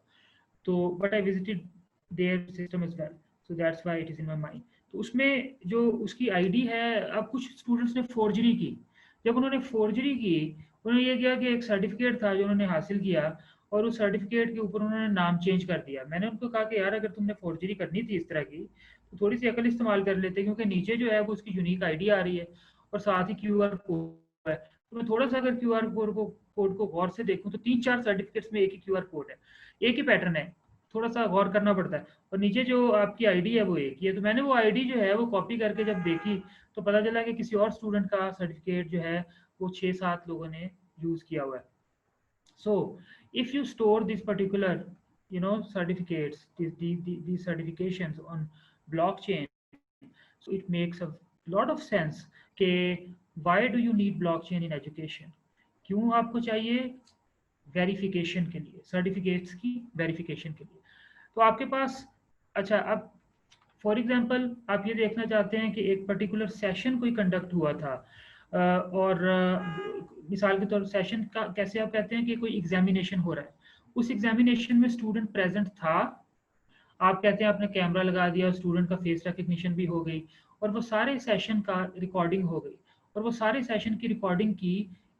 तो। But I visited their system as well, so that's why it is in my mind. तो उसमें जो उसकी आईडी है, अब कुछ स्टूडेंट्स ने फोर्जरी की। जब उन्होंने फोर्जरी की, उन्होंने ये किया कि एक सर्टिफिकेट था जो उन्होंने हासिल किया, और उस सर्टिफिकेट के ऊपर उन्होंने नाम चेंज कर दिया। मैंने उनको कहा कि यार, अगर तुमने फोर्जरी करनी थी इस तरह की, तो थोड़ी सी अकल इस्तेमाल कर लेते, क्योंकि नीचे जो है वो उसकी यूनिक आईडी आ रही है, और साथ ही QR कोड है। तो मैं थोड़ा सा अगर QR कोड को गौर से देखूं तो 3-4 सर्टिफिकेट्स में एक ही QR कोड है, एक ही पैटर्न है, थोड़ा सा गौर करना पड़ता है, और नीचे जो आपकी आईडी है वो एक ही है। तो मैंने वो आईडी जो है वो कॉपी करके जब देखी, तो पता चला कि किसी और स्टूडेंट का सर्टिफिकेट जो है वो 6-7 लोगों ने यूज किया हुआ है। सो if you store this particular certificates, these certifications on blockchain, so it makes a lot of sense कि why do you need blockchain in education? क्यों आपको चाहिए? वेरिफिकेशन के लिए, सर्टिफिकेट्स की वेरिफिकेशन के लिए। तो आपके पास, अच्छा, अब फॉर एग्जांपल आप ये देखना चाहते हैं कि एक पर्टिकुलर सेशन कोई कंडक्ट हुआ था, और मिसाल के तौर सेशन का कैसे आप कहते हैं कि कोई एग्जामिनेशन हो रहा है, उस एग्जामिनेशन में स्टूडेंट प्रेजेंट था, आप कहते हैं आपने कैमरा लगा दिया, स्टूडेंट का फेस रिकग्निशन भी हो गई, और वो सारे सेशन का रिकॉर्डिंग हो गई, और वो सारे सेशन की रिकॉर्डिंग की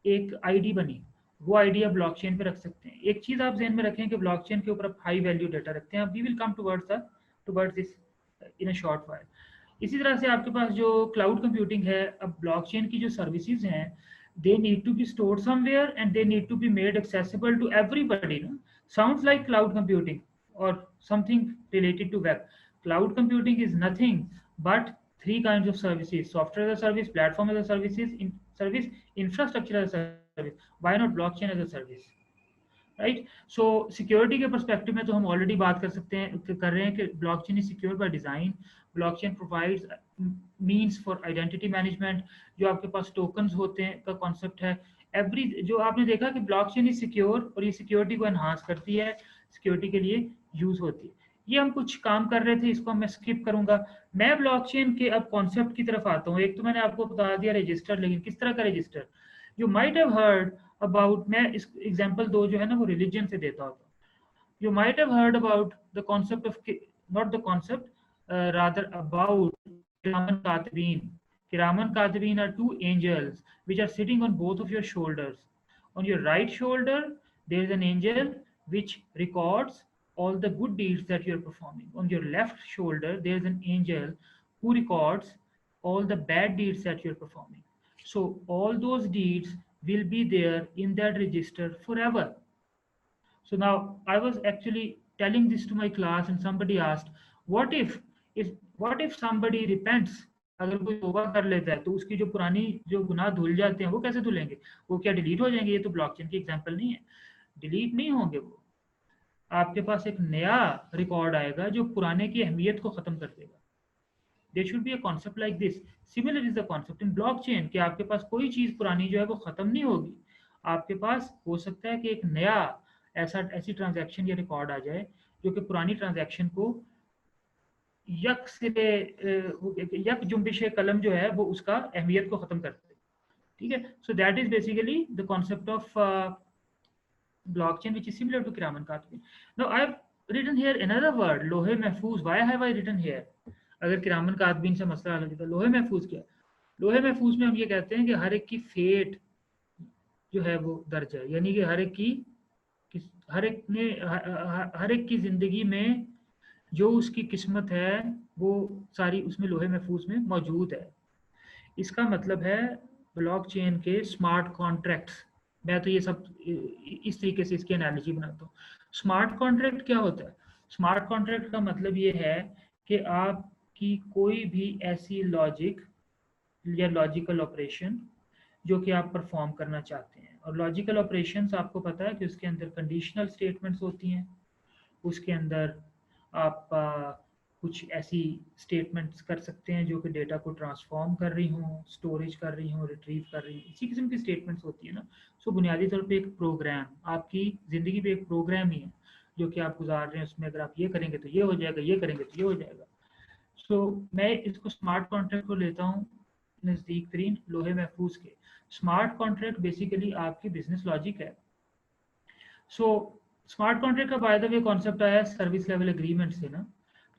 एक आईडी बनी। वो आईडी आप ब्लॉकचेन पे रख सकते हैं। एक चीज आप ध्यान में रखें कि ब्लॉकचेन के ऊपर आप हाई वैल्यू डेटा रखते हैं। We will come towards this in a short while. इसी तरह से आपके पास जो क्लाउड कंप्यूटिंग है, अब ब्लॉकचेन की जो सर्विसेज हैं, they need to be stored somewhere and they need to be made accessible to everybody, no? Sounds like cloud computing or something related to web. Cloud computing is nothing but 3 kinds of services: software as a service, platform as a service, infrastructure as a service. Why not blockchain as a service? Right. So security के perspective में तो हम already बात कर रहे हैं कि blockchain is secure by design. Blockchain provides means for identity management. जो आपके पास टोकन्स होते हैं का कॉन्सेप्ट है, एवरी जो आपने देखा कि ब्लॉकचेन इज सिक्योर और ये सिक्योरिटी को एनहांस करती है, सिक्योरिटी के लिए यूज होती है। ये हम कुछ काम कर रहे थे, इसको मैं स्किप करूंगा। मैं ब्लॉकचेन के अब कॉन्सेप्ट की तरफ आता हूँ। एक तो मैंने आपको बता दिया रजिस्टर, लेकिन किस तरह का register. You might have heard about, मैं इस एग्जांपल दो जो है ना वो रिलीजन से देता हूँ। You might have heard about the concept of, not the concept, rather about किरामन कातिबीन. Kiraman Katibin are two angels which are sitting on both of your shoulders. On your right shoulder, there is an angel which records all the good deeds that you are performing. On your left shoulder, there is an angel who records all the bad deeds that you are performing. So all those deeds will be there in that register forever. So now I was actually telling this to my class and somebody asked, what if somebody repents? अगर कोई तौबा कर लेता है तो उसकी जो पुरानी जो गुनाह धुल जाते हैं वो कैसे धुलेंगे? वो क्या डिलीट हो जाएंगे? ये तो ब्लॉकचेन की एग्जांपल नहीं है, डिलीट नहीं होंगे वो। आपके पास एक नया रिकॉर्ड आएगा जो पुराने की अहमियत को खत्म कर देगा। There should be a concept like this. Similar is the concept in blockchain कि आपके पास कोई चीज पुरानी जो है वो खत्म नहीं होगी। आपके पास हो सकता है कि एक नया ऐसी ट्रांजैक्शन या रिकॉर्ड आ जाए जो कि पुरानी ट्रांजैक्शन को यक जुम्बिश कलम जो है वो उसका अहमियत को खत्म करते हैं। ठीक है, so that is basically the concept of blockchain which is similar to Kiraman Katibin. Now I have written here another word, लोहे महफूज. Why have I written here? अगर किरामन कातबीन से मसला हल होता, लोहे महफूज क्या? लोहे महफूज में हम ये कहते हैं कि हर एक की फेट जो है वो दर्ज है, यानी कि हर एक की जिंदगी में जो उसकी किस्मत है वो सारी उसमें लोहे महफूज में मौजूद है। इसका मतलब है ब्लॉकचेन के स्मार्ट कॉन्ट्रैक्ट्स। मैं तो ये सब इस तरीके से इसकी एनालिजी बनाता हूँ। स्मार्ट कॉन्ट्रैक्ट क्या होता है? स्मार्ट कॉन्ट्रैक्ट का मतलब ये है कि आपकी कोई भी ऐसी लॉजिक या लॉजिकल ऑपरेशन जो कि आप परफॉर्म करना चाहते हैं, और लॉजिकल ऑपरेशंस आपको पता है कि उसके अंदर कंडीशनल स्टेटमेंट्स होती हैं, उसके अंदर आप कुछ ऐसी स्टेटमेंट्स कर सकते हैं जो कि डेटा को ट्रांसफॉर्म कर रही हों, स्टोरेज कर रही हों, रिट्रीव कर रही हों, इसी किस्म की स्टेटमेंट्स होती है ना। सो बुनियादी तौर पे एक प्रोग्राम, आपकी ज़िंदगी पे एक प्रोग्राम ही है जो कि आप गुजार रहे हैं। उसमें अगर आप ये करेंगे तो ये हो जाएगा, ये करेंगे तो ये हो जाएगा। सो मैं इसको स्मार्ट कॉन्ट्रैक्ट को लेता हूँ नज़दीक तरीन लोहे महफूज के। स्मार्ट कॉन्ट्रैक्ट बेसिकली आपकी बिजनेस लॉजिक है। सो स्मार्ट कॉन्ट्रैक्ट का बाय द वे कॉन्सेप्ट आया सर्विस लेवल एग्रीमेंट से ना।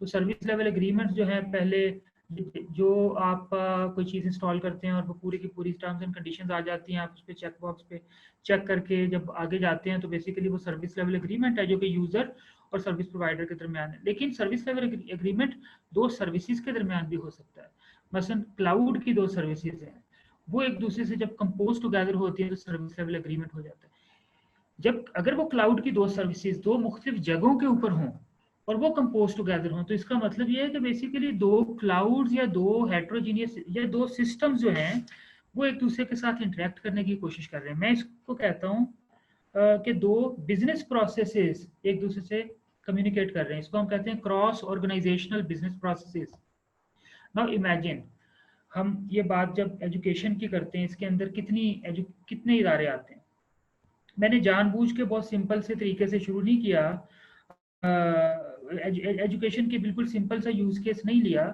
तो सर्विस लेवल एग्रीमेंट जो है, पहले जो आप कोई चीज़ इंस्टॉल करते हैं और वो पूरी की पूरी टर्म्स एंड कंडीशंस आ जाती हैं, आप उस पर चेक बॉक्स पे चेक करके जब आगे जाते हैं तो बेसिकली वो सर्विस लेवल एग्रीमेंट है जो कि यूज़र और सर्विस प्रोवाइडर के दरमियान है। लेकिन सर्विस लेवल एग्रीमेंट दो सर्विसेज के दरमियान भी हो सकता है। मसलन क्लाउड की दो सर्विसेज हैं, वो एक दूसरे से जब कंपोज टुगेदर होती है तो सर्विस लेवल एग्रीमेंट हो जाता है। जब अगर वो क्लाउड की दो सर्विसेज दो मुख्तलिफ जगहों के ऊपर हों और वो कंपोज टुगेदर हों, तो इसका मतलब ये है कि बेसिकली दो क्लाउड्स या दो हेट्रोजीनियस या दो सिस्टम्स जो हैं वो एक दूसरे के साथ इंटरेक्ट करने की कोशिश कर रहे हैं। मैं इसको कहता हूँ कि दो बिजनेस प्रोसेसेस एक दूसरे से कम्युनिकेट कर रहे हैं। इसको हम कहते हैं cross organisational business processes. Now imagine, हम ये बात जब एजुकेशन की करते हैं, इसके अंदर कितने इदारे आते हैं। मैंने जानबूझ के बहुत सिंपल से तरीके से शुरू नहीं किया, एजुकेशन के बिल्कुल सिंपल सा यूज केस नहीं लिया,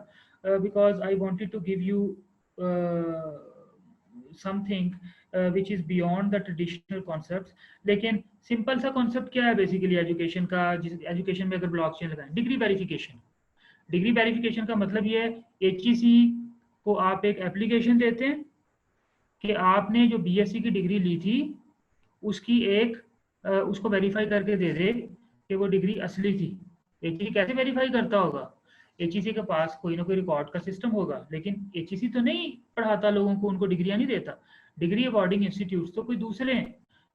because I wanted to give you something which is beyond the traditional concepts. लेकिन सिंपल सा कॉन्सेप्ट क्या है बेसिकली एजुकेशन का, जिस एजुकेशन में अगर ब्लॉकचेन लगाएं, डिग्री वेरिफिकेशन। डिग्री वेरिफिकेशन का मतलब ये है, HEC को आप एक एप्लीकेशन देते हैं कि आपने जो BSc की डिग्री ली थी उसकी उसको वेरीफाई करके दे दे कि वो डिग्री असली थी। HEC कैसे वेरीफाई करता होगा? HEC के पास कोई ना कोई रिकॉर्ड का सिस्टम होगा, लेकिन HEC तो नहीं पढ़ाता लोगों को, उनको डिग्रियां नहीं देता। डिग्री अवॉर्डिंग इंस्टीट्यूट्स तो कोई दूसरे हैं,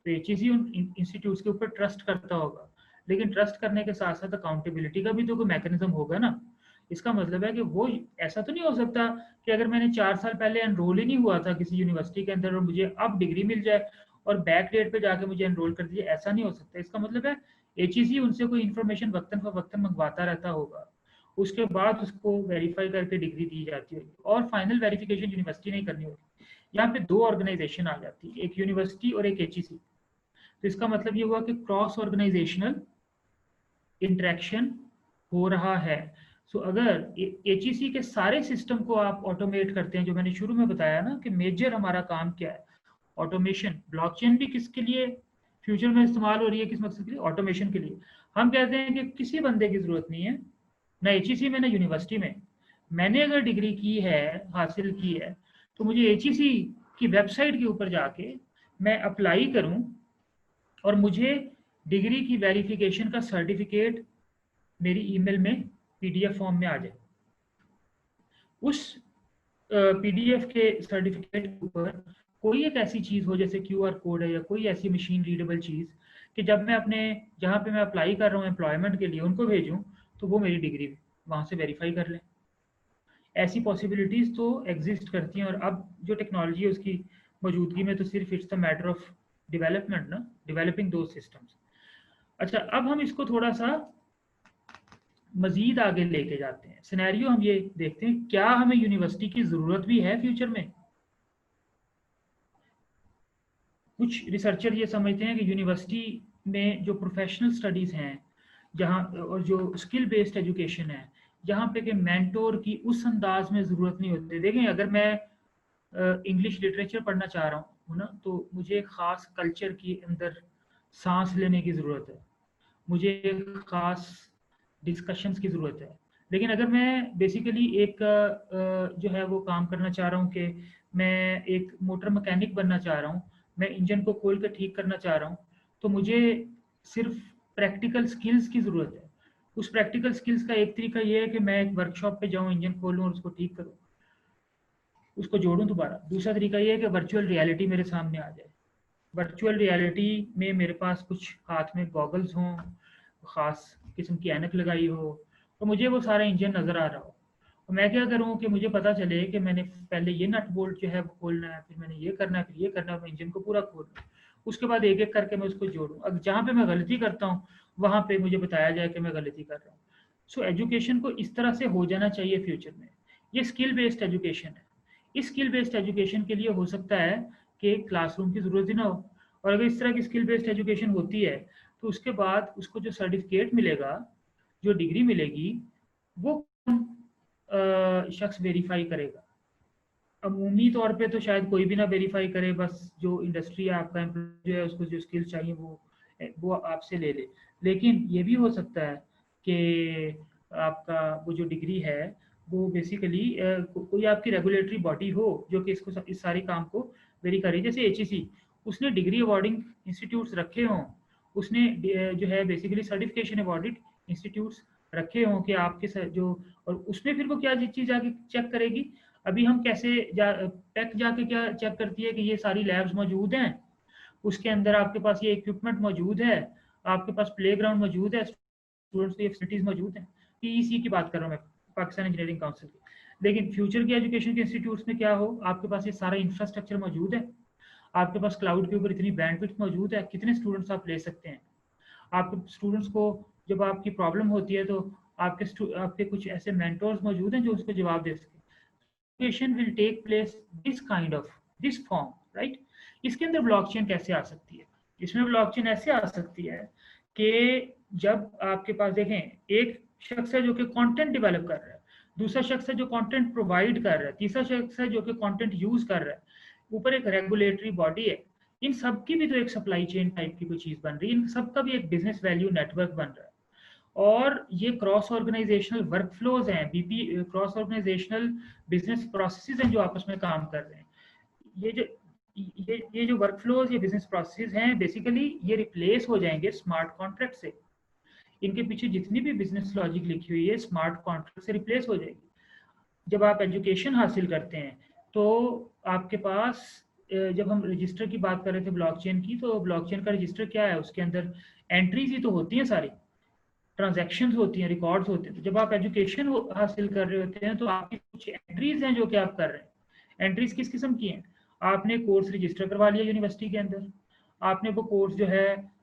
तो HEC उन इंस्टीट्यूट्स के ऊपर ट्रस्ट करता होगा। लेकिन ट्रस्ट करने के साथ साथ अकाउंटेबिलिटी का भी तो कोई मैकेनिज्म होगा ना। इसका मतलब है कि वो ऐसा तो नहीं हो सकता कि अगर मैंने 4 साल पहले एनरोल ही नहीं हुआ था किसी यूनिवर्सिटी के अंदर और मुझे अब डिग्री मिल जाए और बैक डेट पे जाके मुझे एनरोल कर दीजिए, ऐसा नहीं हो सकता। इसका मतलब है HEC उनसे कोई इन्फॉर्मेशन वक्तन फवक्तन मंगवाता रहता होगा, उसके बाद उसको वेरीफाई करके डिग्री दी जाती होगी, और फाइनल वेरिफिकेशन यूनिवर्सिटी नहीं करनी होगी। यहाँ पे दो ऑर्गेनाइजेशन आ जाती है, एक यूनिवर्सिटी और एक HEC। तो इसका मतलब ये हुआ कि क्रॉस ऑर्गेनाइजेशनल इंटरेक्शन हो रहा है। सो अगर HEC के सारे सिस्टम को आप ऑटोमेट करते हैं, जो मैंने शुरू में बताया ना कि मेजर हमारा काम क्या है, ऑटोमेशन। ब्लॉकचेन भी किसके लिए फ्यूचर में इस्तेमाल हो रही है, किस मकसद के लिए? ऑटोमेशन के लिए। हम कहते हैं कि किसी बंदे की जरूरत नहीं है, ना HEC में ना यूनिवर्सिटी में। मैंने अगर डिग्री की है, हासिल की है, तो मुझे HEC की वेबसाइट के ऊपर जाके मैं अप्लाई करूं और मुझे डिग्री की वेरिफिकेशन का सर्टिफिकेट मेरी ईमेल में PDF फॉर्म में आ जाए। उस PDF के सर्टिफिकेट के ऊपर कोई एक ऐसी चीज हो, जैसे QR कोड है या कोई ऐसी मशीन रीडेबल चीज, कि जब मैं अपने जहाँ पे मैं अप्लाई कर रहा हूँ एम्प्लॉयमेंट के लिए उनको भेजूँ, तो वो मेरी डिग्री वहाँ से वेरीफाई कर लें। ऐसी पॉसिबिलिटीज तो एग्जिस्ट करती हैं, और अब जो टेक्नोलॉजी है उसकी मौजूदगी में तो सिर्फ it's the matter of development ना, डेवलपिंग दो सिस्टम्स। अच्छा, अब हम इसको थोड़ा सा मजीद आगे लेके जाते हैं। सिनेरियो हम ये देखते हैं, क्या हमें यूनिवर्सिटी की जरूरत भी है फ्यूचर में? कुछ रिसर्चर ये समझते हैं कि यूनिवर्सिटी में जो प्रोफेशनल स्टडीज हैं, जहाँ और जो स्किल बेस्ड एजुकेशन है, जहाँ पे कि मेंटोर की उस अंदाज में ज़रूरत नहीं होती। देखें, अगर मैं इंग्लिश लिटरेचर पढ़ना चाह रहा हूँ ना, तो मुझे एक ख़ास कल्चर के अंदर सांस लेने की ज़रूरत है, मुझे एक ख़ास डिस्कशंस की ज़रूरत है। लेकिन अगर मैं बेसिकली एक जो है वो काम करना चाह रहा हूँ कि मैं एक मोटर मैकेनिक बनना चाह रहा हूँ, मैं इंजन को खोल कर ठीक करना चाह रहा हूँ, तो मुझे सिर्फ प्रैक्टिकल स्किल्स की ज़रूरत है। उस प्रैक्टिकल स्किल्स का एक तरीका ये है कि मैं एक वर्कशॉप पे जाऊँ, इंजन खोलूँ और उसको ठीक करूँ, उसको जोड़ूँ दोबारा। दूसरा तरीका ये है कि वर्चुअल रियलिटी मेरे सामने आ जाए। वर्चुअल रियलिटी में मेरे पास कुछ हाथ में गॉगल्स हों, ख़ास किस्म की ऐनक लगाई हो, तो मुझे वो सारा इंजन नज़र आ रहा हो। और मैं क्या करूँ कि मुझे पता चले कि मैंने पहले ये नट बोल्ट जो है वो खोलना है, फिर मैंने ये करना है, फिर ये करना है, मैं इंजन को पूरा खोलना है, उसके बाद एक एक करके मैं उसको जोड़ूँ। अब जहाँ पे मैं गलती करता हूँ वहाँ पे मुझे बताया जाए कि मैं गलती कर रहा हूँ। सो एजुकेशन को इस तरह से हो जाना चाहिए फ्यूचर में। ये स्किल बेस्ड एजुकेशन है। इस स्किल बेस्ड एजुकेशन के लिए हो सकता है कि क्लासरूम की ज़रूरत ही ना हो, और अगर इस तरह की स्किल बेस्ड एजुकेशन होती है तो उसके बाद उसको जो सर्टिफिकेट मिलेगा, जो डिग्री मिलेगी, वो शख्स वेरीफाई करेगा। अमूमी तौर पे तो शायद कोई भी ना वेरीफाई करे, बस जो इंडस्ट्री है, आपका एम्प्लॉय जो है, उसको जो स्किल्स चाहिए वो आपसे ले ले। लेकिन ये भी हो सकता है कि आपका वो जो डिग्री है वो बेसिकली कोई आपकी रेगुलेटरी बॉडी हो जो कि इसको इस सारे काम को वेरी करे। जैसे HEC, उसने डिग्री अवार्डिंग इंस्टीट्यूट्स रखे हों, उसने जो है बेसिकली सर्टिफिकेशन अवार्डेड इंस्टीट्यूट्स रखे हों कि आपके जो, और उसमें फिर वो क्या चीज़ आगे चेक करेगी। अभी हम कैसे पैक जाके क्या चेक करती है कि ये सारी लैब्स मौजूद हैं, उसके अंदर आपके पास ये इक्विपमेंट मौजूद है, आपके पास प्लेग्राउंड मौजूद है, स्टूडेंट्स की फैसिलिटीज मौजूद हैं। PEC की बात कर रहा हूँ मैं, पाकिस्तान इंजीनियरिंग काउंसिल की। लेकिन फ्यूचर की एजुकेशन के इंस्टीट्यूट्स में क्या हो, आपके पास ये सारा इंफ्रास्ट्रक्चर मौजूद है, आपके पास क्लाउड के ऊपर इतनी बैंडविड्थ मौजूद है, कितने स्टूडेंट्स आप ले सकते हैं। आपके स्टूडेंट्स को जब आपकी प्रॉब्लम होती है तो आपके कुछ ऐसे मेंटोर्स मौजूद हैं जो उसको जवाब दे सके। Education will take place this form, right? इसके अंदर ब्लॉकचेन कैसे आ सकती है? इसमें ब्लॉकचेन ऐसे आ सकती है कि जब आपके पास देखें, एक शख्स है जो कि कंटेंट डेवलप कर रहा है, दूसरा शख्स है जो कंटेंट प्रोवाइड कर रहा है, तीसरा शख्स है जो कि कंटेंट यूज कर रहा है, ऊपर एक रेगुलेटरी बॉडी है। इन सब की भी तो एक सप्लाई चेन टाइप की कोई चीज बन रही है, इन सब का भी एक बिजनेस वैल्यू नेटवर्क बन रहा है। और ये क्रॉस ऑर्गेनाइजेशनल वर्कफ्लोज हैं, BP cross organisational business processes हैं जो आपस में काम कर रहे हैं। ये जो वर्कफ्लोज, ये बिजनेस प्रोसेसेस हैं, बेसिकली ये रिप्लेस हो जाएंगे स्मार्ट कॉन्ट्रैक्ट से। इनके पीछे जितनी भी बिजनेस लॉजिक लिखी हुई है स्मार्ट कॉन्ट्रैक्ट से रिप्लेस हो जाएगी। जब आप एजुकेशन हासिल करते हैं तो आपके पास, जब हम रजिस्टर की बात कर रहे थे ब्लॉकचेन की, तो ब्लॉकचेन का रजिस्टर क्या है, उसके अंदर एंट्रीज ही तो होती हैं, सारी ट्रांजैक्शंस होती हैं, रिकॉर्ड्स होते हैं। तो जब आप एजुकेशन हासिल कर रहे होते हैं तो आपकी कुछ एंट्रीज हैं जो कि आप कर रहे हैं। एंट्रीज किस किस्म की हैं? आपने कोर्स रजिस्टर करवा लिया यूनिवर्सिटी के अंदर, आपने वो कोर्स जो है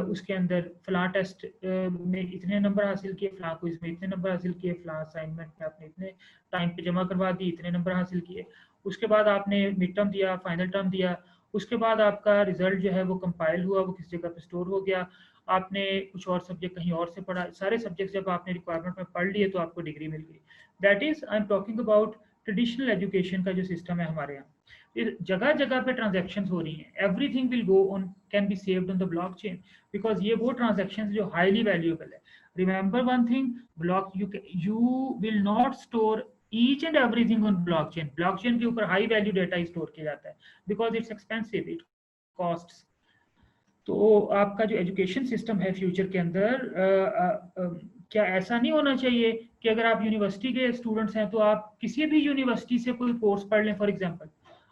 उसके अंदर फलां टेस्ट में इतने नंबर हासिल किए, फलां क्विज में इतने नंबर हासिल किए, फलां असाइनमेंट में आपने इतने टाइम पे जमा करवा दी, इतने नंबर हासिल किए, उसके बाद आपने मिड टर्म दिया, फाइनल टर्म दिया, उसके बाद आपका रिजल्ट जो है वो कंपाइल हुआ, वो किसी जगह पे स्टोर हो गया, आपने कुछ और सब्जेक्ट कहीं और से पढ़ा, सारे सब्जेक्ट जब आपने रिक्वायरमेंट में पढ़ लिए तो आपको डिग्री मिल गई। That is I am talking about traditional education का जो सिस्टम है हमारे यहाँ। जगह जगह पे ट्रांजैक्शंस हो रही हैं, everything will go on can be saved on the blockchain, because ये वो ट्रांजैक्शंस जो हाईली वैल्यूएबल है। Remember one thing, block you will not store each and everything on blockchain. Blockchain के ऊपर हाई वैल्यू डेटा स्टोर किया जाता है because it's expensive, it costs. तो आपका जो एजुकेशन सिस्टम है फ्यूचर के अंदर क्या ऐसा नहीं होना चाहिए कि अगर आप यूनिवर्सिटी के स्टूडेंट्स हैं तो आप किसी भी यूनिवर्सिटी से कोई कोर्स पढ़ लें? फॉर एग्जांपल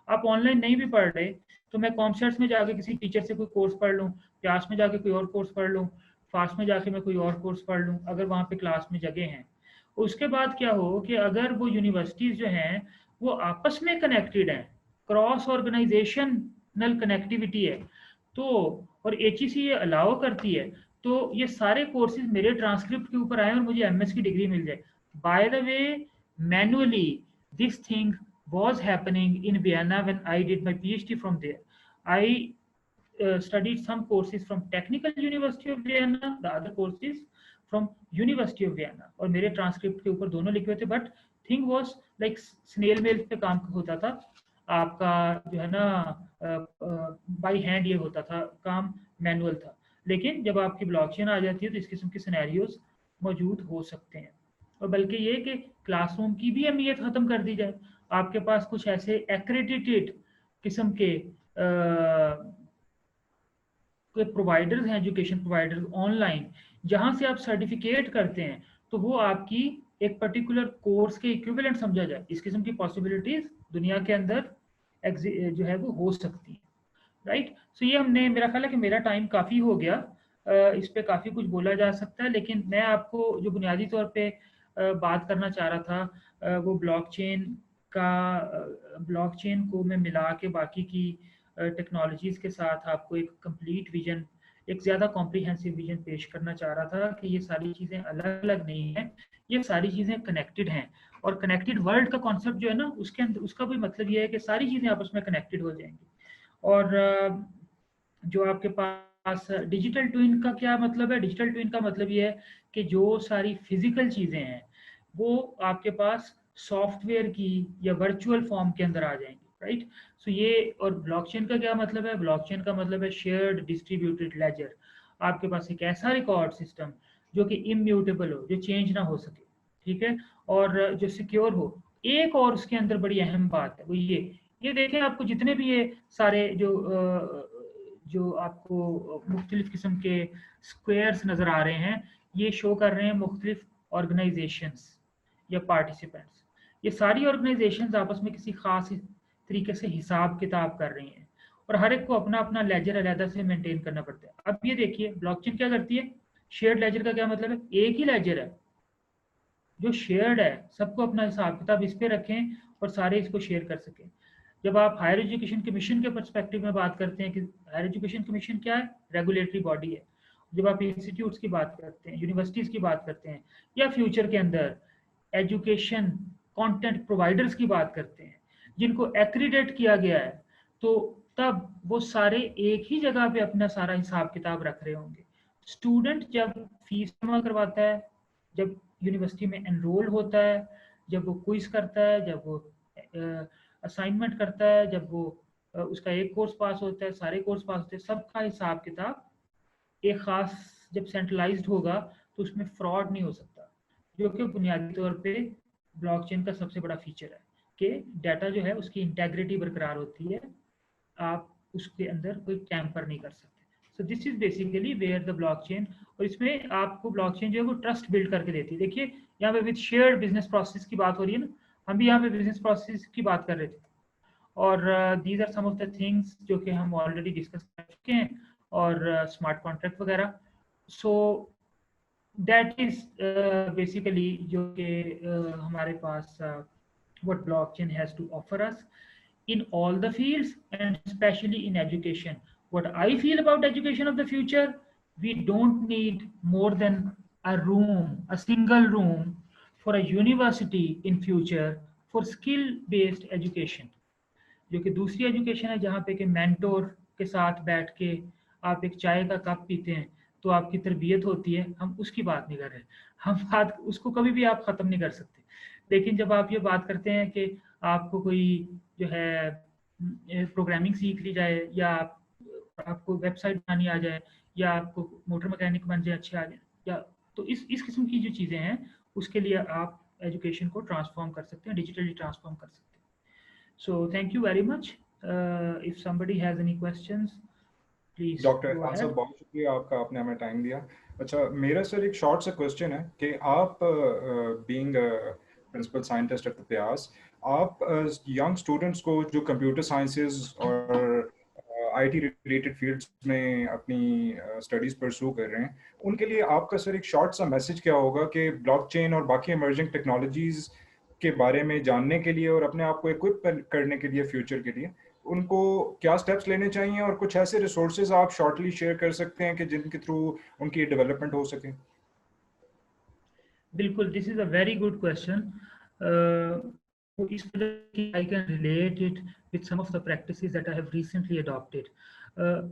आप ऑनलाइन नहीं भी पढ़ रहे तो मैं कॉमसेट्स में जाके किसी टीचर से कोई कोर्स पढ़ लूँ, प्यास में जाके कोई और कोर्स पढ़ लूँ, फास्ट में जाके मैं कोई और कोर्स पढ़ लूँ, अगर वहाँ पे क्लास में जगह हैं। उसके बाद क्या हो कि अगर वो यूनिवर्सिटीज़ जो हैं वो आपस में कनेक्टेड हैं, क्रॉस ऑर्गेनाइजेशनल कनेक्टिविटी है, तो और HEC ये अलाउ करती है, तो ये सारे कोर्सेज मेरे ट्रांसक्रिप्ट के ऊपर आए और मुझे MS की डिग्री मिल जाए। By the way, manually this thing was happening in Vienna when I did my PhD from there. I studied some courses from Technical University of Vienna, the other courses from University of Vienna, और मेरे transcript के ऊपर दोनों लिखे हुए थे, but thing was like snail mail पे काम होता था आपका, जो है ना बाय हैंड ये होता था काम, मैनुअल था। लेकिन जब आपकी ब्लॉकचेन आ जाती है तो इस किस्म के सिनेरियोज मौजूद हो सकते हैं, और बल्कि ये कि क्लासरूम की भी अहमियत ख़त्म कर दी जाए। आपके पास कुछ ऐसे एक्रेडिटेड किस्म के प्रोवाइडर्स हैं, एजुकेशन प्रोवाइडर्स ऑनलाइन, जहां से आप सर्टिफिकेट करते हैं तो वो आपकी एक पर्टिकुलर कोर्स के इक्विवेलेंट समझा जाए। इस किस्म की पॉसिबिलिटीज दुनिया के अंदर जो है वो हो सकती है, राइट। सो ये हमने, मेरा ख्याल है कि मेरा टाइम काफ़ी हो गया, इस पे काफ़ी कुछ बोला जा सकता है, लेकिन मैं आपको जो बुनियादी तौर पे बात करना चाह रहा था वो ब्लॉकचेन को मैं मिला के बाकी की टेक्नोलॉजीज़ के साथ आपको एक कंप्लीट विजन, एक ज़्यादा कॉम्प्रिहेंसिव विजन पेश करना चाह रहा था कि ये सारी चीज़ें अलग अलग नहीं हैं, ये सारी चीज़ें कनेक्टेड हैं। और कनेक्टेड वर्ल्ड का कॉन्सेप्ट जो है ना, उसके अंदर उसका भी मतलब ये है कि सारी चीज़ें आपस में कनेक्टेड हो जाएंगी। और जो आपके पास डिजिटल ट्विन का क्या मतलब है? डिजिटल ट्विन का मतलब ये है कि जो सारी फिजिकल चीज़ें हैं वो आपके पास सॉफ्टवेयर की या वर्चुअल फॉर्म के अंदर आ जाएंगी, राइट। सो ये, और ब्लॉकचेन का क्या मतलब है? ब्लॉकचेन का मतलब है शेयर्ड डिस्ट्रीब्यूटेड लेजर। आपके पास एक ऐसा रिकॉर्ड सिस्टम जो कि इम्यूटेबल हो, जो चेंज ना हो सके, ठीक है, और जो सिक्योर हो। एक और उसके अंदर बड़ी अहम बात है वो ये देखें, आपको जितने भी ये सारे जो आपको मुख्तलिफ किस्म के स्क्वेयर्स नज़र आ रहे हैं, ये शो कर रहे हैं मुख्तलिफ ऑर्गेनाइजेशंस या पार्टिसिपेंट्स। ये सारी ऑर्गेनाइजेशंस आपस में किसी खास तरीके से हिसाब किताब कर रही हैं और हर एक को अपना अपना लेजर अलग से मेंटेन करना पड़ता है। अब ये देखिए ब्लॉकचेन क्या करती है? शेयर्ड लेजर का क्या मतलब है? एक ही लेजर है जो शेयर्ड है, सबको अपना हिसाब किताब इस पे रखें और सारे इसको शेयर कर सकें। जब आप हायर एजुकेशन कमीशन के पर्सपेक्टिव में बात करते हैं कि हायर एजुकेशन कमीशन क्या है? रेगुलेटरी बॉडी है। जब आप इंस्टीट्यूट्स की बात करते हैं, यूनिवर्सिटीज़ की बात करते हैं, या फ्यूचर के अंदर एजुकेशन कंटेंट प्रोवाइडर्स की बात करते हैं जिनको एक्रीडेट किया गया है, तो तब वो सारे एक ही जगह पे अपना सारा हिसाब किताब रख रहे होंगे। स्टूडेंट जब फीस जमा करवाता है, जब यूनिवर्सिटी में एनरोल होता है, जब वो क्विज करता है, जब वो असाइनमेंट करता है, जब वो उसका एक कोर्स पास होता है, सारे कोर्स पास होते हैं, सबका हिसाब किताब एक खास जब सेंट्रलाइज्ड होगा तो उसमें फ्रॉड नहीं हो सकता, जो कि बुनियादी तौर पे ब्लॉकचेन का सबसे बड़ा फीचर है कि डाटा जो है उसकी इंटेग्रिटी बरकरार होती है, आप उसके अंदर कोई टैम्पर नहीं कर सकते। So this is basically where the blockchain, और इसमें आपको ब्लॉकचेन जो है वो ट्रस्ट बिल्ड करके देती है। देखिए यहाँ पे विद शेयर्ड बिजनेस प्रोसेस की बात हो रही है ना, हम भी यहाँ पे बिजनेस प्रोसेस की बात कर रहे थे, और these are some of the things जो कि हम ऑलरेडी डिस्कस कर चुके हैं, और स्मार्ट कॉन्ट्रैक्ट वगैरह। सो दैट इज बेसिकली जो कि हमारे पास what blockchain has to offer us in all the fields and especially in education। What I feel about education of the future, we don't need more than a room, a single room for a university in future for skill-based education. जो कि दूसरी education है जहाँ पे कि mentor के साथ बैठ के आप एक चाय का कप पीते हैं तो आपकी तरबियत होती है, हम उसकी बात नहीं कर रहे। हम बात उसको कभी भी आप ख़त्म नहीं कर सकते, लेकिन जब आप ये बात करते हैं कि आपको कोई जो है प्रोग्रामिंग सीख ली जाए या आपको वेबसाइट बनानी आ जाए या आपको मोटर मैकेनिक बन जाए अच्छे आ जाए, या तो इस किस्म की जो चीज़ें हैं उसके लिए आप एजुकेशन को ट्रांसफॉर्म कर सकते हैं, डिजिटली ट्रांसफॉर्म कर सकते हैं। So thank you very much. If somebody has any questions, please. Doctor Irfan साहब बहुत शुक्रिया आपका, आपने हमें टाइम दिया। अच्छा, मेरा सर एक शॉर्ट सा क्वेश्चन है कि आप being principal scientist at the प्यास, आप यंग स्टूडेंट्स को जो कंप्यूटर साइंसेज और आईटी रिलेटेड फील्ड्स में अपनी स्टडीज परस्यू कर रहे हैं, उनके लिए आपका सर एक शॉर्ट सा मैसेज क्या होगा कि ब्लॉकचेन और बाकी इमर्जिंग टेक्नोलॉजीज के बारे में जानने के लिए और अपने आप को इक्विप करने के लिए फ्यूचर के लिए उनको क्या स्टेप्स लेने चाहिए, और कुछ ऐसे रिसोर्सेज आप शॉर्टली शेयर कर सकते हैं कि जिनके थ्रू उनकी डेवलपमेंट हो सके? बिल्कुल, this is a very good question. इस I can relate it with some of the practices that I have recently adopted.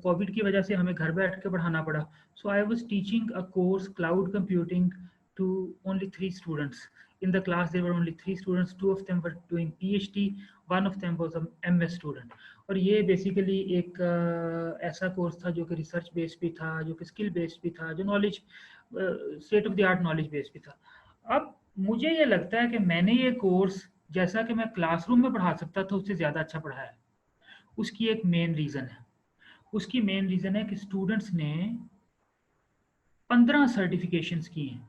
COVID की वजह से हमें घर बैठ के पढ़ाना पड़ा, so I was teaching a course cloud computing to only 3 students. In the class there were only 3 students, 2 of them were doing PhD, 1 of them was a MS student. और ये बेसिकली एक ऐसा कोर्स था जो कि research based भी था, जो कि स्किल बेस्ड भी था, जो knowledge state of the art knowledge based भी था। अब मुझे ये लगता है कि मैंने ये कोर्स जैसा कि मैं क्लासरूम में पढ़ा सकता था उससे ज़्यादा अच्छा पढ़ाया। उसकी एक मेन रीज़न है, उसकी मेन रीज़न है कि स्टूडेंट्स ने 15 सर्टिफिकेशंस की हैं,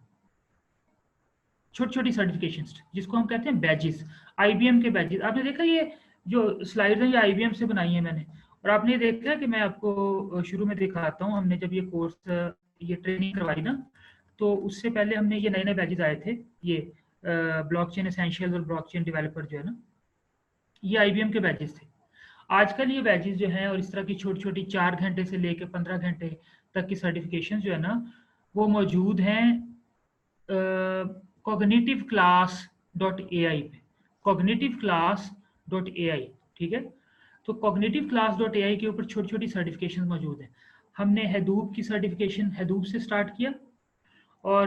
छोटी छोटी सर्टिफिकेशंस जिसको हम कहते हैं बैजेस, आईबीएम के बैजेस। आपने देखा ये जो स्लाइड्स हैं ये आईबीएम से बनाई है मैंने, और आपने देखा कि मैं आपको शुरू में दिखाता हूँ, हमने जब ये कोर्स ये ट्रेनिंग करवाई ना, तो उससे पहले हमने ये नए नए बैजेस आए थे, ये ब्लॉकचेन एसेंशियल्स और ब्लॉकचेन डेवलपर जो है ना, ये आईबीएम के बैजेस थे। आजकल ये बैजेस जो हैं और इस तरह की छोटी छोटी 4 घंटे से लेकर 15 घंटे तक की सर्टिफिकेशन जो है ना, वो मौजूद हैं cognitiveclass.ai पे, cognitiveclass.ai, ठीक है। तो cognitiveclass.ai के ऊपर छोटी छोटी सर्टिफिकेशन मौजूद हैं। हमने हैदूब की सर्टिफिकेशन हैदूब से स्टार्ट किया, और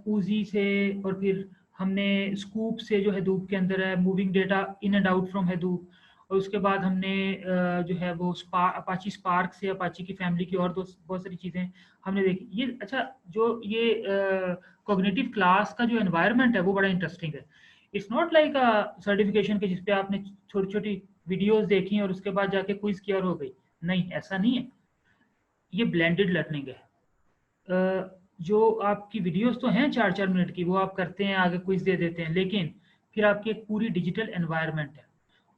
ऊजी से, और फिर हमने स्कूप से जो हैदूब के अंदर है, moving data in and out from Hadoop, और उसके बाद हमने जो है वो अपाची स्पार्क से अपाची की फैमिली की और बहुत सारी चीज़ें हमने देखी। ये अच्छा, जो ये कॉग्निटिव क्लास का जो एनवायरनमेंट है वो बड़ा इंटरेस्टिंग है। It's not like a certification के जिसपे आपने छोटी छोटी वीडियोस देखी और उसके बाद जाके क्विज किया और हो गई, नहीं, ऐसा नहीं है। ये ब्लेंडेड लर्निंग है। जो आपकी वीडियोस तो हैं 4-4 मिनट की, वो आप करते हैं, आगे क्विज दे देते हैं, लेकिन फिर आपकी एक पूरी डिजिटल एनवायरनमेंट है।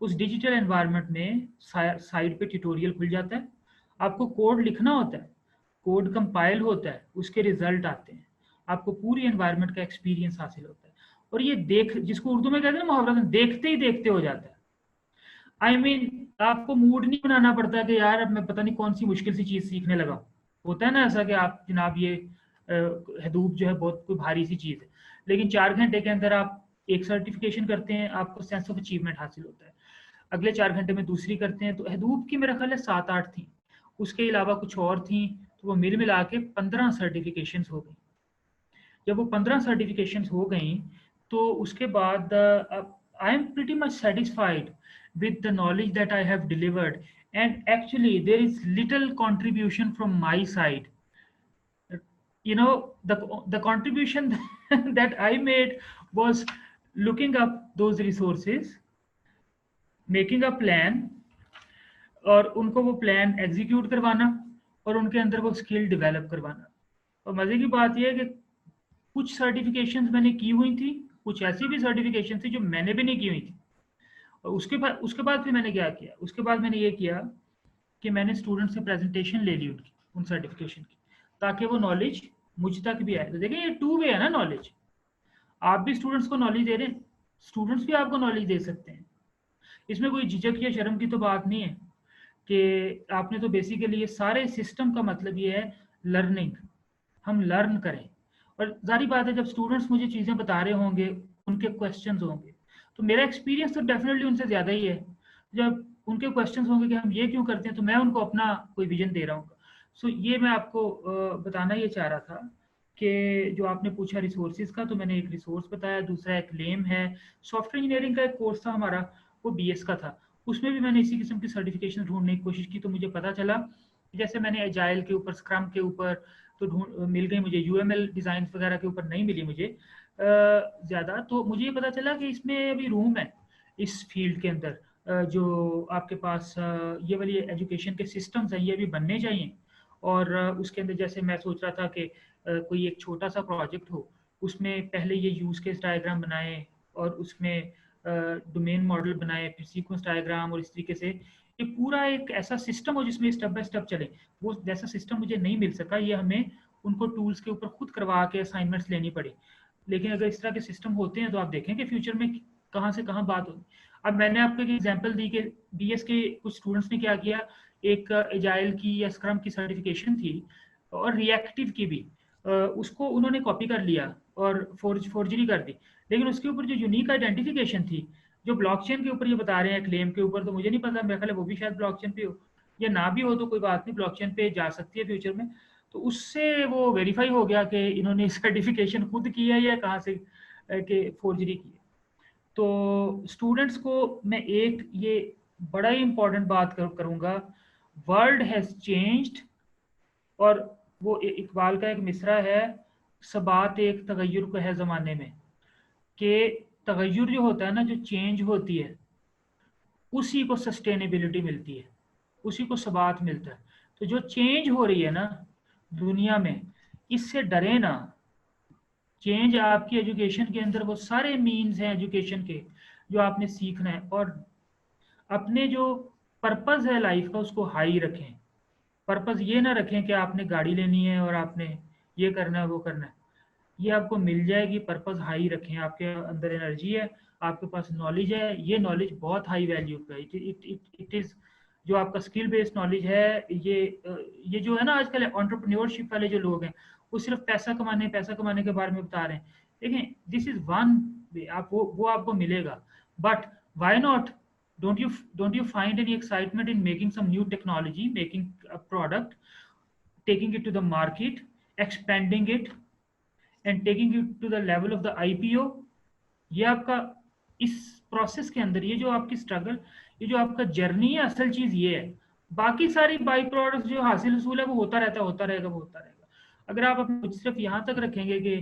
उस डिजिटल एनवायरनमेंट में साइड पे ट्यूटोरियल खुल जाता है, आपको कोड लिखना होता है, कोड कंपाइल होता है, उसके रिजल्ट आते हैं, आपको पूरी एनवायरनमेंट का एक्सपीरियंस हासिल होता है। और ये जिसको उर्दू में कहते हैं ना मुहावरा, देखते ही देखते हो जाता है। I mean, आपको मूड नहीं बनाना पड़ता कि यार अब मैं पता नहीं कौन सी मुश्किल सी चीज़ सीखने लगा। होता है ना ऐसा कि आप जनाब ये हदूब जो है बहुत कोई भारी सी चीज़ है, लेकिन 4 घंटे के अंदर आप एक सर्टिफिकेशन करते हैं, आपको सेंस ऑफ अचीवमेंट हासिल होता है। अगले 4 घंटे में दूसरी करते हैं, तो हदूब की मेरा ख्याल है 7-8 थी, उसके अलावा कुछ और थी, तो वो मिला के 15 सर्टिफिकेशंस हो गई। जब वो 15 सर्टिफिकेशंस हो गई तो उसके बाद I am pretty much satisfied with the knowledge that I have delivered, and actually there is little contribution from my side. You know, the contribution that I made was looking up those resources, making a plan, और उनको वो plan execute करवाना और उनके अंदर वो skill develop करवाना। और मजे की बात यह है कि कुछ सर्टिफिकेशंस मैंने की हुई थी, कुछ ऐसी भी सर्टिफिकेशन थी जो मैंने भी नहीं की हुई थी। और उसके बाद फिर मैंने क्या किया, उसके बाद मैंने ये किया कि मैंने स्टूडेंट से प्रेजेंटेशन ले ली उनकी, उन सर्टिफिकेशन की, ताकि वो नॉलेज मुझ तक भी आए। तो देखिए ये 2 वे है ना नॉलेज, आप भी स्टूडेंट्स को नॉलेज दे रहे हैं, स्टूडेंट्स भी आपको नॉलेज दे सकते हैं, इसमें कोई झिझक या शर्म की तो बात नहीं है। कि आपने तो बेसिकली ये सारे सिस्टम का मतलब ये है लर्निंग, हम लर्न करें। और जारी बात है जब स्टूडेंट्स मुझे चीज़ें बता रहे होंगे, उनके क्वेश्चंस होंगे, तो मेरा एक्सपीरियंस तो डेफिनेटली उनसे ज़्यादा ही है। जब उनके क्वेश्चंस होंगे कि हम ये क्यों करते हैं, तो मैं उनको अपना कोई विजन दे रहा हूँ। सो ये मैं आपको बताना ये चाह रहा था कि जो आपने पूछा रिसोर्सेज का, तो मैंने एक रिसोर्स बताया, दूसरा एक लेम है। सॉफ्टवेयर इंजीनियरिंग का एक कोर्स था हमारा, वो BS का था, उसमें भी मैंने इसी किस्म की सर्टिफिकेशन ढूंढने की कोशिश की। तो मुझे पता चला जैसे मैंने एजाइल के ऊपर, स्क्रम के ऊपर तो ढूंढ मिल गई मुझे, UML डिज़ाइन वगैरह के ऊपर नहीं मिली मुझे ज़्यादा। तो मुझे ये पता चला कि इसमें अभी रूम है इस फील्ड के अंदर, जो आपके पास ये वाली एजुकेशन के सिस्टम्स हैं ये भी बनने चाहिए। और उसके अंदर जैसे मैं सोच रहा था कि कोई एक छोटा सा प्रोजेक्ट हो, उसमें पहले ये यूज़ केस डायग्राम बनाए और उसमें डोमेन मॉडल बनाए, फिर सीक्वेंस डायग्राम, और इस तरीके से ये पूरा एक ऐसा सिस्टम हो जिसमें स्टेप बाय स्टेप चले। वो जैसा सिस्टम मुझे नहीं मिल सका, ये हमें उनको टूल्स के ऊपर खुद करवा के असाइनमेंट्स लेनी पड़ी। लेकिन अगर इस तरह के सिस्टम होते हैं तो आप देखें कि फ्यूचर में कहाँ से कहाँ बात होगी। अब मैंने आपको एक एग्जांपल दी कि BS के कुछ स्टूडेंट्स ने क्या किया, एक एजाइल की या स्क्रम की सर्टिफिकेशन थी और रिएक्टिव की भी, उसको उन्होंने कॉपी कर लिया और फोर्जरी कर दी। लेकिन उसके ऊपर जो यूनिक आइडेंटिफिकेशन थी, जो ब्लॉकचेन के ऊपर ये बता रहे हैं क्लेम के ऊपर, तो मुझे नहीं पता, मेरे ख्याल है वो भी शायद ब्लॉकचेन पे हो, या ना भी हो तो कोई बात नहीं, ब्लॉकचेन पे जा सकती है फ्यूचर में। तो उससे वो वेरीफाई हो गया कि इन्होंने सर्टिफिकेशन खुद की है या कहाँ से कि फोर्जरी की है। तो स्टूडेंट्स को मैं एक ये बड़ा ही इंपॉर्टेंट बात करूंगा, वर्ल्ड हैज चेंज्ड। और वो इकबाल का एक मिसरा है, सबात एक तगय्युर को है ज़माने में, कि तगय्युर जो होता है ना, जो चेंज होती है, उसी को सस्टेनेबिलिटी मिलती है, उसी को सबात मिलता है। तो जो चेंज हो रही है ना दुनिया में, इससे डरे ना। चेंज आपकी एजुकेशन के अंदर वो सारे मीन्स हैं एजुकेशन के जो आपने सीखना है, और अपने जो पर्पस है लाइफ का उसको हाई रखें। पर्पस ये ना रखें कि आपने गाड़ी लेनी है और आपने ये करना है वो करना है, ये आपको मिल जाएगी। पर्पस हाई रखें, आपके अंदर एनर्जी है, आपके पास नॉलेज है, ये नॉलेज बहुत हाई वैल्यू का, इट इज़ जो आपका स्किल बेस्ड नॉलेज है। ये जो है ना आजकल एंटरप्रेन्योरशिप वाले जो लोग हैं, वो सिर्फ पैसा कमाने के बारे में बता रहे हैं। देखें, दिस इज वन वे, आप वो आपको मिलेगा, but why not, don't you find any excitement in making some new technology, making a product, taking it to the market, expanding it and taking it to the level of the IPO? ये आपका इस process के अंदर, ये जो आपकी struggle, ये जो आपका जर्नी है, असल चीज ये है। बाकी सारी बाई प्रोडक्ट्स जो हासिल हसूल है वो होता रहता है, होता रहेगा, वो होता रहेगा। अगर आप अपने सिर्फ यहाँ तक रखेंगे कि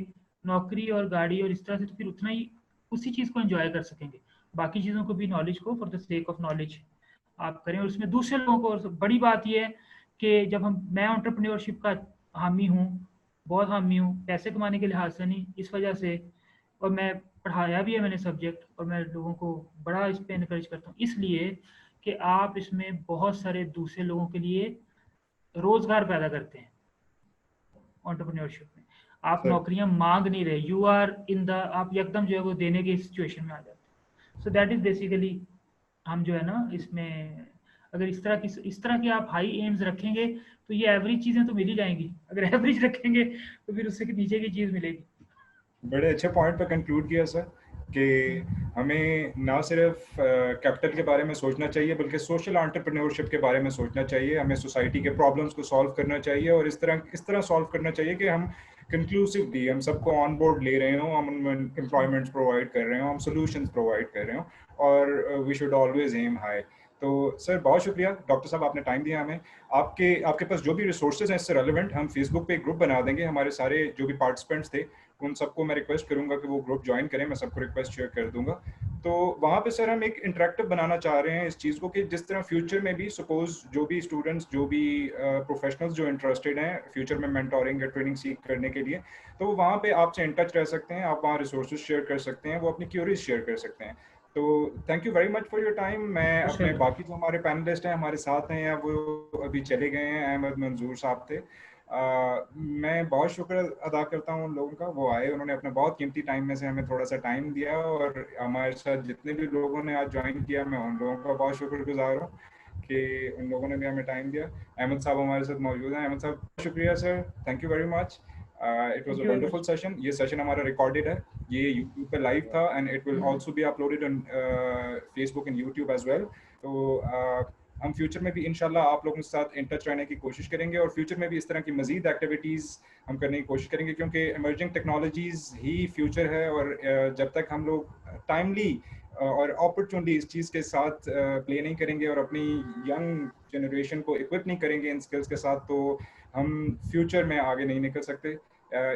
नौकरी और गाड़ी और इस तरह से, तो फिर उतना ही उसी चीज को एंजॉय कर सकेंगे। बाकी चीजों को भी, नॉलेज को for the sake of knowledge आप करें, और उसमें दूसरे लोगों को। और बड़ी बात यह है कि जब मैं एंटरप्रेन्योरशिप का हामी हूँ, बहुत हामी हूँ, पैसे कमाने के लिहाज से नहीं, इस वजह से, और मैं पढ़ाया भी है मैंने सब्जेक्ट, और मैं लोगों को बड़ा इस पे इनकरेज करता हूँ, इसलिए कि आप इसमें बहुत सारे दूसरे लोगों के लिए रोजगार पैदा करते हैं। एंटरप्रेन्योरशिप में आप नौकरियां मांग नहीं रहे, यू आर इन द, आप एकदम जो है वो देने की सिचुएशन में आ जाते हैं। सो दैट इज बेसिकली, हम जो है ना इसमें, अगर इस तरह की आप हाई एम्स रखेंगे तो ये एवरेज चीजें तो मिल ही जाएंगी। अगर एवरेज रखेंगे तो फिर उससे नीचे की चीज मिलेगी। बड़े अच्छे पॉइंट पर कंक्लूड किया सर कि हमें ना सिर्फ कैपिटल के बारे में सोचना चाहिए बल्कि सोशल एंटरप्रेन्योरशिप के बारे में सोचना चाहिए। हमें सोसाइटी के प्रॉब्लम्स को सॉल्व करना चाहिए, और इस तरह सॉल्व करना चाहिए कि हम कंक्लूसिवली हम सबको ऑन बोर्ड ले रहे हों, हम एम्प्लॉयमेंट्स प्रोवाइड कर रहे हों, हम सोल्यूशंस प्रोवाइड कर रहे हों, और we should always aim high. तो सर बहुत शुक्रिया डॉक्टर साहब, आपने टाइम दिया हमें। आपके पास जो भी रिसोर्सेज हैं इससे रेलेवेंट, हम फेसबुक पे एक ग्रुप बना देंगे, हमारे सारे जो भी पार्टिसिपेंट्स थे उन सबको मैं रिक्वेस्ट करूंगा कि वो ग्रुप ज्वाइन करें, मैं सबको रिक्वेस्ट शेयर कर दूंगा। तो वहाँ पे सर हम एक इंटरेक्टिव बनाना चाह रहे हैं इस चीज़ को, कि जिस तरह फ्यूचर में भी सपोज जो भी स्टूडेंट्स, जो भी प्रोफेशनल्स जो इंटरेस्टेड हैं फ्यूचर में मेंटोरिंग या ट्रेनिंग सीख करने के लिए, तो वहाँ पे आपसे इन टच रह सकते हैं, आप वहाँ रिसोर्सेज शेयर कर सकते हैं, वो अपनी क्यूरीज शेयर कर सकते हैं। तो thank you very much for your time. मैं अपने बाकी जो हमारे पैनलिस्ट हैं हमारे साथ हैं या वो अभी चले गए हैं, अहमद मंजूर साहब थे, मैं बहुत शुक्र अदा करता हूँ उन लोगों का, वो आए, उन्होंने अपना बहुत कीमती टाइम में से हमें थोड़ा सा टाइम दिया, और हमारे साथ जितने भी लोगों ने आज ज्वाइन किया मैं उन लोगों का बहुत शुक्रगुजार हूँ। कि उन लोगों ने भी हमें टाइम दिया। अहमद साहब हमारे साथ मौजूद हैं। अहमद साहब शुक्रिया sir, thank you very much. It was a wonderful session. ये सेशन हमारा रिकॉर्डेड है, ये YouTube पे लाइव था and it will also be uploaded on Facebook and YouTube as well. तो हम फ्यूचर में भी इंशाल्लाह आप लोगों के साथ इन टच रहने की कोशिश करेंगे और फ्यूचर में भी इस तरह की मजीद एक्टिविटीज़ हम करने की कोशिश करेंगे, क्योंकि इमर्जिंग टेक्नोलॉजीज़ ही फ्यूचर है। और जब तक हम लोग टाइमली और अपॉर्चुनिटी इस चीज़ के साथ प्ले नहीं करेंगे और अपनी यंग जनरेशन को इक्विप नहीं करेंगे इन स्किल्स के साथ, तो हम फ्यूचर में आगे नहीं निकल सकते।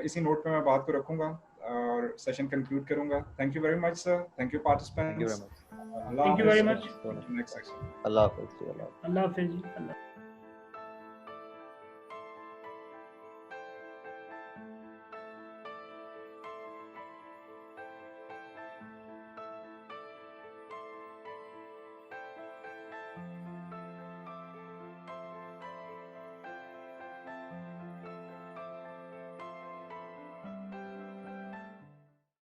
इसी नोट पे मैं बात को रखूँगा और सेशन कंक्लूड करूँगा। Thank you very much sir, thank you participants. Thank you very much. Next session. अल्लाह हाफ़िज़। Allah Hafiz.